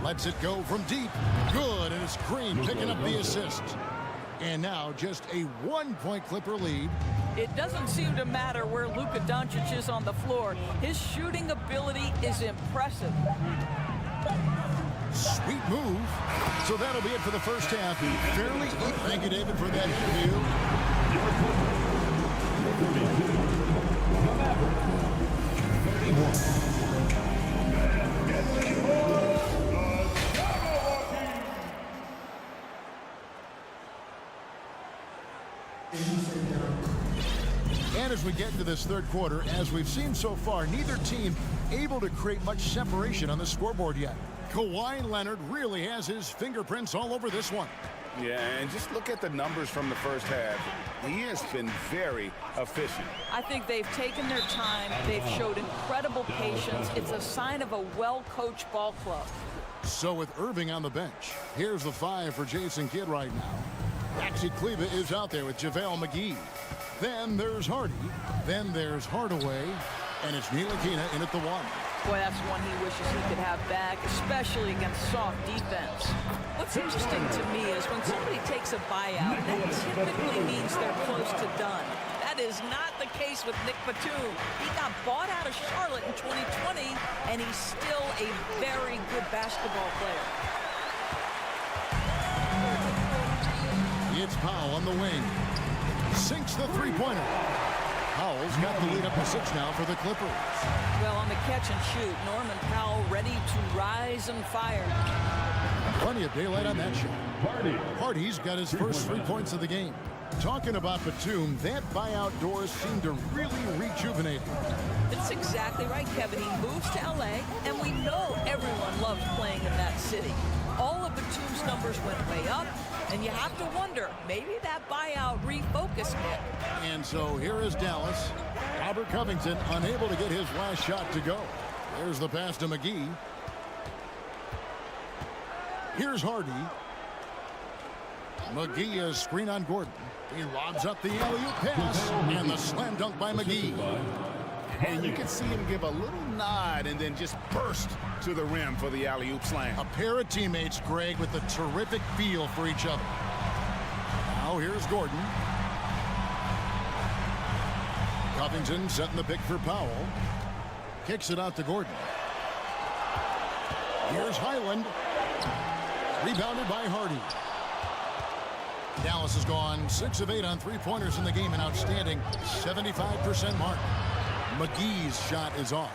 Lets it go from deep. Good, and it's Green picking up the assist. And now just a 1-point Clipper lead. It doesn't seem to matter where Luka Doncic is on the floor. His shooting ability is impressive. Sweet move. So that'll be it for the first half. Fairly easy. Thank you, David, for that interview. And as we get into this third quarter, as we've seen so far, neither team able to create much separation on the scoreboard yet. Kawhi Leonard really has his fingerprints all over this one. Yeah, and just look at the numbers from the first half. He has been very efficient. I think they've taken their time. They've showed incredible patience. It's a sign of a well-coached ball club. So with Irving on the bench, here's the 5 for Jason Kidd right now. Maxi Kleba is out there with JaVale McGee. Then there's Hardy. Then there's Hardaway. And it's Ntilikina in at the 1. Boy, that's one he wishes he could have back, especially against soft defense. What's interesting to me is when somebody takes a buyout, that typically means they're close to done. That is not the case with Nick Batum. He got bought out of Charlotte in 2020, and he's still a very good basketball player. It's Powell on the wing. Sinks the three-pointer. Powell's got the lead up to 6 now for the Clippers. Well, on the catch and shoot, Norman Powell ready to rise and fire. Plenty of daylight on that shot. Hardy's got his first 3 points of the game. Talking about Batum, that buyout doors seem to really rejuvenate him. That's exactly right, Kevin. He moves to L.A., and we know everyone loves playing in that city. All of Batum's numbers went way up, and you have to wonder, maybe that buyout refocused him. And so here is Dallas. Robert Covington unable to get his last shot to go. There's the pass to McGee. Here's Hardy. McGee is screen on Gordon. He lobs up the alley-oop pass, and the slam dunk by McGee. And you can see him give a little nod and then just burst to the rim for the alley-oop slam. A pair of teammates, Greg, with a terrific feel for each other. Now here's Gordon. Covington setting the pick for Powell. Kicks it out to Gordon. Here's Highland. Rebounded by Hardy. Dallas has gone 6 of 8 on three-pointers in the game, an outstanding 75% mark. McGee's shot is off.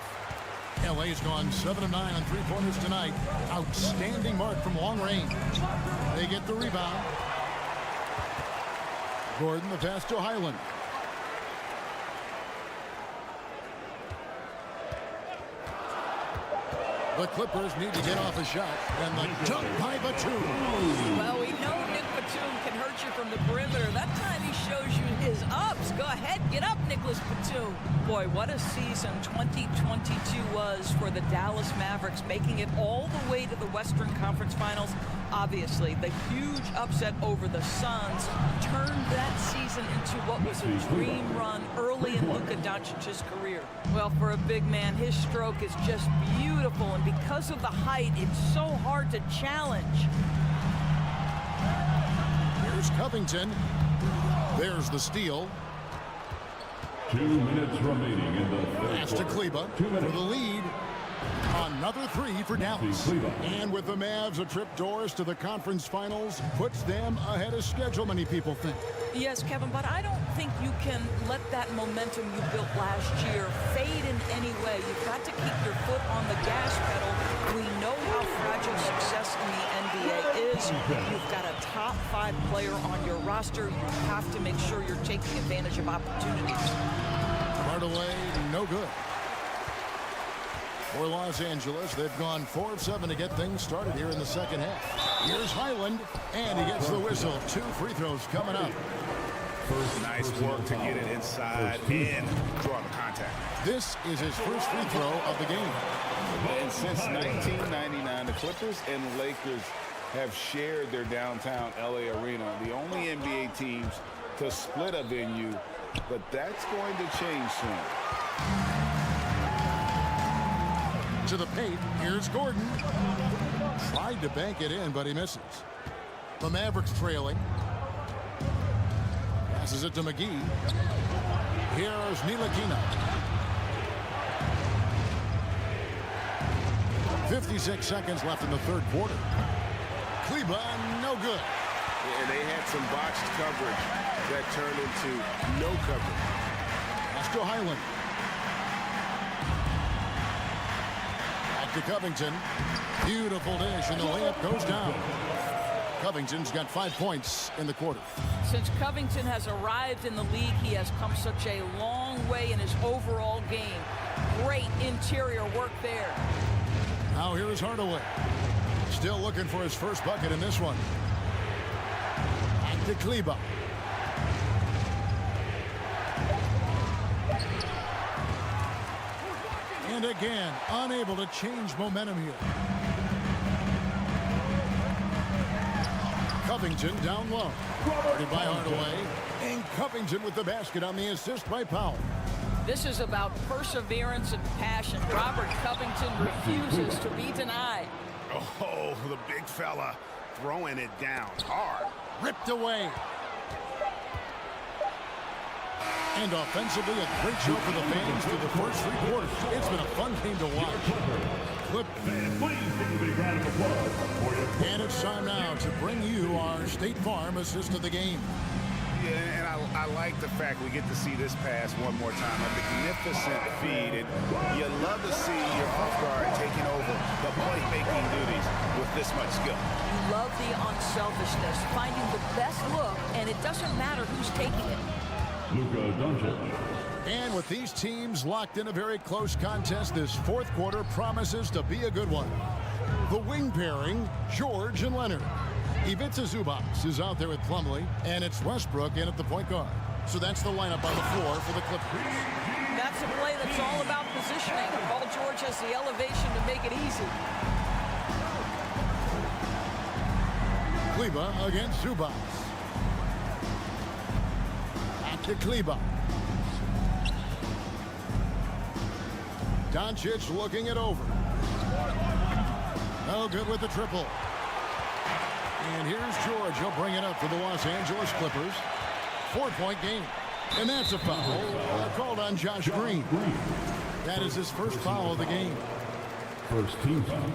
LA's gone 7 of 9 on three-pointers tonight. Outstanding mark from long range. They get the rebound. Gordon, the pass to Highland. The Clippers need to get off a shot, and the dunk by Batum. Well, we know Nick Batum can hurt you from the perimeter. That time he shows you his ups. Go ahead, get up, Nicholas Batum. Boy, what a season 2022 was for the Dallas Mavericks, making it all the way to the Western Conference Finals. Obviously, the huge upset over the Suns turned that season into what was a dream run early in Luka Doncic's career. Well, for a big man, his stroke is just beautiful, and because of the height, it's so hard to challenge. Here's Covington. There's the steal. 2 minutes remaining in the third Pass to quarter. Kleba 2 for minutes. the lead. Another three for Dallas. Kleba. And with the Mavs a trip doors to the conference finals, puts them ahead of schedule, many people think. Yes, Kevin, but I don't think you can let that momentum you built last year fade in any way. You've got to keep your foot on the gas pedal. We know how fragile success in the NBA is. You've got a top 5 player on your roster. You have to make sure you're taking advantage of opportunities. Hardaway, no good. For Los Angeles, they've gone 4 of 7 to get things started here in the second half. Here's Highland, and he gets the whistle. 2 free throws coming up. Nice work to get it inside and draw the contact. This is his first free throw of the game. And since 1999, the Clippers and Lakers have shared their downtown LA arena, the only NBA teams to split a venue, but that's going to change soon. To the paint, here's Gordon. Tried to bank it in, but he misses. The Mavericks trailing. Passes it to McGee. Here's Ntilikina. 56 seconds left in the third quarter. Kleba, no good. And they had some botched coverage that turned into no coverage. Pass to Highland. Back to Covington. Beautiful dish, and the layup goes down. Covington's got 5 points in the quarter. Since Covington has arrived in the league, he has come such a long way in his overall game. Great interior work there. Now here is Hardaway. Still looking for his first bucket in this one. Back to Kleba. And again, unable to change momentum here. Covington down low. Guarded by Hardaway. And Covington with the basket on the assist by Powell. This is about perseverance and passion. Robert Covington refuses to be denied. Oh, the big fella throwing it down hard. Ripped away. And offensively, a great show for the fans through the first 3 quarters. It's been a fun game to watch. And it's time now to bring you our State Farm assist of the game. Yeah, and I like the fact we get to see this pass one more time. A magnificent feed, and you love to see your off guard taking over the playmaking duties with this much skill. You love the unselfishness, finding the best look, and it doesn't matter who's taking it. And with these teams locked in a very close contest, this fourth quarter promises to be a good one. The wing pairing, George and Leonard. Ivica Zubac is out there with Plumlee, and it's Westbrook in at the point guard. So that's the lineup on the floor for the Clippers. That's a play that's all about positioning. Paul George has the elevation to make it easy. Kleba against Zubac. Back to Kleba. Doncic looking it over. No good with the triple. And here's George. He'll bring it up for the Los Angeles Clippers. 4-point game. And that's a foul. Called on Josh Green. That is his first foul of the game. First team foul.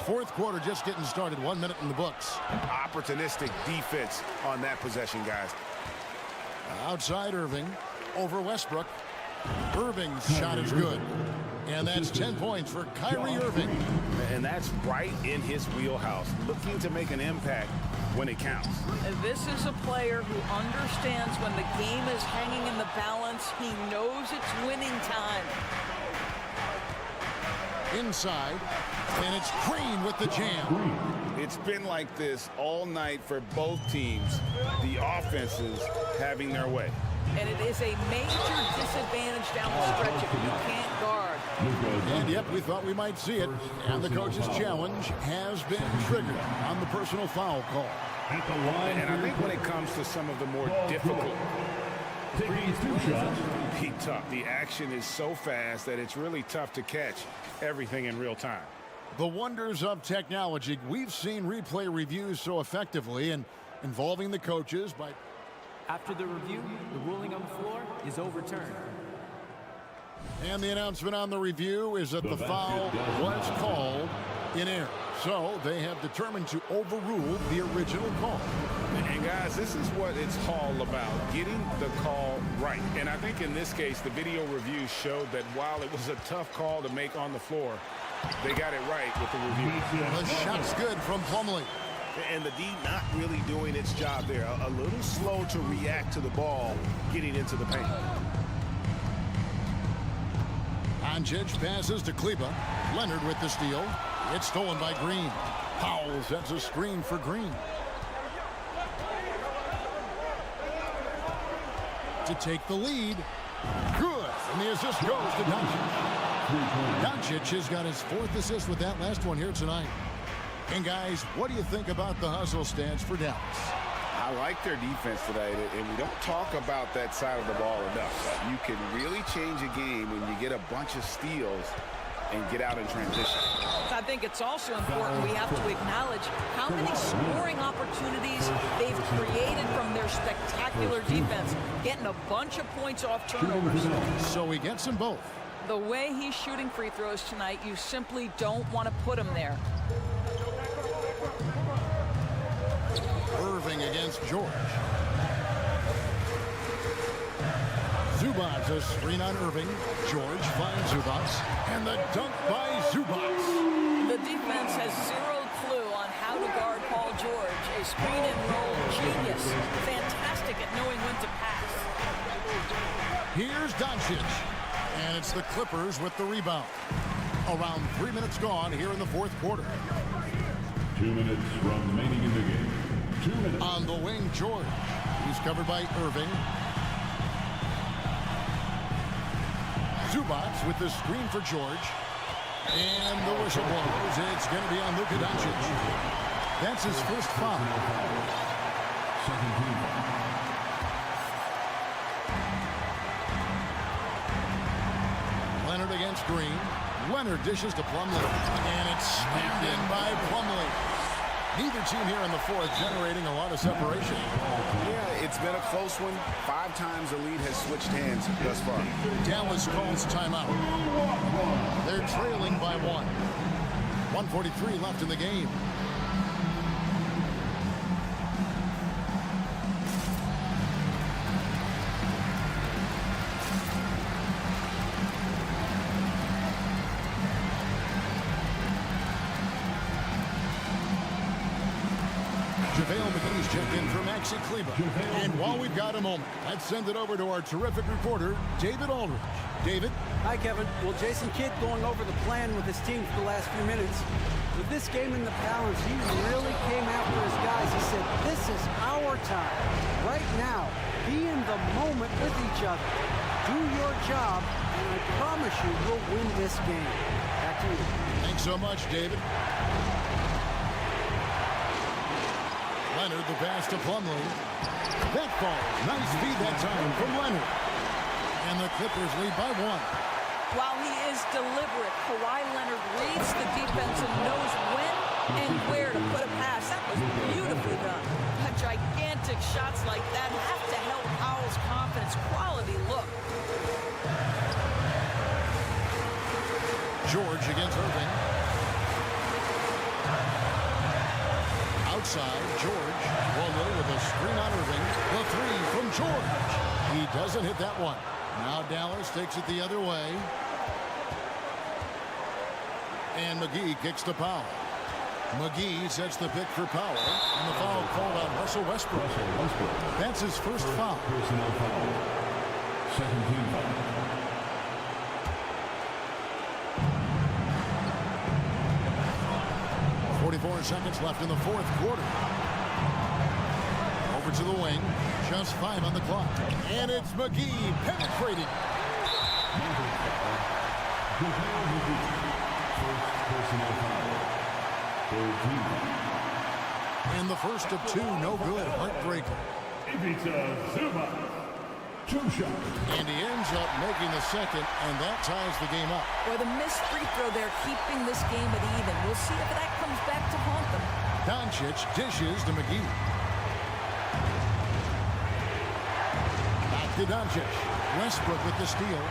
Fourth quarter just getting started. 1 minute in the books. Opportunistic defense on that possession, guys. Outside Irving. Over Westbrook. Irving's shot is good. And that's 10 points for Kyrie Irving. And that's right in his wheelhouse. Looking to make an impact when it counts. And this is a player who understands when the game is hanging in the balance. He knows it's winning time. Inside. And it's Green with the jam. It's been like this all night for both teams. The offenses having their way. And it is a major disadvantage down the stretch if you can't guard. And yep, we thought we might see it. And the coach's challenge has been triggered on the personal foul call. And I think when it comes to some of the more difficult, be tough. The action is so fast that it's really tough to catch everything in real time. The wonders of technology. We've seen replay reviews so effectively and involving the coaches by... After the review, the ruling on the floor is overturned. And the announcement on the review is that the foul was called in error. So they have determined to overrule the original call. And guys, this is what it's all about, getting the call right. And I think in this case, the video review showed that while it was a tough call to make on the floor, they got it right with the review. The shot's good from Plumlee. And the D not really doing its job there. A little slow to react to the ball getting into the paint. Doncic passes to Kleba. Leonard with the steal. It's stolen by Green. Powell sets a screen for Green. To take the lead. Good. And the assist goes to Doncic. Doncic has got his 4th assist with that last one here tonight. And guys, what do you think about the hustle stats for Dallas? I like their defense today, and we don't talk about that side of the ball enough. You can really change a game when you get a bunch of steals and get out in transition. I think it's also important we have to acknowledge how many scoring opportunities they've created from their spectacular defense, getting a bunch of points off turnovers. So he gets them both. The way he's shooting free throws tonight, you simply don't want to put him there. Irving against George. Zubats a screen on Irving. George finds Zubats. And the dunk by Zubats. The defense has zero clue on how to guard Paul George. A screen and roll genius. Fantastic at knowing when to pass. Here's Doncic. And it's the Clippers with the rebound. Around 3 minutes gone here in the 4th quarter. 2 minutes remaining in the game. 2 minutes. On the wing, George. He's covered by Irving. Zubats with the screen for George. And the whistle blows. It's going to be on Luka Doncic. That's his first foul. Leonard against Green. Leonard dishes to Plumlee. And it's snapped in by Plumlee. Neither team here in the 4th generating a lot of separation. Yeah, it's been a close one. 5 times the lead has switched hands thus far. Dallas calls timeout. They're trailing by 1. 1:43 left in the game. Checked in for Maxi Kleba. And while we've got a moment, let's send it over to our terrific reporter, David Aldridge. David? Hi, Kevin. Well, Jason Kidd going over the plan with his team for the last few minutes. With this game in the balance, he really came after his guys. He said, this is our time. Right now, be in the moment with each other. Do your job, and I promise you we'll win this game. Back to you. Thanks so much, David. Leonard, the pass to Plumlee. That ball, nice feed that time from Leonard. And the Clippers lead by 1. While he is deliberate, Kawhi Leonard reads the defense and knows when and where to put a pass. That was beautifully done. Gigantic shots like that have to help Powell's confidence. Quality look. George against Irving. Outside, George. Plumlee with a screen on Irving. The 3 from George. He doesn't hit that one. Now Dallas takes it the other way. And McGee kicks to Powell. McGee sets the pick for Powell. And the foul called on Russell Westbrook. That's his first foul. Personal foul. Second team foul. 44 seconds left in the 4th quarter. Over to the wing. Just 5 on the clock. And it's McGee penetrating. And the first of 2, no good. Heartbreaker. And he ends up making the second, and that ties the game up. Boy, the missed free throw there, keeping this game at even. We'll see if that comes back to haunt them. Doncic dishes to McGee. Back to Doncic. Westbrook with the steal.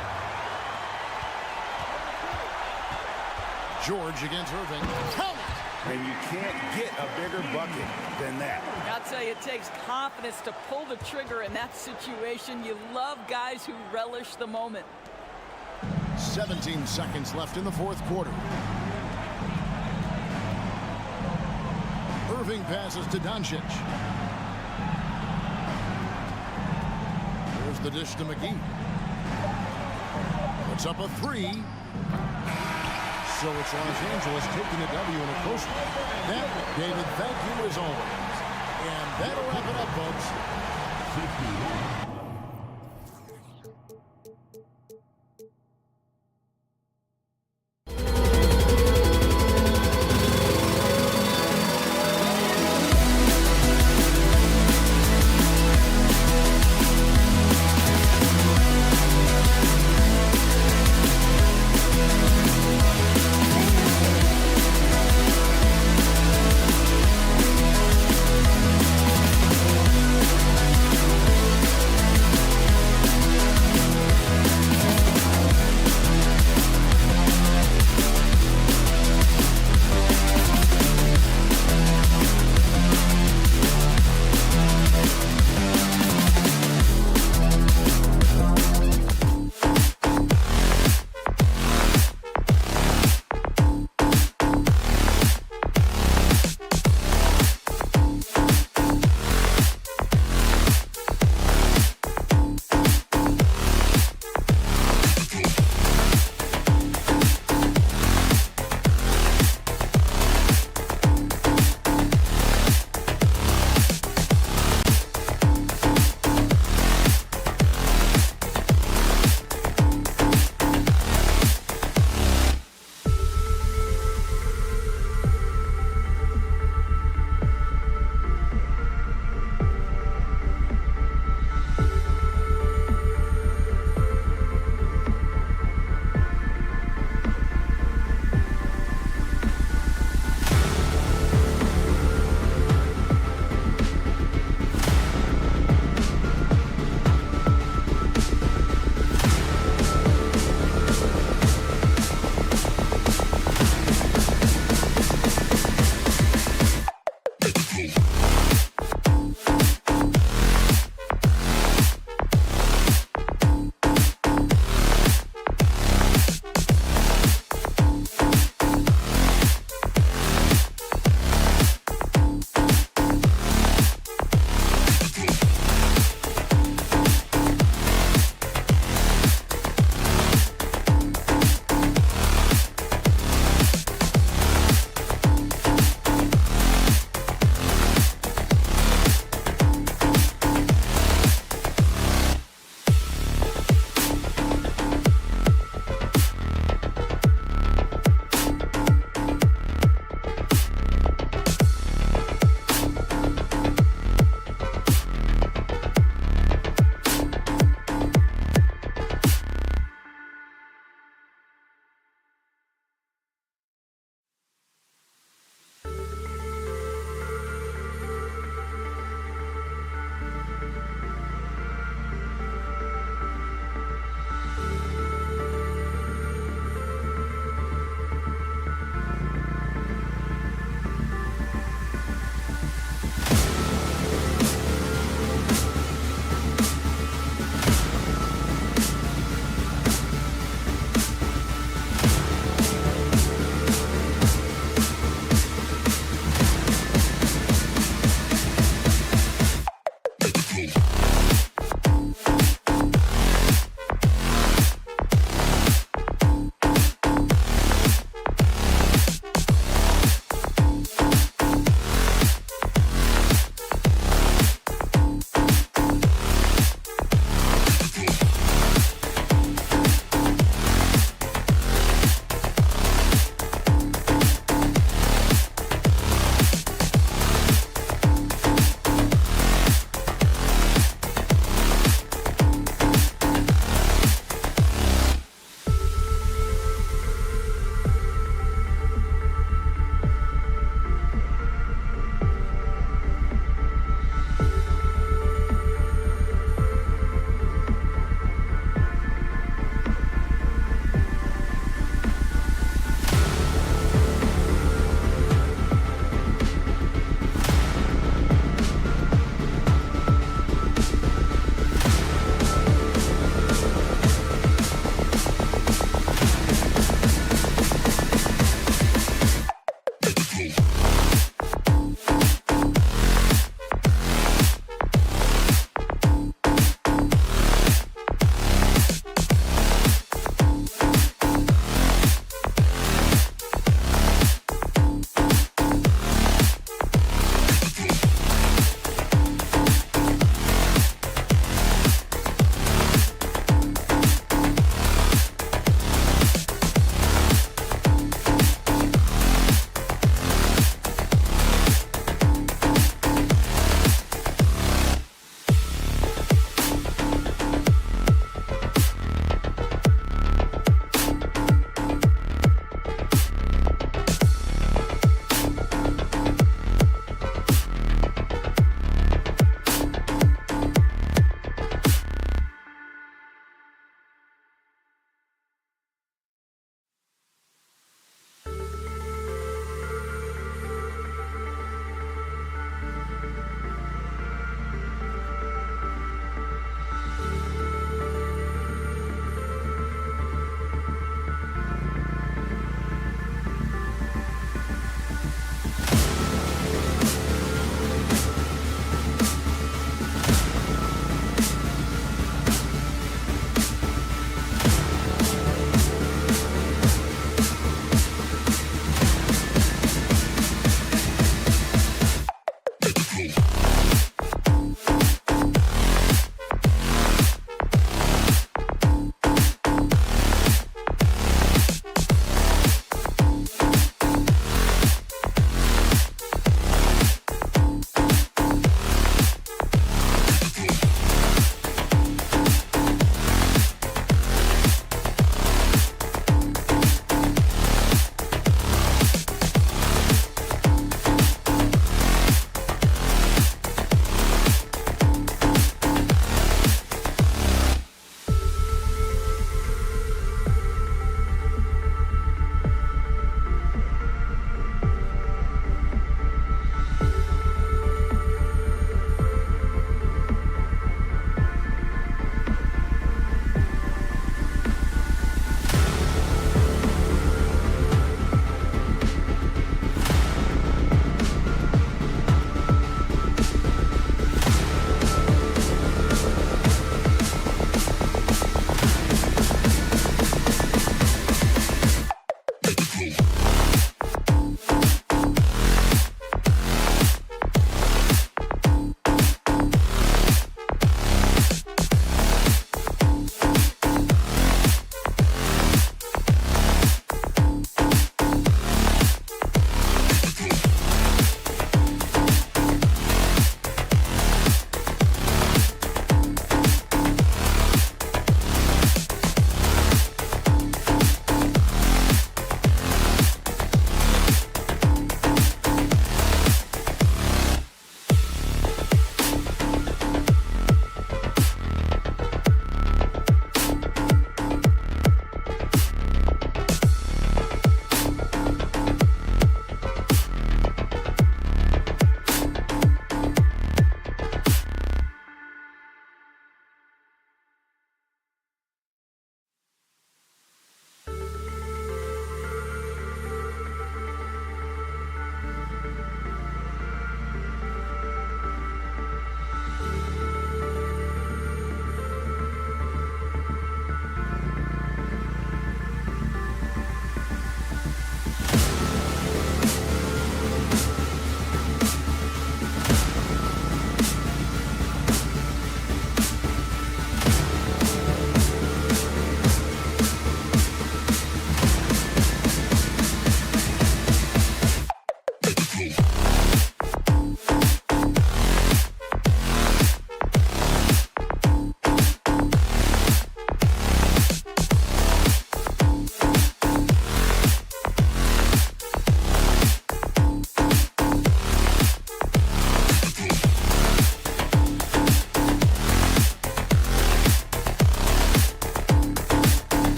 George against Irving. Count it! And you can't get a bigger bucket than that. I'll tell you, it takes confidence to pull the trigger in that situation. You love guys who relish the moment. 17 seconds left in the fourth quarter. Irving passes to Doncic. There's the dish to McGee. Puts up a three. So it's Los Angeles taking a W in a close one. That, David, thank you as always. And that'll wrap it up, folks.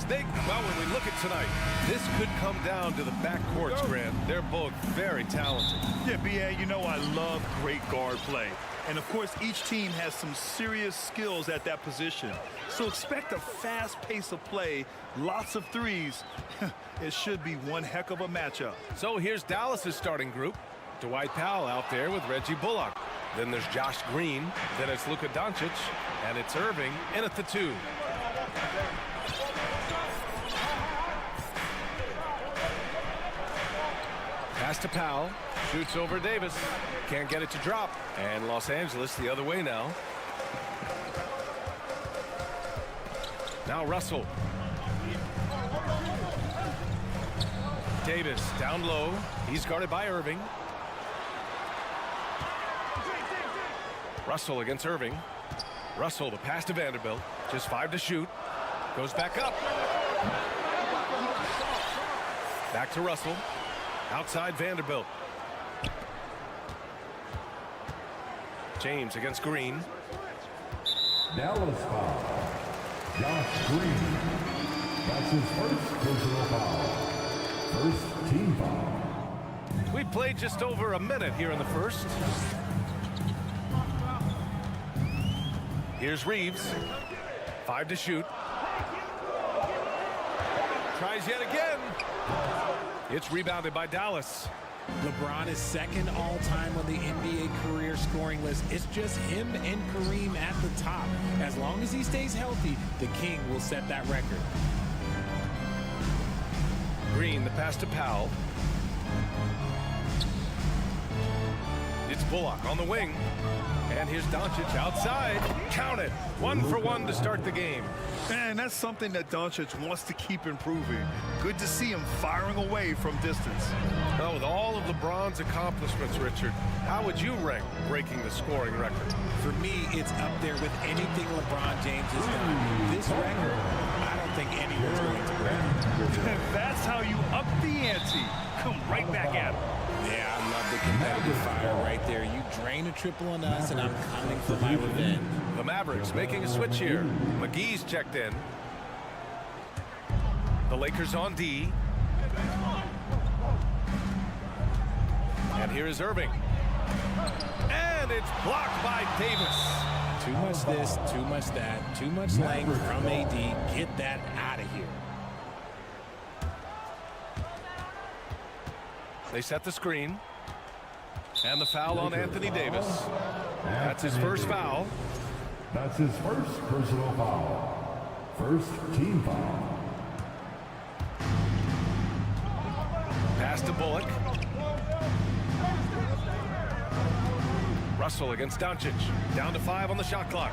Well, when we look at tonight, this could come down to the backcourts, Grant. They're both very talented. Yeah, B.A., you know I love great guard play. And, of course, each team has some serious skills at that position. So expect a fast pace of play, lots of threes. It should be one heck of a matchup. So here's Dallas's starting group. Dwight Powell out there with Reggie Bullock. Then there's Josh Green. Then it's Luka Doncic. And it's Irving in at the 2. Pass to Powell. Shoots over Davis. Can't get it to drop. And Los Angeles the other way now. Now Russell. Davis down low. He's guarded by Irving. Russell against Irving. Russell, the pass to Vanderbilt. Just 5 to shoot. Goes back up. Back to Russell. Outside Vanderbilt. James against Green. Dallas foul. Josh Green. That's his first personal foul. First team foul. We played just over a minute here in the first. Here's Reeves. 5 to shoot. Tries yet again. It's rebounded by Dallas. LeBron is second all-time on the NBA career scoring list. It's just him and Kareem at the top. As long as he stays healthy, the King will set that record. Green, the pass to Powell. It's Bullock on the wing. And here's Doncic outside. Count it. 1 for 1 to start the game. Man, that's something that Doncic wants to keep improving. Good to see him firing away from distance. Well, with all of LeBron's accomplishments, Richard, how would you rank breaking the scoring record? For me, it's up there with anything LeBron James has done. This record, I don't think anyone's going to break. That's how you up the ante. Come right back at him. Yeah, I love the competitive fire right there. You drain a triple on us, and I'm coming for my revenge. The Mavericks making a switch here. McGee's checked in. The Lakers on D. And here is Irving. And it's blocked by Davis. Too much this, too much that, too much length from AD. Get that out of here. They set the screen. And the foul on Anthony Davis. That's his first foul. That's his first personal foul. First team foul. Pass to Bullock. Russell against Doncic. Down to 5 on the shot clock.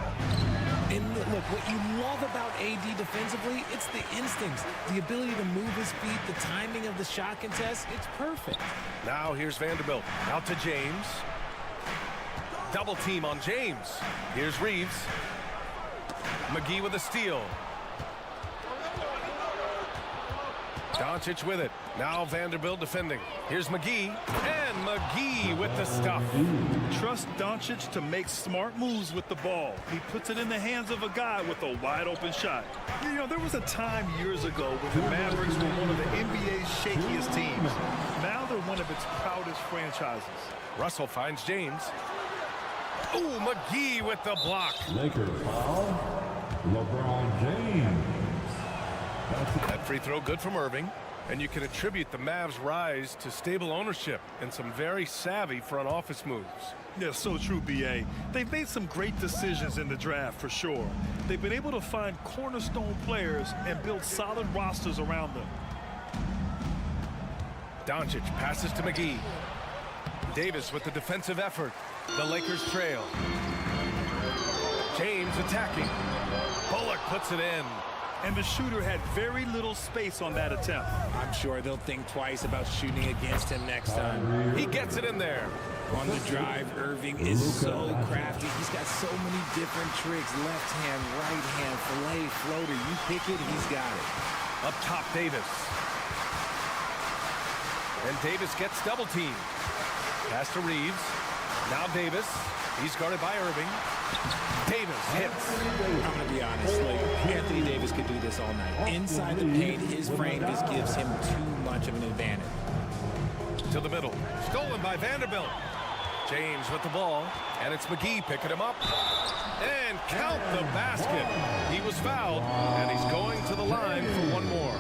And look, what you love about AD defensively, it's the instincts, the ability to move his feet, the timing of the shot contest. It's perfect. Now here's Vanderbilt. Out to James. Double team on James. Here's Reeves. McGee with a steal. Doncic with it. Now Vanderbilt defending. Here's McGee. And McGee with the stuff. Trust Doncic to make smart moves with the ball. He puts it in the hands of a guy with a wide open shot. You know, there was a time years ago when the Mavericks were one of the NBA's shakiest teams. Now they're one of its proudest franchises. Russell finds James. Ooh, McGee with the block. Lakers foul. LeBron James. That free throw good from Irving. And you can attribute the Mavs' rise to stable ownership and some very savvy front office moves. Yeah, so true, B.A. They've made some great decisions in the draft, for sure. They've been able to find cornerstone players and build solid rosters around them. Doncic passes to McGee. Davis with the defensive effort. The Lakers trail. James attacking. Bullock puts it in. And the shooter had very little space on that attempt. I'm sure they'll think twice about shooting against him next time. He gets it in there. On the drive, Irving is so crafty. He's got so many different tricks. Left hand, right hand, fillet, floater. You pick it, he's got it. Up top, Davis. And Davis gets double teamed. Pass to Reeves. Now Davis. He's guarded by Irving. Davis hits. I'm going to be honest, like, Anthony Davis could do this all night. Inside the paint, his frame just gives him too much of an advantage. To the middle. Stolen by Vanderbilt. James with the ball, and it's McGee picking him up. And count the basket. He was fouled, and he's going to the line for one more.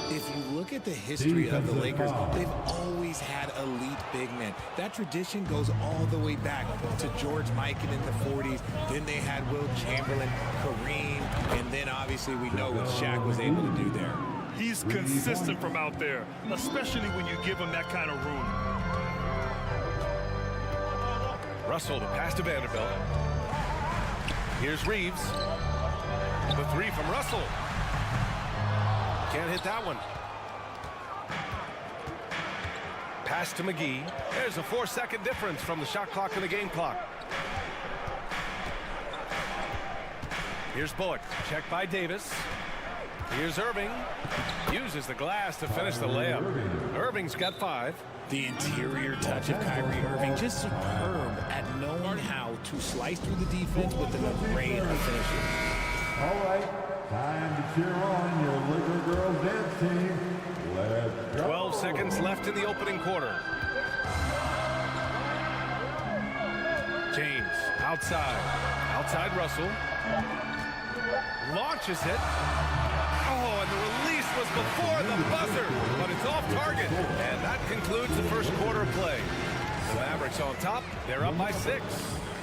If you look at the history of the Lakers, they've always had elite big men. That tradition goes all the way back to George Mikan in the 40s. Then they had Will Chamberlain, Kareem, and then obviously we know what Shaq was able to do there. He's consistent from out there, especially when you give him that kind of room. Russell to pass to Vanderbilt. Here's Reeves. The three from Russell. Can't hit that one. Pass to McGee. There's a 4-second difference from the shot clock and the game clock. Here's Bullock. Checked by Davis. Here's Irving. Uses the glass to finish the layup. Irving's got 5. The interior touch of Kyrie Irving, just superb at knowing how to slice through the defense with an array of finishes. All right, time to cheer on your Laker girls dance team. Let's go. 12 seconds left in the opening quarter. James outside. Outside Russell. Launches it. Oh, and the release was before the buzzer, but it's off target. And that concludes the first quarter of play. The Mavericks on top. They're up by 6.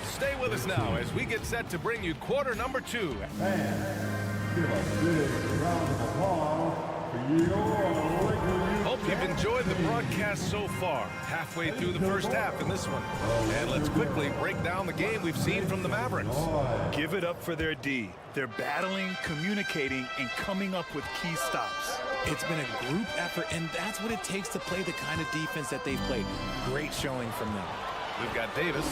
Stay with us now as we get set to bring you quarter number 2. And give a big round of applause for your Laker. Hope you've enjoyed the broadcast so far. Halfway through the first half in this one. And let's quickly break down the game we've seen from the Mavericks. Give it up for their D. They're battling, communicating, and coming up with key stops. It's been a group effort, and that's what it takes to play the kind of defense that they've played. Great showing from them. We've got Davis,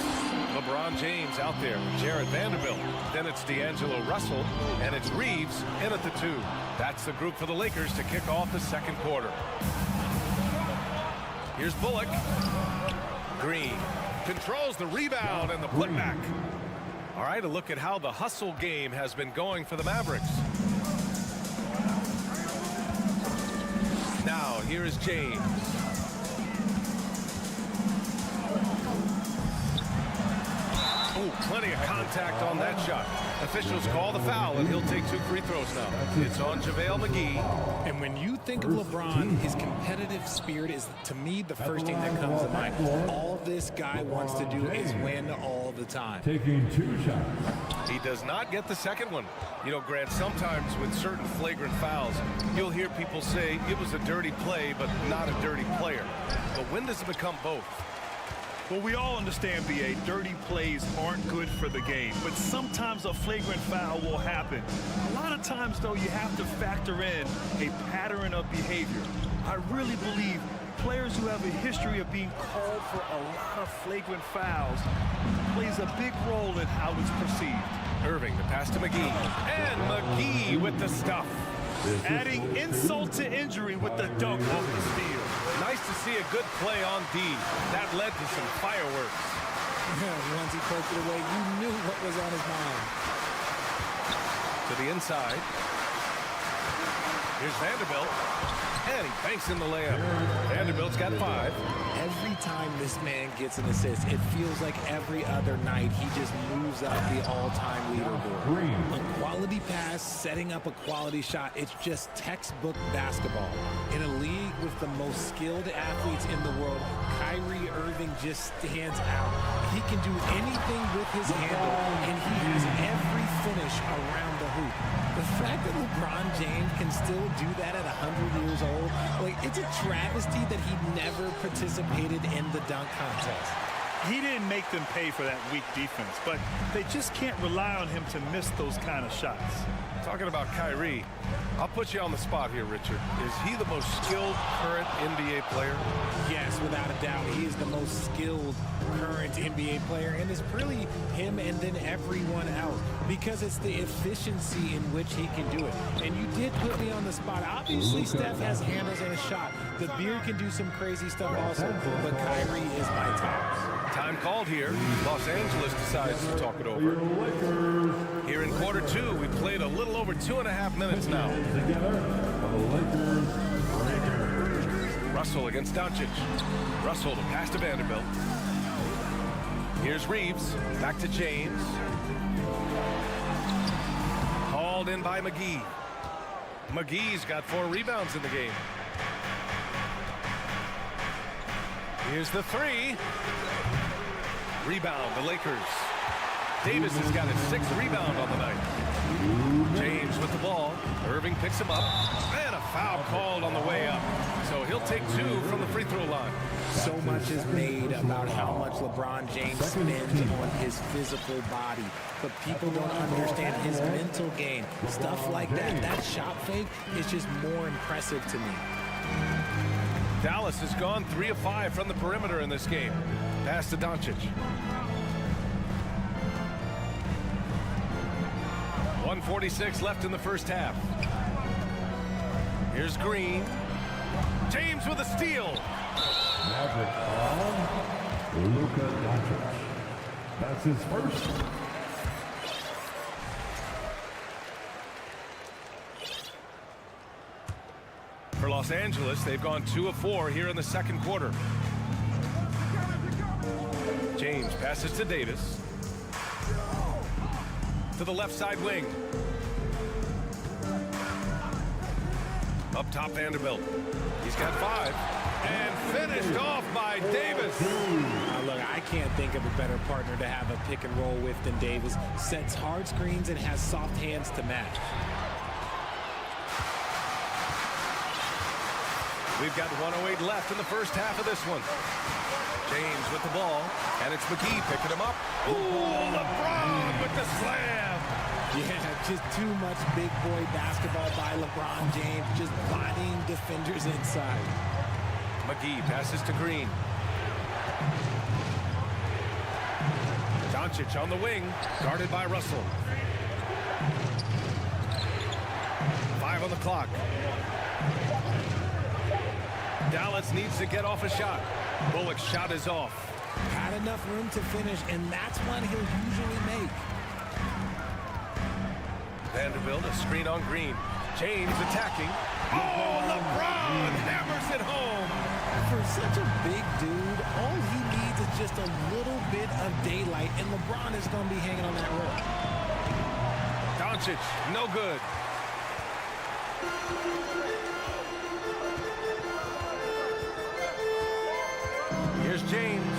LeBron James out there, Jared Vanderbilt. Then it's D'Angelo Russell, and it's Reeves in at the 2. That's the group for the Lakers to kick off the second quarter. Here's Bullock. Green controls the rebound and the putback. All right, a look at how the hustle game has been going for the Mavericks. Now, here is James. Oh, plenty of contact on that shot. Officials call the foul, and he'll take 2 free throws now. It's on JaVale McGee. And when you think of LeBron, his competitive spirit is, to me, the first thing that comes to mind. All this guy wants to do is win all the time. Taking 2 shots. He does not get the second one. You know, Grant, sometimes with certain flagrant fouls, you'll hear people say it was a dirty play, but not a dirty player. But when does it become both? Well, we all understand, B.A., dirty plays aren't good for the game, but sometimes a flagrant foul will happen. A lot of times, though, you have to factor in a pattern of behavior. I really believe players who have a history of being called for a lot of flagrant fouls plays a big role in how it's perceived. Irving, the pass to McGee. And McGee with the stuff. Adding insult to injury with the dunk off the steal. Nice to see a good play on D. That led to some fireworks. Once he poked it away, you knew what was on his mind. To the inside. Here's Vanderbilt. And he banks in the layup. Vanderbilt's got 5. Every time this man gets an assist, it feels like every other night he just moves up the all-time leaderboard. A quality pass, setting up a quality shot, it's just textbook basketball. In a league with the most skilled athletes in the world, Kyrie Irving just stands out. He can do anything with his handle, and he has every finish around the hoop. The fact that LeBron James can still do that at 100 years old, like, it's a travesty that he never participated in the dunk contest. He didn't make them pay for that weak defense, but they just can't rely on him to miss those kind of shots. Talking about Kyrie, I'll put you on the spot here, Richard. Is he the most skilled current NBA player? Yes, without a doubt. He is the most skilled current NBA player, and it's really him and then everyone else, because it's the efficiency in which he can do it. And you did put me on the spot. Obviously, Steph has handles and a shot, The beard can do some crazy stuff also, but Kyrie is my tops. Time called here. Los Angeles decides to talk it over. Here in quarter two, we played a little over 2.5 minutes now. Russell against Doncic. Russell to pass to Vanderbilt. Here's Reeves. Back to James. Hauled in by McGee. McGee's got 4 rebounds in the game. Here's the 3. Rebound, the Lakers. Davis has got his 6th rebound on the night. James with the ball. Irving picks him up. And a foul called on the way up. So he'll take 2 from the free throw line. So much is made about how much LeBron James spends on his physical body, but people don't understand his mental game. Stuff like that, that shot fake is just more impressive to me. Dallas has gone 3 of 5 from the perimeter in this game. Pass to Doncic. 1:46 left in the first half. Here's Green. James with a steal. Maverick on Luka Doncic. That's his first. For Los Angeles, they've gone 2 of 4 here in the second quarter. James passes to Davis. To the left side wing. Up top, Vanderbilt. He's got 5. And finished off by Davis. Look, I can't think of a better partner to have a pick and roll with than Davis. Sets hard screens and has soft hands to match. We've got 1:08 left in the first half of this one. James with the ball, and it's McGee picking him up. Ooh, LeBron with the slam. Yeah, just too much big boy basketball by LeBron James, just bodying defenders inside. McGee passes to Green. Doncic on the wing, guarded by Russell. 5 on the clock. Dallas needs to get off a shot. Bullock's shot is off. Had enough room to finish, and that's one he'll usually make. Vanderbilt, a screen on Green. James attacking. Oh, LeBron hammers it home. For such a big dude, all he needs is just a little bit of daylight, and LeBron is going to be hanging on that rope. Doncic, no good. Here's James.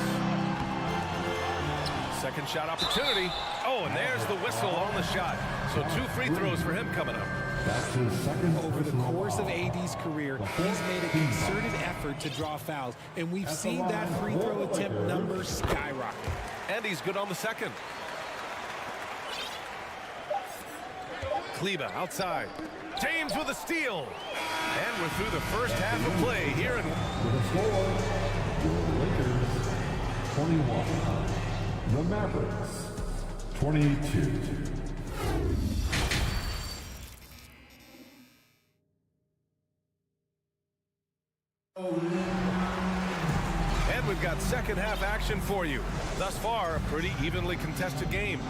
Second shot opportunity. Oh, and there's the whistle on the shot. So 2 free throws for him coming up. That's his second. Over the course of AD's career, he's made a concerted effort to draw fouls, and we've seen that free throw attempt number skyrocket. And he's good on the second. Kleba outside. James with a steal. And we're through the first half of play here in... With a score, Lakers 21. The Mavericks 22. And we've got second half action for you. Thus far, a pretty evenly contested game.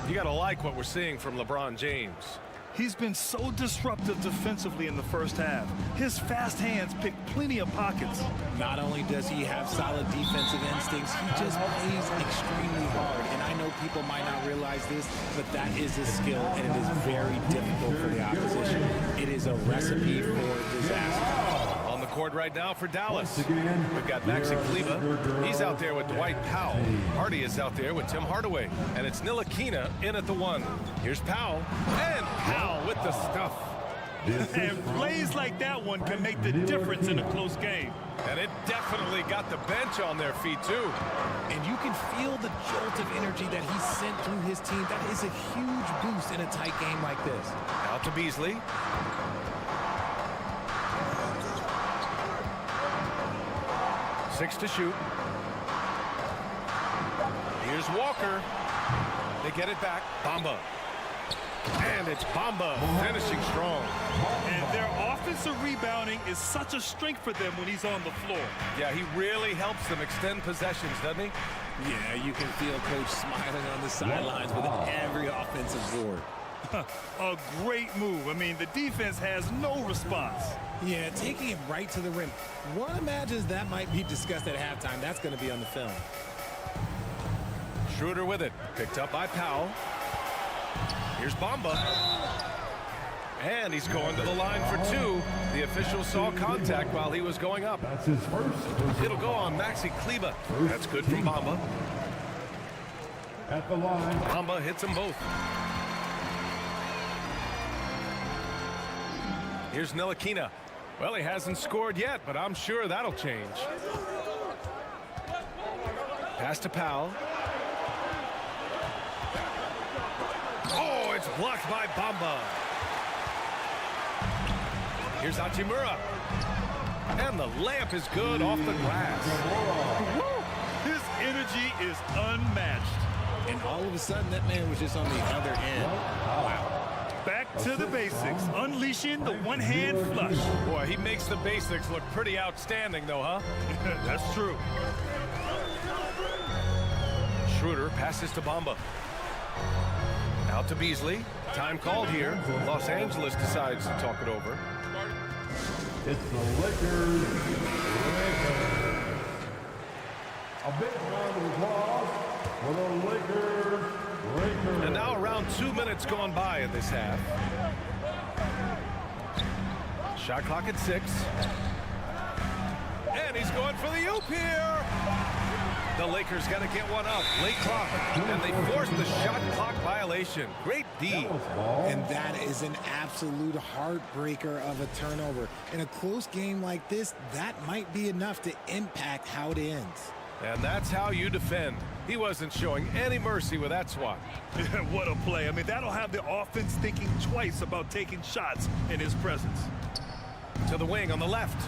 You gotta like what we're seeing from LeBron James. He's been so disruptive defensively in the first half. His fast hands pick plenty of pockets. Not only does he have solid defensive instincts, he just plays extremely hard. And I know people might not realize this, but that is a skill, and it is very difficult for the opposition. It is a recipe for disaster. On the court right now for Dallas. We've got Maxi Kleba. He's out there with Dwight Powell. Hardy is out there with Tim Hardaway. And it's Ntilikina in at the 1. Here's Powell. And Powell with the stuff. And plays like that one can make the difference in a close game. And it definitely got the bench on their feet, too. And you can feel the jolt of energy that he sent through his team. That is a huge boost in a tight game like this. Out to Beasley. Six to shoot. Here's Walker. They get it back. Bamba. And it's Bamba finishing strong. And their offensive rebounding is such a strength for them when he's on the floor. Yeah, he really helps them extend possessions, doesn't he? Yeah, you can feel Coach smiling on the sidelines with every offensive board. A great move. I mean, the defense has no response. Yeah, taking it right to the rim. One imagines that might be discussed at halftime. That's going to be on the film. Schroeder with it. Picked up by Powell. Here's Bamba. And he's going to the line for two. The official saw contact while he was going up. That's his first. It'll go on Maxi Kleber. That's good from Bamba. At the line. Bamba hits them both. Here's Ntilikina. Well, he hasn't scored yet, but I'm sure that'll change. Pass to Powell. Oh, it's blocked by Bamba. Here's Hachimura. And the layup is good off the glass. His energy is unmatched. And all of a sudden, that man was just on the other end. Wow. Back to the basics, unleashing the one-hand flush. Boy, he makes the basics look pretty outstanding, though, huh? That's true. Schroeder passes to Bamba. Out to Beasley. Time called here. Los Angeles decides to talk it over. It's the Lakers. A big round of applause for the Lakers. And now around 2 minutes gone by in this half. Shot clock at 6. And he's going for the oop here. The Lakers got to get one up. Late clock. And they forced the shot clock violation. Great D. And that is an absolute heartbreaker of a turnover. In a close game like this, that might be enough to impact how it ends. And that's how you defend. He wasn't showing any mercy with that swat. What a play. I mean, that'll have the offense thinking twice about taking shots in his presence. To the wing on the left.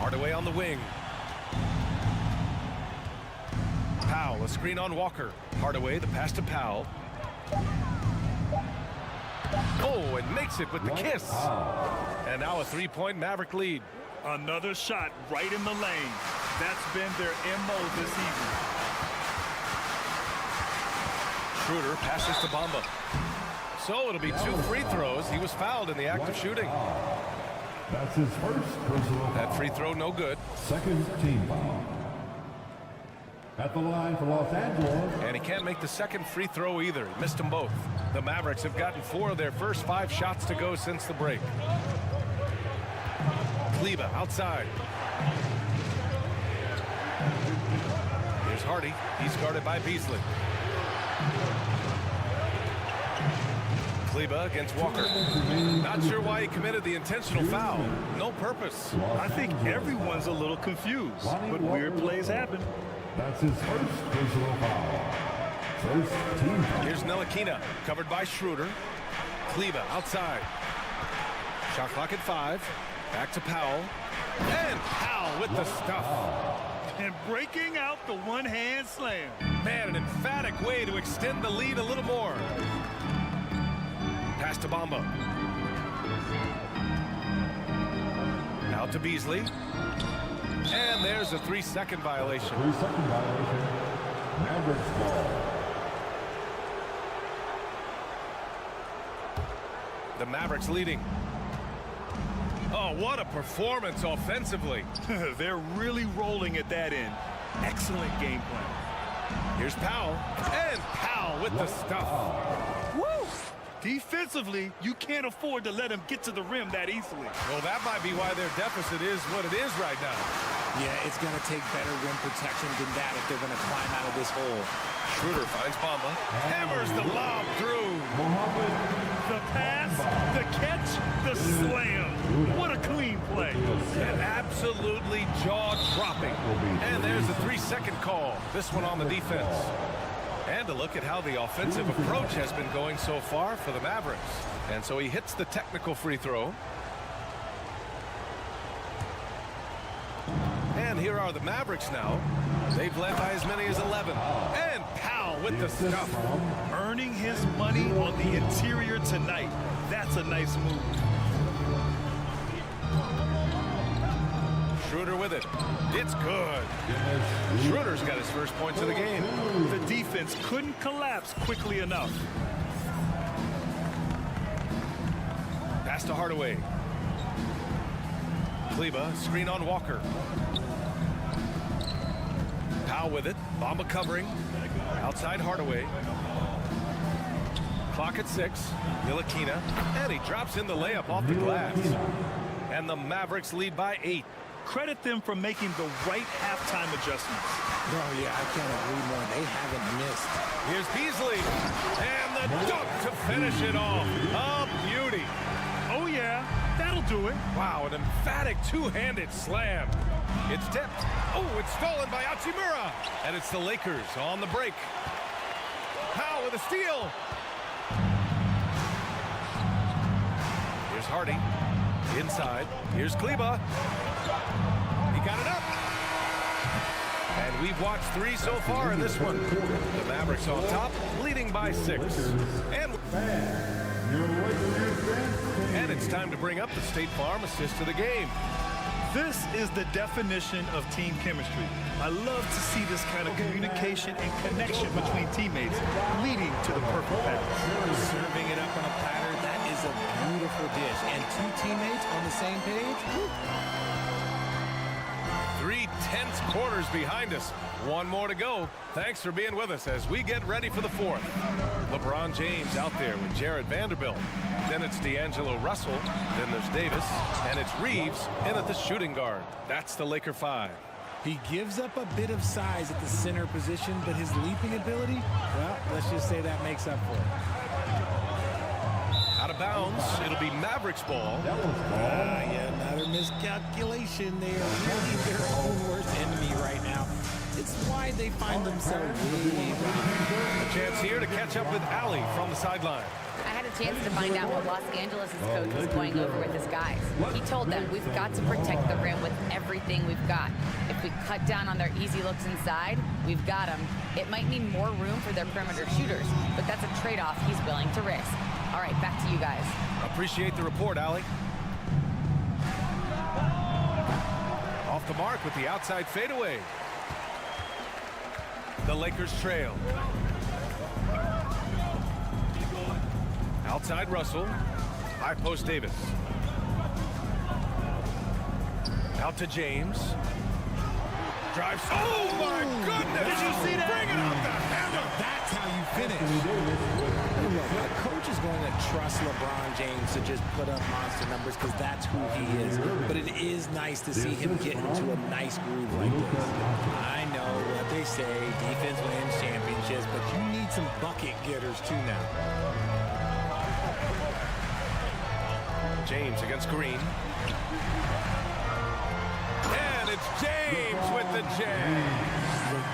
Hardaway on the wing. Powell, a screen on Walker. Hardaway, the pass to Powell. Oh, and makes it with the kiss. And now a three-point Maverick lead. Another shot right in the lane. That's been their MO this season. Schroeder passes to Bamba. So it'll be 2 free throws. He was fouled in the act of shooting. That's his first personal. That free throw no good. Second team foul. At the line for Los Angeles. And he can't make the second free throw either. He missed them both. The Mavericks have gotten 4 of their first 5 shots to go since the break. Kleber outside. Here's Hardy. He's guarded by Beasley. Kleber against Walker. Not sure why he committed the intentional foul. No purpose. I think everyone's a little confused, but weird plays happen. That's his first personal foul. First team foul. Here's Ntilikina, covered by Schroeder. Kleber outside. Shot clock at 5. Back to Powell. And Powell with the stuff. And breaking out the one-hand slam. Man, an emphatic way to extend the lead a little more. Pass to Bamba. Out to Beasley. And there's a 3-second violation. 3-second violation. Mavericks ball. The Mavericks leading. Oh, what a performance offensively. They're really rolling at that end. Excellent game plan. Here's Powell. And Powell with the stuff. Woo! Defensively, you can't afford to let him get to the rim that easily. Well, that might be why their deficit is what it is right now. Yeah, it's going to take better rim protection than that if they're going to climb out of this hole. Schroeder finds Bamba. Hammers the lob through. The pass, the catch, the slam. What a clean play. And absolutely jaw-dropping. And there's a 3-second call. This one on the defense. And a look at how the offensive approach has been going so far for the Mavericks. And so he hits the technical free throw. And here are the Mavericks now. They've led by as many as 11. And Powell with the stuff. Earning his money on the interior tonight. That's a nice move. Schroeder with it. It's good. Schroeder's got his first points of the game. The defense couldn't collapse quickly enough. Pass to Hardaway. Kleba, screen on Walker. Powell with it. Bamba covering. Outside Hardaway. Clock at 6. Ntilikina. And he drops in the layup off the glass. And the Mavericks lead by 8. Credit them for making the right halftime adjustments. Oh, yeah, I can't agree more. They haven't missed. Here's Beasley. And the dunk to finish it off. A beauty. Oh, yeah, that'll do it. Wow, an emphatic two-handed slam. It's tipped. Oh, it's stolen by Hachimura. And it's the Lakers on the break. Powell with a steal. Here's Hardy. Inside. Here's Kleba. He got it up. And we've watched 3 so far in this one. The Mavericks on top, leading by 6. And it's time to bring up the State Farm assist of the game. This is the definition of team chemistry. I love to see this kind of communication and connection between teammates leading to the perfect pass. Serving it up on a platter, that is a beautiful dish. And 2 teammates on the same page. 3 tense quarters behind us. 1 more to go. Thanks for being with us as we get ready for the 4th. LeBron James out there with Jared Vanderbilt. Then it's D'Angelo Russell. Then there's Davis. And it's Reeves in at the shooting guard. That's the Laker 5. He gives up a bit of size at the center position, but his leaping ability, well, let's just say that makes up for it. Out of bounds. It'll be Mavericks ball. Yeah, another miscalculation. They are really their own worst enemy right now. It's why they find themselves really A chance here to catch up with Allie from the sideline. I had a chance to find out what Los Angeles' coach was going over with his guys. He told them, we've got to protect the rim with everything we've got. If we cut down on their easy looks inside, we've got them. It might mean more room for their perimeter shooters, but that's a trade-off he's willing to risk. All right, back to you guys. Appreciate the report, Allie. Off the mark with the outside fadeaway. The Lakers trail. Outside Russell. High post Davis. Out to James. Drives. Oh my goodness! Did you see that? Bring it up the handle. That's how you finish. The coach is going to trust LeBron James to just put up monster numbers because that's who he is. But it is nice to see him get into a nice groove like this. I know what they say, defense wins championships, but you need some bucket getters too now. James against Green. And it's James with the jam.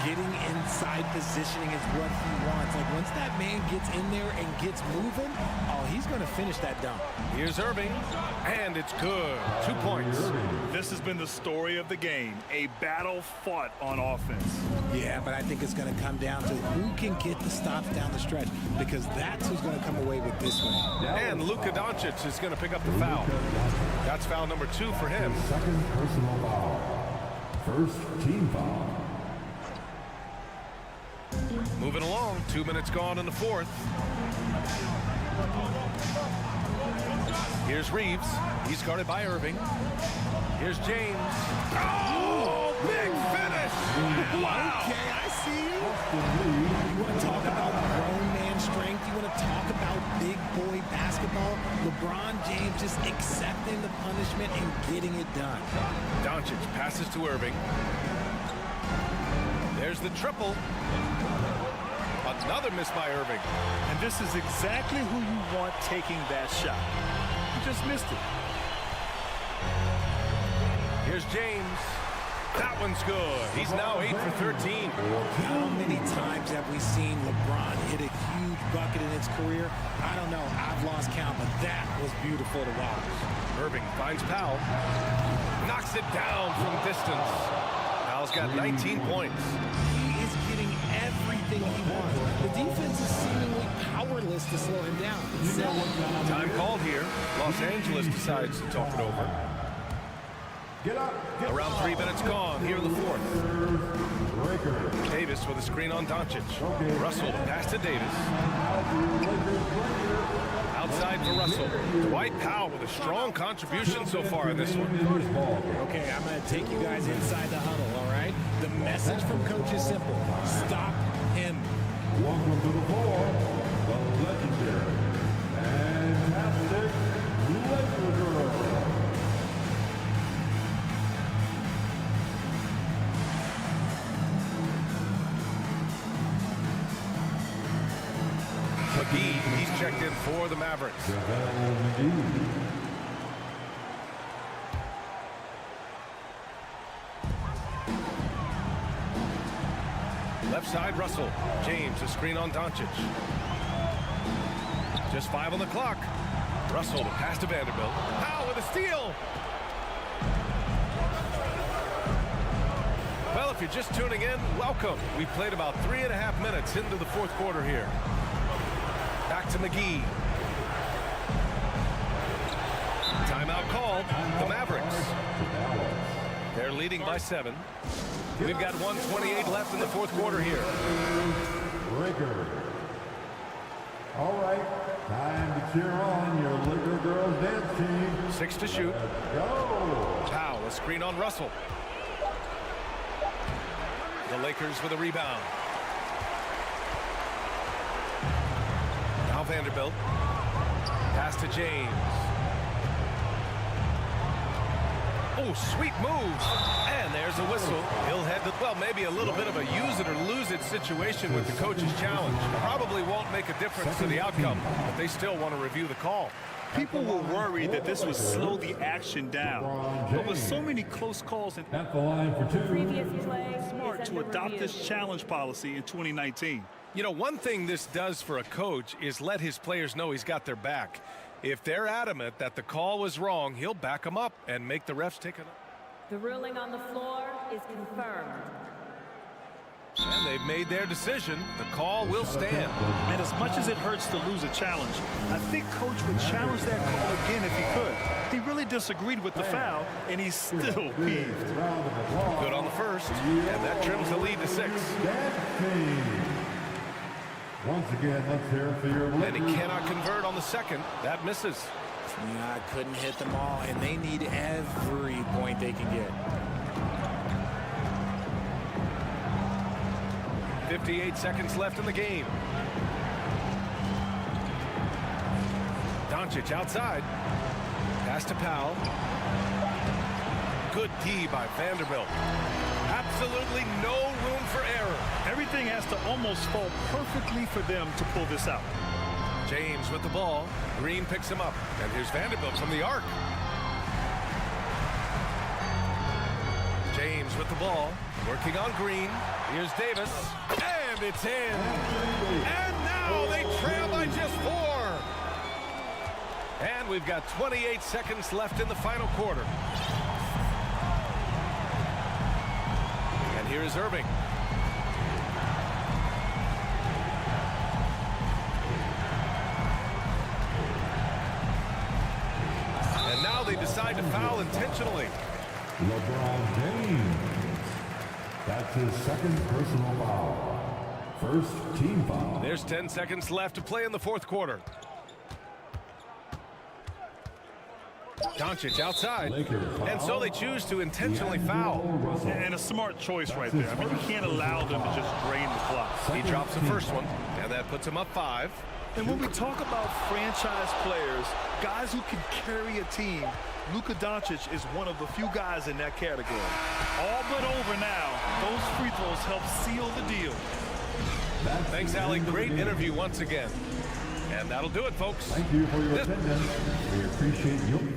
Getting inside positioning is what he wants. Like once that man gets in there and gets moving, oh, he's going to finish that dunk. Here's Irving, and it's good. 2 points. This has been the story of the game, a battle fought on offense. Yeah, but I think it's going to come down to who can get the stops down the stretch because that's who's going to come away with this one. And Luka Doncic is going to pick up the foul. That's foul number 2 for him. Second personal foul. First team foul. Moving along, 2 minutes gone in the 4th. Here's Reeves. He's guarded by Irving. Here's James. Oh, big finish! Wow! Okay, I see you. You want to talk about grown man strength? You want to talk about big boy basketball? LeBron James just accepting the punishment and getting it done. Doncic passes to Irving. There's the triple. Another miss by Irving. And this is exactly who you want taking that shot. You just missed it. Here's James. That one's good. He's now 8 for 13. How many times have we seen LeBron hit a huge bucket in his career? I don't know. I've lost count, but that was beautiful to watch. Irving finds Powell. Knocks it down from distance. Powell's got 19 points. He is getting everything anything he wants. The defense is seemingly powerless to slow him down. Time called here. Los Angeles decides to talk it over. Around 3 minutes gone here in the fourth. Davis with a screen on Doncic. Russell pass to Davis. Outside for Russell. Dwight Powell with a strong contribution so far in this one. Okay, I'm going to take you guys inside the huddle, all right? The message from coach is simple. Stop him. Welcome to the floor, the legendary, fantastic Laker girl. McGee, he's checked in for the Mavericks. Left side, Russell. James, a screen on Doncic. Just 5 on the clock. Russell to pass to Vanderbilt. Powell with a steal. Well, if you're just tuning in, welcome. We've played about 3.5 minutes into the fourth quarter here. Back to McGee. Timeout called. The Mavericks. They're leading by 7. We've got 1:28 left in the fourth quarter here. Breaker. All right, time to cheer on your Laker girls dance team. 6 to shoot. Go. Powell, a screen on Russell. The Lakers with a rebound. Now Vanderbilt. Pass to James. Oh, sweet move. And there's a whistle. He'll head to, well, maybe a little bit of a use it or lose it situation with the coach's challenge. Probably won't make a difference to the outcome, but they still want to review the call. People were worried that this would slow the action down. But with so many close calls, and At the line for 2. smart to adopt this challenge policy in 2019. You know, one thing this does for a coach is let his players know he's got their back. If they're adamant that the call was wrong, he'll back them up and make the refs take it up. The ruling on the floor is confirmed. And they've made their decision. The call will stand. And as much as it hurts to lose a challenge, I think coach would challenge that call again if he could. He really disagreed with the foul, and he's still peeved. Good on the first, and that trims the lead to 6. Once again, let's hear it for your Lakers. And he cannot convert on the second. That misses. Yeah, couldn't hit them all, and they need every point they can get. 58 seconds left in the game. Doncic outside. Pass to Powell. Good D by Vanderbilt. Absolutely no room for error. Everything has to almost fall perfectly for them to pull this out. James with the ball. Green picks him up. And here's Vanderbilt from the arc. James with the ball. Working on Green. Here's Davis. And it's in. And now they trail by just 4. And we've got 28 seconds left in the final quarter. And here is Irving. And now they decide to foul intentionally. LeBron James. That's his second personal foul. First team foul. There's 10 seconds left to play in the fourth quarter. Doncic outside. And so they choose to intentionally foul. And a smart choice right there. I mean, you can't allow them to just drain the clock. He drops the first one, and that puts him up 5. And when we talk about franchise players, guys who can carry a team, Luka Doncic is one of the few guys in that category. All but over now. Those free throws help seal the deal. Thanks, Allie. Great interview once again. And that'll do it, folks. Thank you for your attendance. We appreciate you.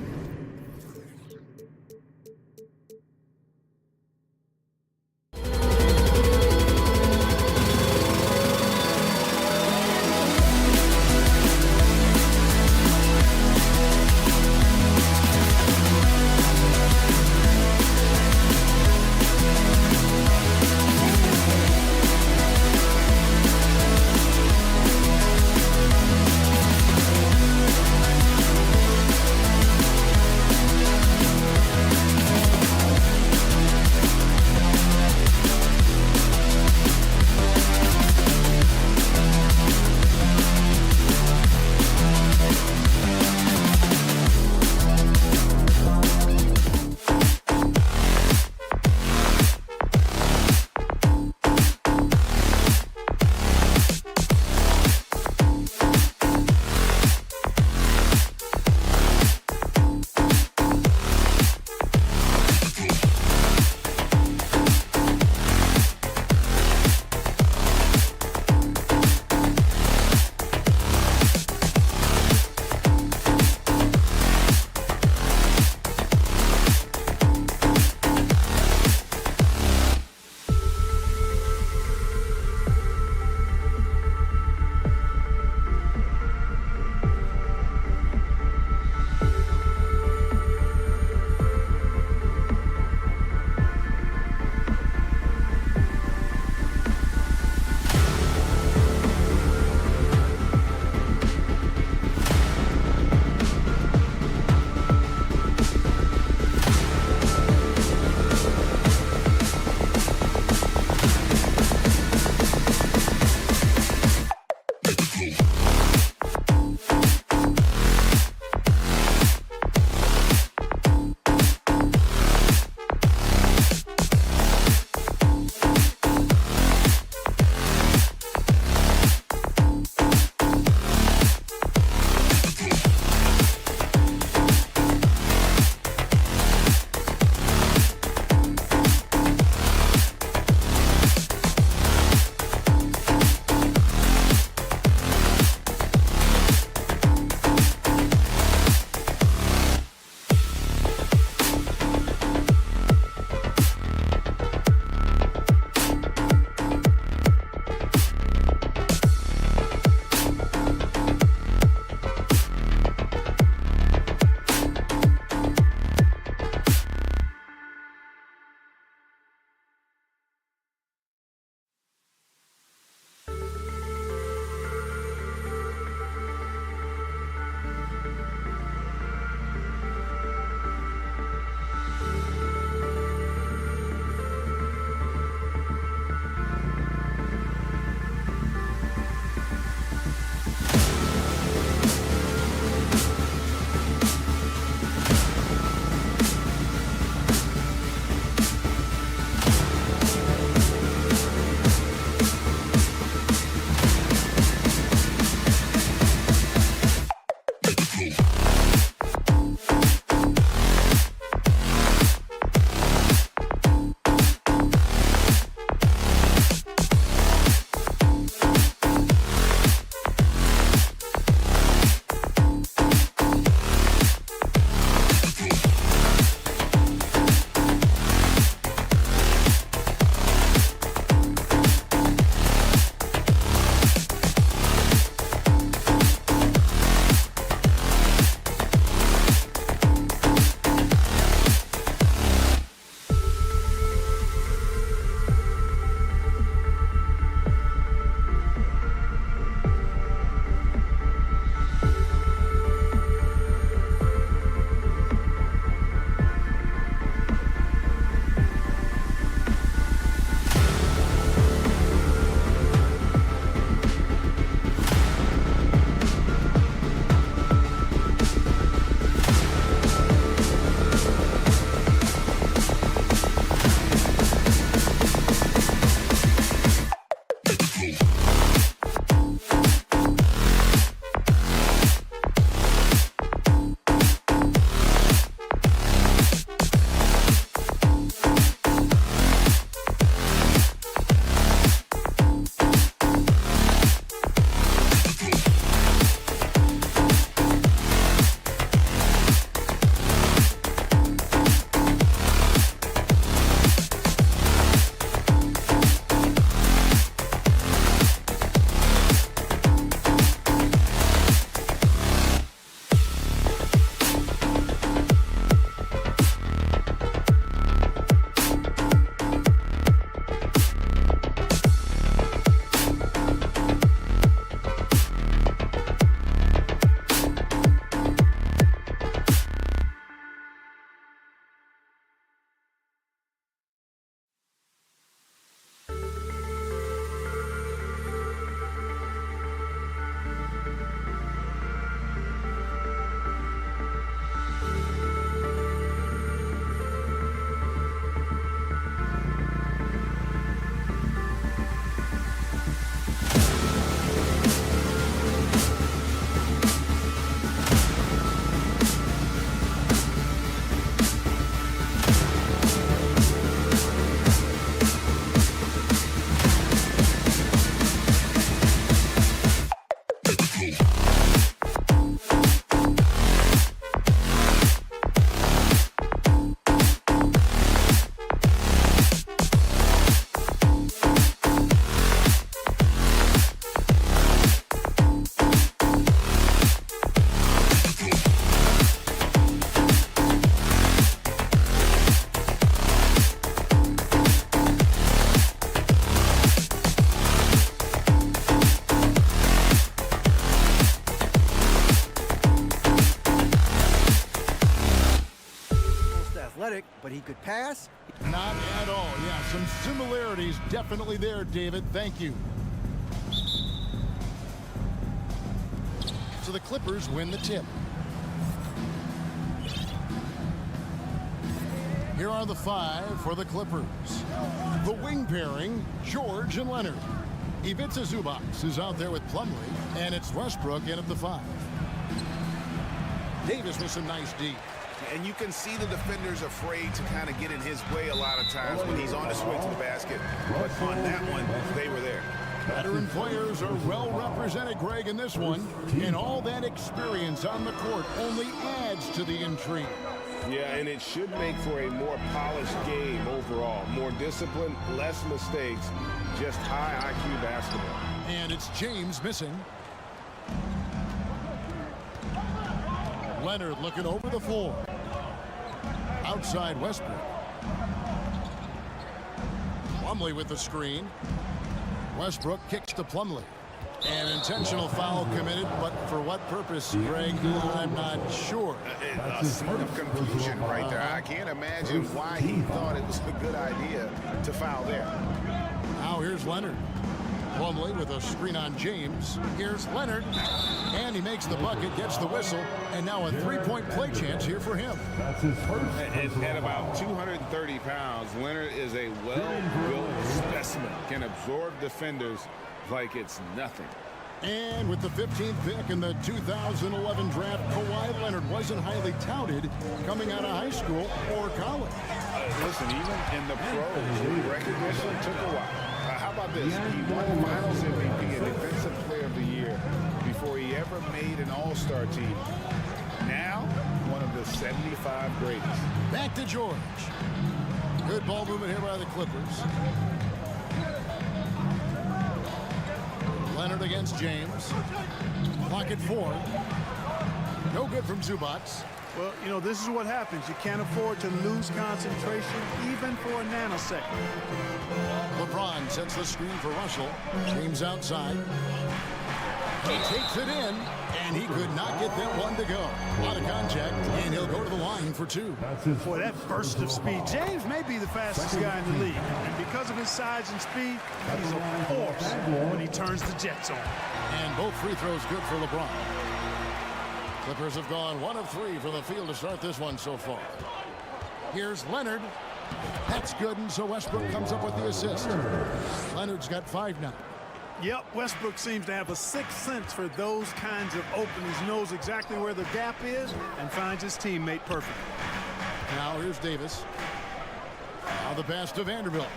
athletic, but he could pass. Not at all. Yeah, some similarities definitely there, David. Thank you. So the Clippers win the tip. Here are the 5 for the Clippers. The wing pairing, George and Leonard. Ivica Zubac is out there with Plumlee, and it's Westbrook in at the 5. Davis with some nice D. And you can see the defenders afraid to kind of get in his way a lot of times when he's on his way to the basket. But on that one, they were there. Veteran players are well represented, Greg, in this one. And all that experience on the court only adds to the intrigue. Yeah, and it should make for a more polished game overall. More discipline, less mistakes, just high IQ basketball. And it's James missing. Leonard looking over the floor. Outside Westbrook. Plumlee with the screen. Westbrook kicks to Plumlee. An intentional foul committed, but for what purpose, Greg? I'm not sure. A scene of confusion right there. I can't imagine why he thought it was a good idea to foul there. Now here's Leonard. Plumlee with a screen on James. Here's Leonard. And he makes the bucket, gets the whistle, and now a three-point play chance here for him. That's his first. At about 230 pounds, Leonard is a well-built specimen. Can absorb defenders like it's nothing. And with the 15th pick in the 2011 draft, Kawhi Leonard wasn't highly touted coming out of high school or college. Listen, even in the pros, recognition took a while. How about this? He won Finals MVP and Defensive Player of the Year before he ever made an All-Star team. Now, one of the 75 greatest. Back to George. Good ball movement here by the Clippers. Leonard against James. Clock at 4. No good from Zubac. Well, you know, this is what happens. You can't afford to lose concentration even for a nanosecond. LeBron sets the screen for Russell. James outside. He takes it in, and he could not get that one to go. A lot of contact, and he'll go to the line for 2. Boy, that burst of speed. James may be the fastest guy in the league. And because of his size and speed, he's a force when he turns the Jets on. And both free throws good for LeBron. Clippers have gone 1 of 3 from the field to start this one so far. Here's Leonard. That's good, and so Westbrook comes up with the assist. Leonard's got 5 now. Yep, Westbrook seems to have a sixth sense for those kinds of openings. Knows exactly where the gap is and finds his teammate perfectly. Now here's Davis. Now the pass to Vanderbilt.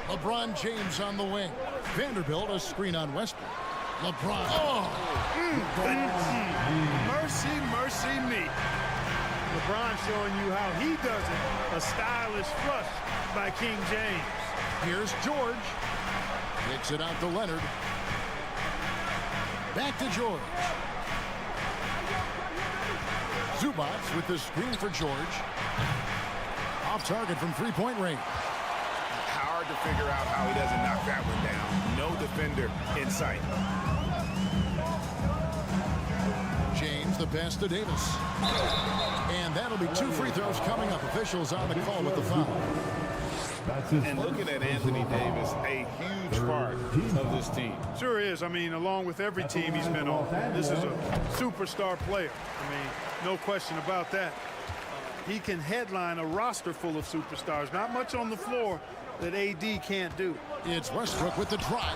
LeBron James on the wing. Vanderbilt, a screen on Westbrook. LeBron. Oh! Mercy, mercy me. LeBron showing you how he does it. A stylish flush by King James. Here's George. Kicks it out to Leonard. Back to George. Zubac with the screen for George. Off target from three-point range. Hard to figure out how he doesn't knock that one down. No defender in sight. James, the pass to Davis. And that'll be 2 free throws coming up. Officials on the call with the foul. And looking at Anthony Davis, a huge part of this team. Sure is. I mean, along with every team he's been on, this is a superstar player. I mean, no question about that. He can headline a roster full of superstars. Not much on the floor that AD can't do. It's Westbrook with the drive.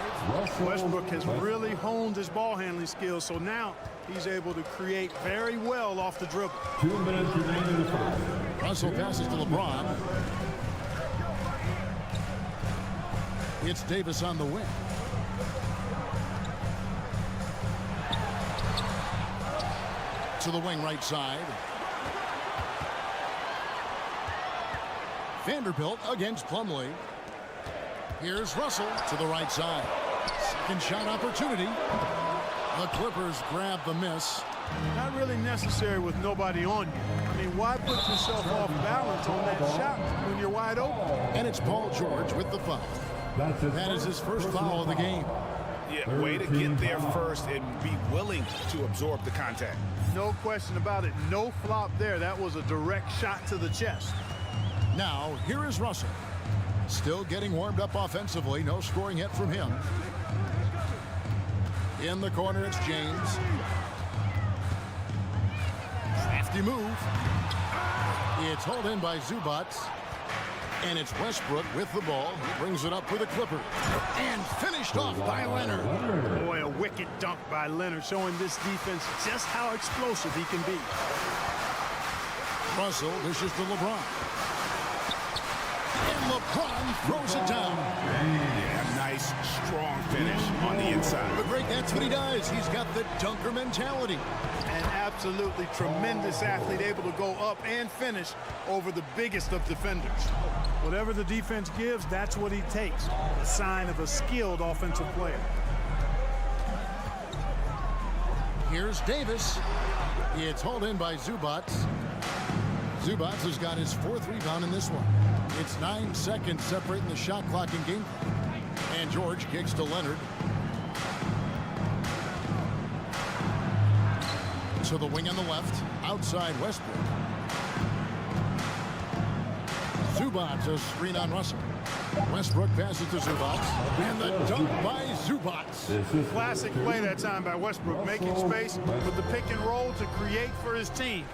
Westbrook has really honed his ball handling skills, so now he's able to create very well off the dribble. 2 minutes remaining in the first. Russell passes to LeBron. It's Davis on the wing. To the wing right side. Vanderbilt against Plumlee. Here's Russell to the right side. Second shot opportunity. The Clippers grab the miss. Not really necessary with nobody on you. I mean, why put yourself off balance on that shot when you're wide open? And it's Paul George with the foul. That is his first foul of the game. Yeah, way to get there first and be willing to absorb the contact. No question about it. No flop there. That was a direct shot to the chest. Now, here is Russell. Still getting warmed up offensively. No scoring hit from him. In the corner, it's James. Crafty move. It's hauled in by Zubac. And it's Westbrook with the ball. He brings it up for the Clippers. And finished off by Leonard. Boy, a wicked dunk by Leonard, showing this defense just how explosive he can be. Russell dishes to LeBron. And LeBron throws it down. Yeah, nice, strong finish on the inside. But great, that's what he does. He's got the dunker mentality. An absolutely tremendous athlete, able to go up and finish over the biggest of defenders. Whatever the defense gives, that's what he takes. A sign of a skilled offensive player. Here's Davis. It's hauled in by Zubac. Zubac has got his 4th rebound in this one. It's 9 seconds separating the shot clock and game clock. And George kicks to Leonard. To the wing on the left, outside Westbrook. Zubac, a screen on Russell. Westbrook passes to Zubac. And the dunk by Zubac. Classic play that time by Westbrook, making space with the pick and roll to create for his team.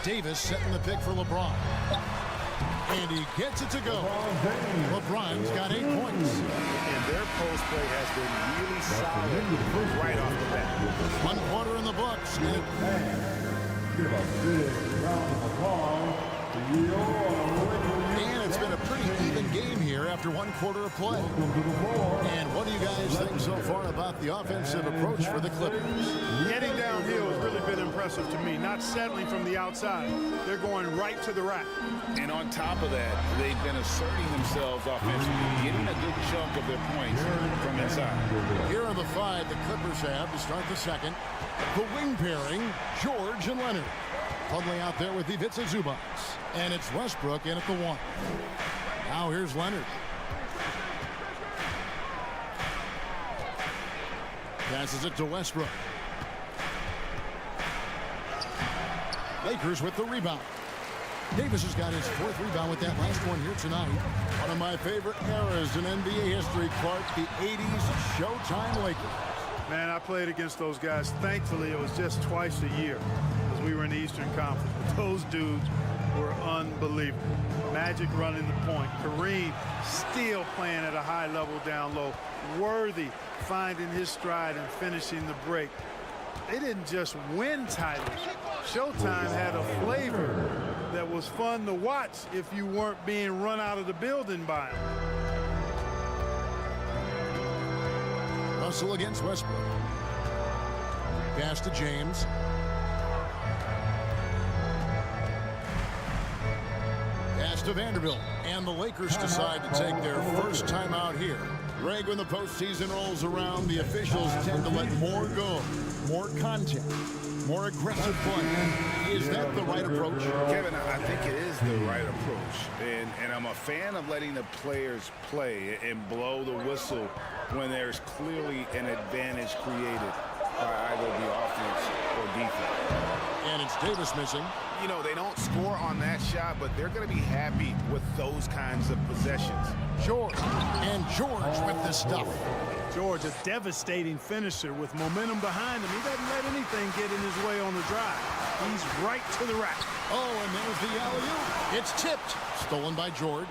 Davis setting the pick for LeBron. And he gets it to go. LeBron's got 8 points. And their post play has been really solid right off the bat. 1 quarter in the books. Give a big round of applause to And it's been a pretty even game here after 1 quarter of play. And what do you guys think so far about the offensive approach for the Clippers? Getting downhill has really been impressive to me. Not settling from the outside. They're going right to the rack. And on top of that, they've been asserting themselves offensively, getting a good chunk of their points from inside. Here are the 5 the Clippers have to start the second. The wing pairing, George and Leonard. Huddling out there with Ivica Zubac. And it's Westbrook in at the 1. Now here's Leonard. Passes it to Westbrook. Lakers with the rebound. Davis has got his 4th rebound with that last one here tonight. One of my favorite eras in NBA history, Clark, the 80s Showtime Lakers. Man, I played against those guys. Thankfully, it was just twice a year as we were in the Eastern Conference. But those dudes were unbelievable. Magic running the point. Kareem still playing at a high level down low. Worthy finding his stride and finishing the break. They didn't just win titles. Showtime had a flavor that was fun to watch if you weren't being run out of the building by them. Russell against Westbrook. Pass to James. Pass to Vanderbilt. And the Lakers decide to take their first time out here. Greg, when the postseason rolls around, the officials tend to let more go. More contact. More aggressive play. Is that the right approach? Kevin, I think it is the right approach. And I'm a fan of letting the players play and blow the whistle when there's clearly an advantage created by either the offense or defense. And it's Davis missing. You know, they don't score on that shot, but they're going to be happy with those kinds of possessions. George. And George with the stuff. George, a devastating finisher with momentum behind him. He doesn't let anything get in his way on the drive. He's right to the rack. Oh, and there's the alley-oop. It's tipped. Stolen by George.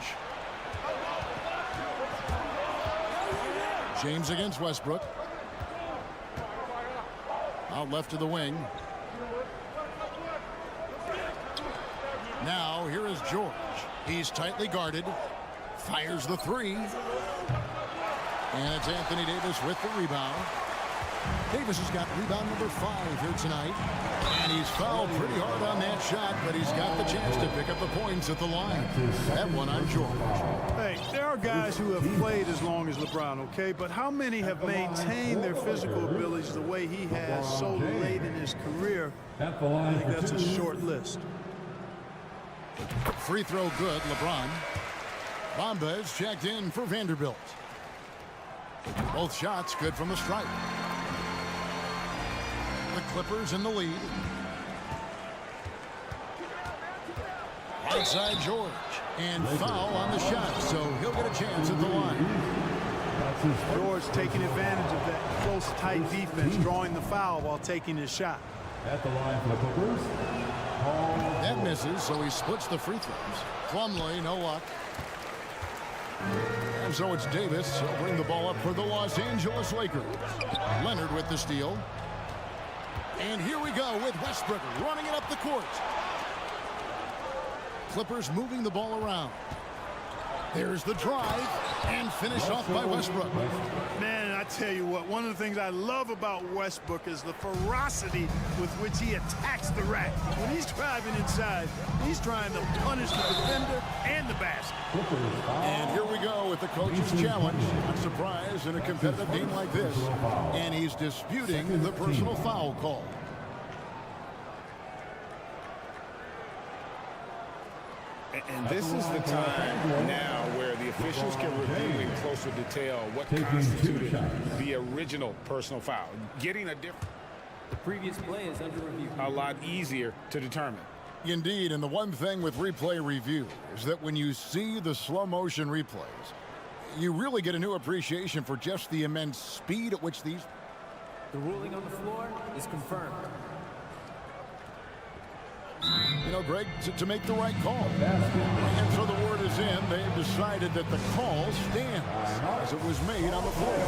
James against Westbrook. Out left to the wing. Now, here is George. He's tightly guarded. Fires the 3. And it's Anthony Davis with the rebound. Davis has got rebound number 5 here tonight. And he's fouled pretty hard on that shot, but he's got the chance to pick up the points at the line. That one on George. Hey, there are guys who have played as long as LeBron, okay? But how many have maintained their physical abilities the way he has so late in his career? I think that's a short list. Free throw good, LeBron. Bamba is checked in for Vanderbilt. Both shots good from the stripe. The Clippers in the lead. Outside George. And foul on the shot, so he'll get a chance at the line. George taking advantage of that close, tight defense, drawing the foul while taking his shot. At the line for the Clippers. That misses, so he splits the free throws. Plumlee, no luck. And so it's Davis. He'll bring the ball up for the Los Angeles Lakers. Leonard with the steal. And here we go with Westbrook running it up the court. Clippers moving the ball around. There's the drive and finished off by Westbrook. Man, I tell you what, one of the things I love about Westbrook is the ferocity with which he attacks the rack. When he's driving inside, he's trying to punish the defender and the basket. And here we go with the coach's challenge. Not surprised in a competitive game like this. And he's disputing the personal foul call. And this is the time now where the officials can review in closer detail what constituted the original personal foul. Getting a different... The previous play is under review. A lot easier to determine. Indeed, and the one thing with replay review is that when you see the slow motion replays, you really get a new appreciation for just the immense speed at which these... The ruling on the floor is confirmed. You know, Greg, to make the right call. And so the word is in. They've decided that the call stands as it was made on the floor.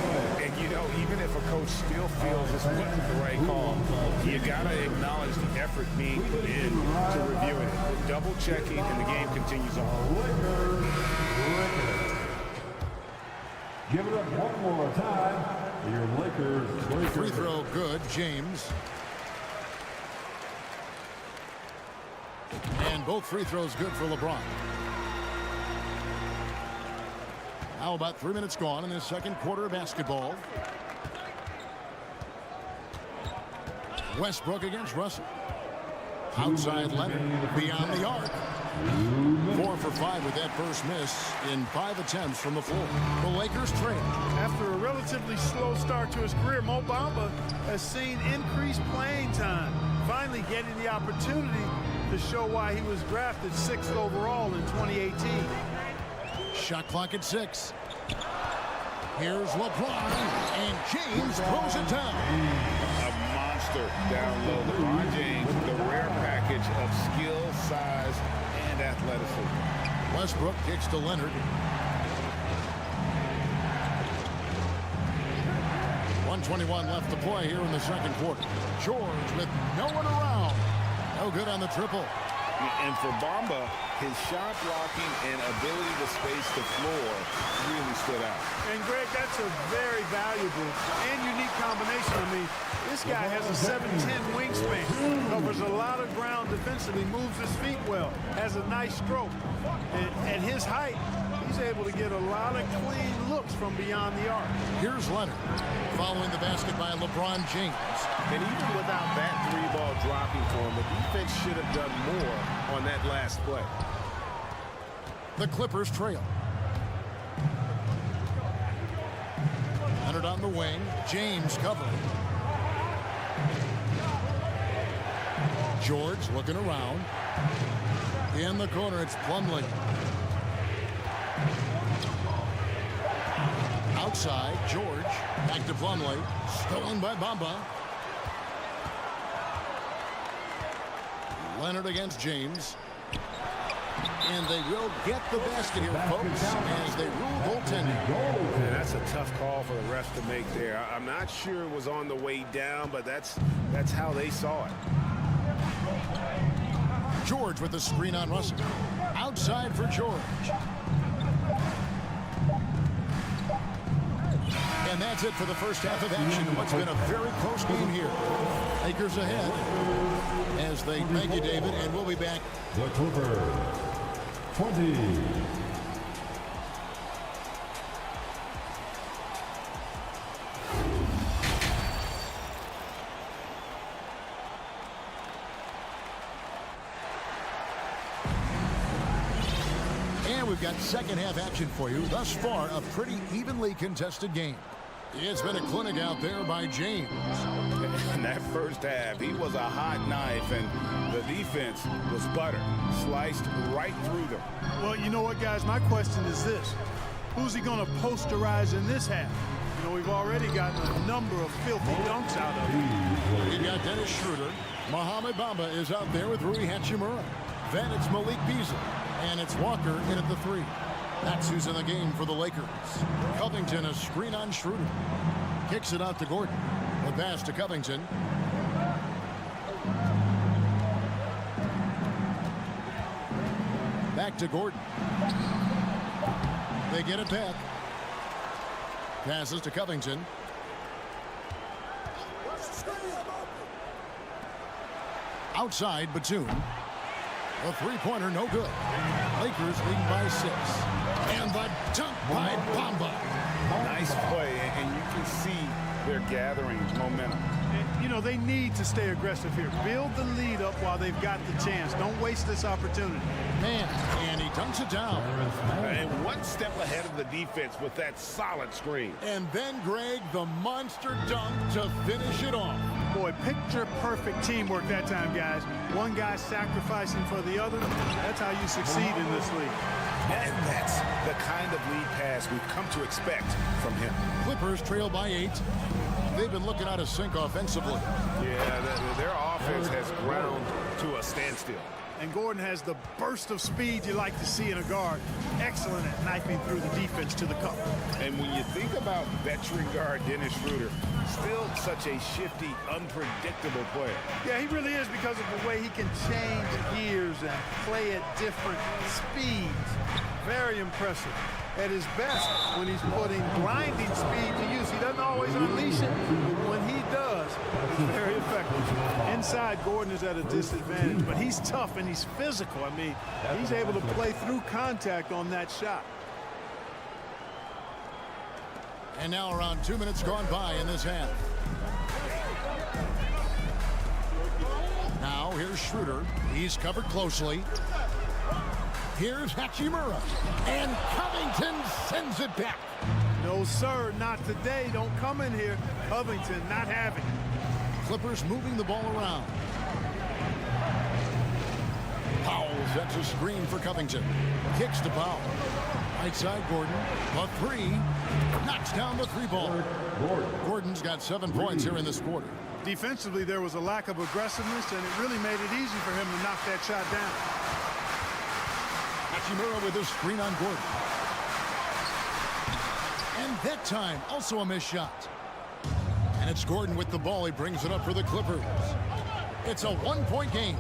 And, you know, even if a coach still feels this wasn't the right call, you got to acknowledge the effort being put in to reviewing it. Double checking, and the game continues on. Give it up one more time. Your Lakers. Free throw good, James. And both free throws good for LeBron. Now about 3 minutes gone in the second quarter of basketball. Westbrook against Russell. Outside Leonard, beyond the arc. 4 for 5 with that first miss in 5 attempts from the floor. The Lakers trail. After a relatively slow start to his career, Mo Bamba has seen increased playing time, finally getting the opportunity to show why he was drafted 6th overall in 2018. Shot clock at 6. Here's LeBron, and James throws it down. A monster down low. LeBron James, the rare package of skill, size, and athleticism. Westbrook kicks to Leonard. 1:21 left to play here in the second quarter. George with no one around. No good on the triple. And for Bamba, his shot blocking and ability to space the floor really stood out. And Greg, that's a very valuable and unique combination. I mean, this guy has a 7'10" wingspan, covers a lot of ground defensively, moves his feet well, has a nice stroke. And at his height, he's able to get a lot of clean looks from beyond the arc. Here's Leonard following the basket by LeBron James. And even without that 3-ball dropping for him, the defense should have done more on that last play. The Clippers trail. Leonard on the wing. James covering. George looking around. In the corner, it's Plumlee. Outside, George. Back to Plumlee. Stolen by Bamba. Leonard against James. And they will get the basket here, folks, as they rule goaltending. And that's a tough call for the refs to make there. I'm not sure it was on the way down, but that's how they saw it. George with the screen on Russell. Outside for George. And that's it for the first half of action in what's been a very close game here. Lakers ahead as they thank you, David, and we'll be back. The Clippers, 20. And we've got second half action for you. Thus far, a pretty evenly contested game. It's been a clinic out there by James. In that first half, he was a hot knife, and the defense was butter, sliced right through them. Well, you know what, guys? My question is this. Who's he going to posterize in this half? You know, we've already gotten a number of filthy dunks out of him. We've got Dennis Schroeder. Mohamed Bamba is out there with Rui Hachimura. Then it's Malik Beasley. And it's Walker in at the 3. That's who's in the game for the Lakers. Covington, a screen on Schroeder. Kicks it out to Gordon. The pass to Covington. Back to Gordon. They get it back. Passes to Covington. Outside, Batum. The three-pointer, no good. Lakers leading by 6. And the dunk by Bamba. Nice play, and you can see they're gathering momentum. And, you know, they need to stay aggressive here. Build the lead up while they've got the chance. Don't waste this opportunity. Man, and he dunks it down. And one step ahead of the defense with that solid screen. And then, Greg, the monster dunk to finish it off. Boy, picture-perfect teamwork that time, guys. One guy sacrificing for the other. That's how you succeed in this league. And that's the kind of lead pass we've come to expect from him. Clippers trail by 8. They've been looking out of sync offensively. Yeah, their offense has ground to a standstill. And Gordon has the burst of speed you like to see in a guard. Excellent at knifing through the defense to the cup. And when you think about veteran guard Dennis Schroeder, still such a shifty, unpredictable player. Yeah, he really is, because of the way he can change gears and play at different speeds. Very impressive. At his best, when he's putting blinding speed to use. He doesn't always unleash it, but when he does, it's very effective. Inside, Gordon is at a disadvantage, but he's tough and he's physical. I mean, he's able to play through contact on that shot. And now around 2 minutes gone by in this half. Now here's Schroeder. He's covered closely. Here's Hachimura. And Covington sends it back. No, sir, not today. Don't come in here. Covington not having it. Clippers moving the ball around. Powell sets a screen for Covington. Kicks to Powell. Right side, Gordon. The 3. Knocks down the 3-ball. Gordon's got 7 points here in this quarter. Defensively, there was a lack of aggressiveness, and it really made it easy for him to knock that shot down. Hachimura with a screen on Gordon. And that time, also a missed shot. And it's Gordon with the ball. He brings it up for the Clippers. It's a 1-point game.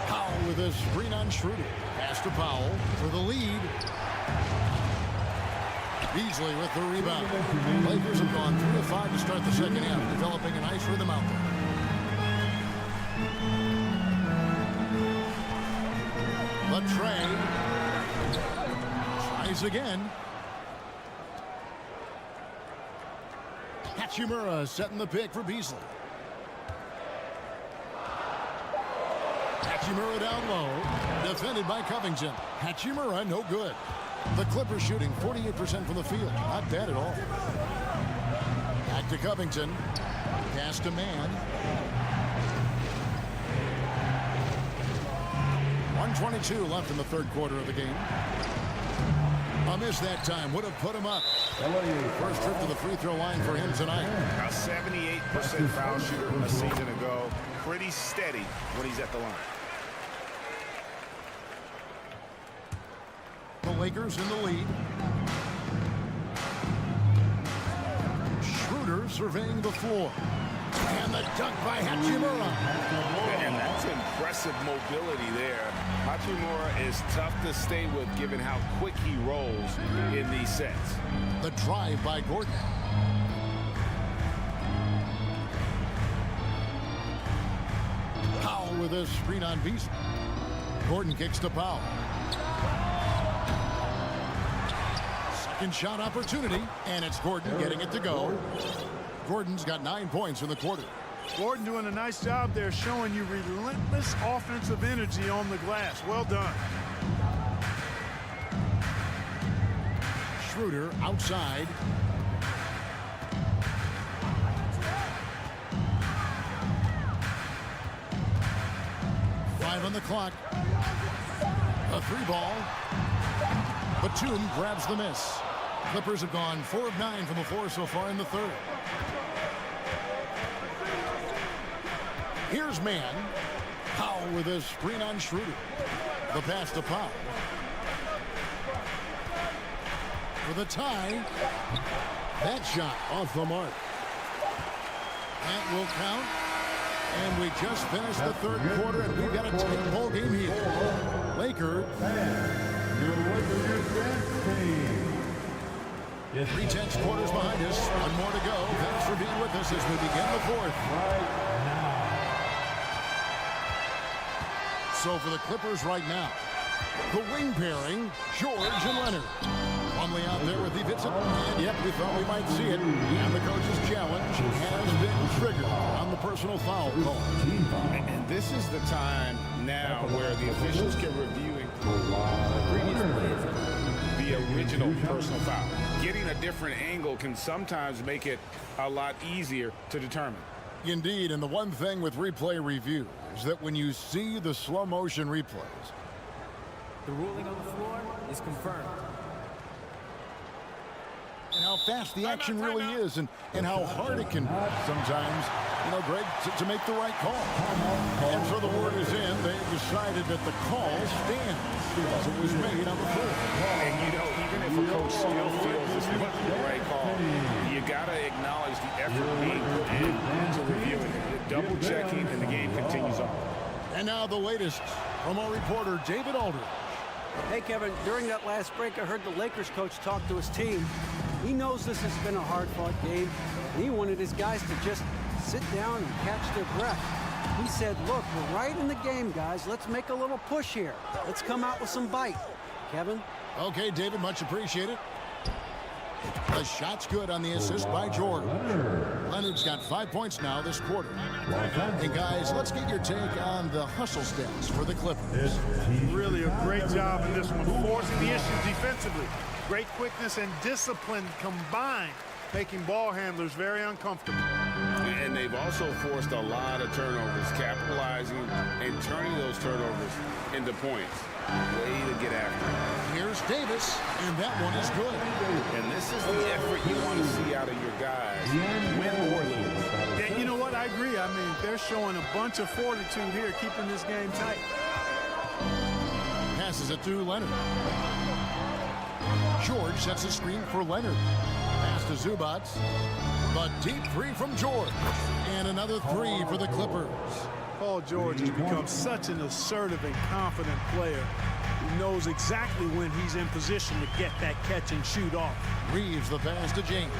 Powell with a screen on Schroeder. Pass to Powell for the lead. Beasley with the rebound. Lakers have gone 3 of 5 to start the second half, developing a nice rhythm out there. Trey tries again. Hachimura setting the pick for Beasley. Hachimura down low. Defended by Covington. Hachimura no good. The Clippers shooting 48% from the field. Not bad at all. Back to Covington. Pass to Man. 1:22 left in the third quarter of the game. A miss that time would have put him up. First trip to the free throw line for him tonight. A 78% foul shooter a season ago. Pretty steady when he's at the line. The Lakers in the lead. Schroeder surveying the floor. And the dunk by Hachimura. And that's impressive mobility there. Hachimura is tough to stay with given how quick he rolls in these sets. The drive by Gordon. Powell with a screen on Beasley. Gordon kicks to Powell. Second shot opportunity, and it's Gordon getting it to go. Gordon's got 9 points in the quarter. Gordon doing a nice job there, showing you relentless offensive energy on the glass. Well done. Schroeder outside. on the clock. A 3-ball. Batum grabs the miss. Clippers have gone 4 of 9 from the floor so far in the third. Here's man. Powell with a screen on Schroeder. The pass to Powell. For the tie. That shot off the mark. That will count. And we just finished the third quarter, and we've got a tight ball game here. Lakers. 3/10 quarters behind us. One more to go. Thanks for being with us as we begin the fourth. So for the Clippers right now, the wing pairing, George and Leonard. Plumlee out there with the Vincent. And yep, we thought we might see it. And the coach's challenge has been triggered on the personal foul call. And this is the time now where the officials can review the original personal foul. Getting a different angle can sometimes make it a lot easier to determine. Indeed, and the one thing with replay review is that when you see the slow motion replays, the ruling on the floor is confirmed. And how fast the action really is, and how hard it can be sometimes, Greg, to make the right call. And so the word is in. They've decided that the call stands because it was made on the floor. And, even if a coach still feels this wasn't the right call, you got to acknowledge the effort being put into reviewing it, double-checking, and the game continues on. And now the latest from our reporter, David Aldridge. Hey, Kevin, during that last break, I heard the Lakers coach talk to his team. He knows this has been a hard-fought game, and he wanted his guys to just sit down and catch their breath. He said, look, we're right in the game, guys. Let's make a little push here. Let's come out with some bite. Kevin? Okay, David, much appreciated. The shot's good on the assist by George. Leonard's got 5 points now this quarter. And guys, let's get your take on the hustle stats for the Clippers. Really a great job in this one, forcing the issue defensively. Great quickness and discipline combined, making ball handlers very uncomfortable. And they've also forced a lot of turnovers, capitalizing and turning those turnovers into points. Way to get after it. Here's Davis, and that one is good. And this is the effort you want to see out of your guys, win or lose. Yeah, you know what? I agree. I mean, they're showing a bunch of fortitude here, keeping this game tight. Passes it to Leonard. George sets a screen for Leonard. Pass to Zubac. But deep three from George. And another three for the Clippers. Paul George has become such an assertive and confident player. He knows exactly when he's in position to get that catch and shoot off. Reeves the pass to James.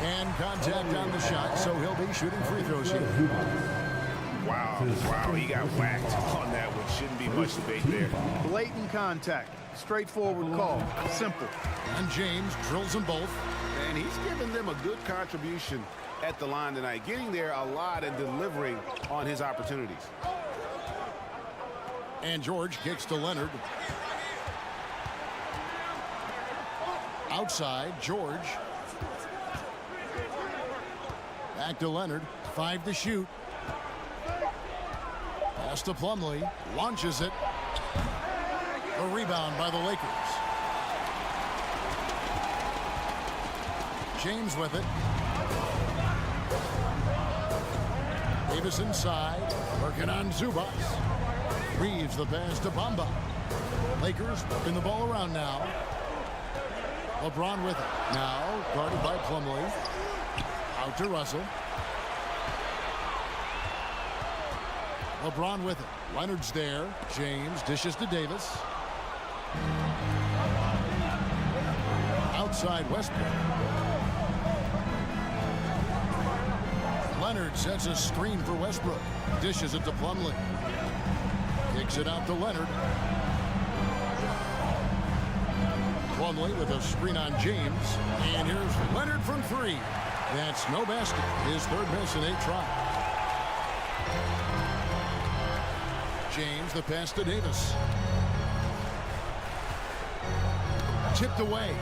And contact on the shot, so he'll be shooting free throws here. Wow, he got whacked on that one. Shouldn't be much debate there. Blatant contact. Straightforward call. Simple. And James drills them both. And he's given them a good contribution at the line tonight, getting there a lot and delivering on his opportunities. And George kicks to Leonard. Outside, George. Back to Leonard. 5 to shoot. Pass to Plumlee. Launches it. A rebound by the Lakers. James with it. Davis inside. Working on Zubac. Reeves the pass to Bamba. Lakers working the ball around now. LeBron with it. Now guarded by Plumlee. Out to Russell. LeBron with it. Leonard's there. James dishes to Davis. Outside Westbrook. Leonard sets a screen for Westbrook. Dishes it to Plumlee. Kicks it out to Leonard. Plumlee with a screen on James. And here's Leonard from 3. That's no basket. His third miss in 8 tries. James, the pass to Davis. Tipped away.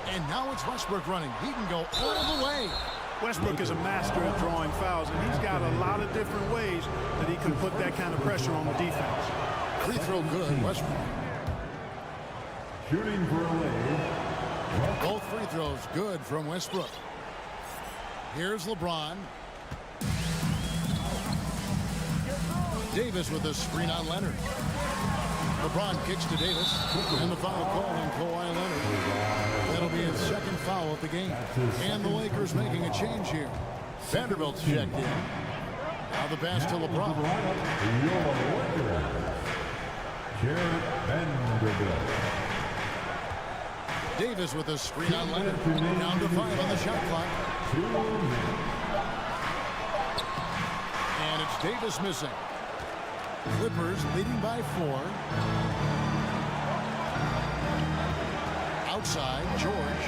And now it's Westbrook running. He can go all the way. Westbrook is a master at drawing fouls, and he's got a lot of different ways that he can put that kind of pressure on the defense. Free throw good, Westbrook. Shooting for a lead. Both free throws good from Westbrook. Here's LeBron. Davis with a screen on Leonard. LeBron kicks to Davis, and the foul call on Kawhi Leonard. That'll be his second foul of the game. And the Lakers making a change here. Vanderbilt's checked in. Now the pass to LeBron. Jared Vanderbilt. Davis with a screen on Leonard. Down to 5 on the shot clock. And it's Davis missing. Clippers leading by 4. Outside, George.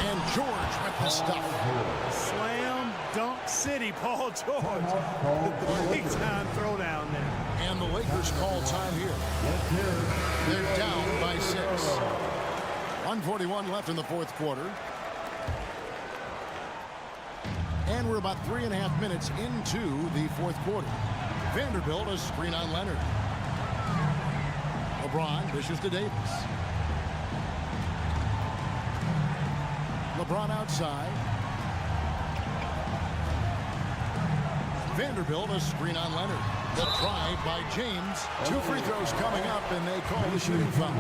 And George with the stuff. Slam dunk city, Paul George. The big time throwdown there. And the Lakers call time here. They're down by 6. 1:41 left in the fourth quarter. And we're about 3.5 minutes into the fourth quarter. Vanderbilt a screen on Leonard. LeBron dishes to Davis. LeBron outside. Vanderbilt a screen on Leonard. The try by James. 2 free throws coming up, and they call the shooting foul.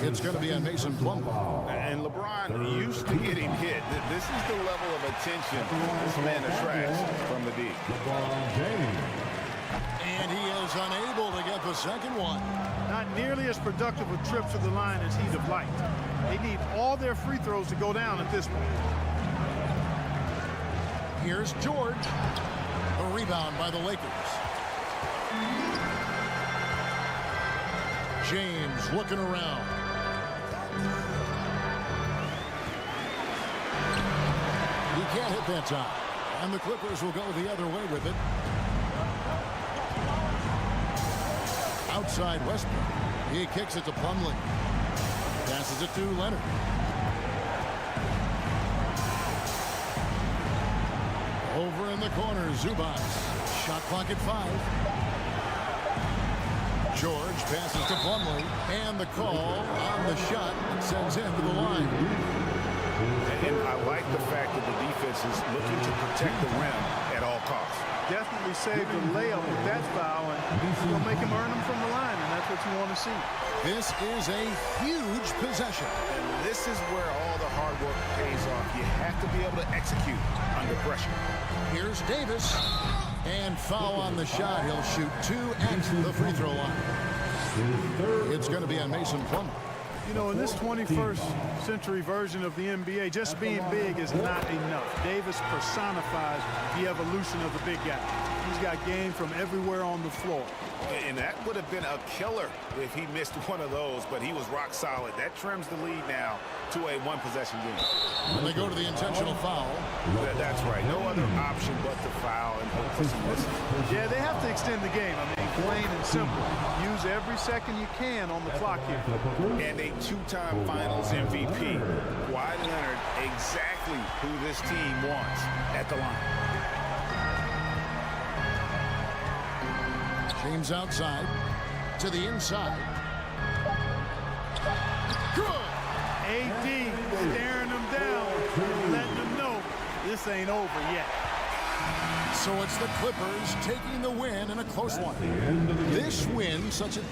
It's going to be on Mason Plumlee. And LeBron used to getting hit. This is the level of attention this man attracts from the D. And he is unable to get the second one. Not nearly as productive a trip to the line as he'd have liked. They need all their free throws to go down at this point. Here's George. A rebound by the Lakers. James looking around. He can't hit that time. And the Clippers will go the other way with it. Outside Westbrook. He kicks it to Plumlee. Passes it to Leonard. Over in the corner, Zubac. Shot clock at 5. George passes to Plumlee, and the call on the shot sends him to the line. And I like the fact that the defense is looking to protect the rim at all costs. Definitely saved the layup with that foul, and you'll make him earn them from the line, and that's what you want to see. This is a huge possession. And this is where all the hard work pays off. You have to be able to execute under pressure. Here's Davis. And foul on the shot. He'll shoot 2 at the free throw line. It's going to be on Mason Plumlee. You know, in this 21st century version of the NBA, just being big is not enough. Davis personifies the evolution of the big guy. He's got game from everywhere on the floor. And that would have been a killer if he missed one of those, but he was rock solid. That trims the lead now to a 1-possession game. When they go to the intentional foul. That's right. No other option but to foul and hope for some misses. Yeah, they have to extend the game. I mean, plain and simple. Use every second you can on the clock here. And a 2-time Finals MVP. Kawhi Leonard, exactly who this team wants at the line. James outside to the inside. Good. AD staring them down, letting them know this ain't over yet. So it's the Clippers taking the win in a close one. This win,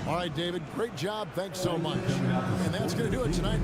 all right, David, great job. Thanks so much. And that's going to do it tonight.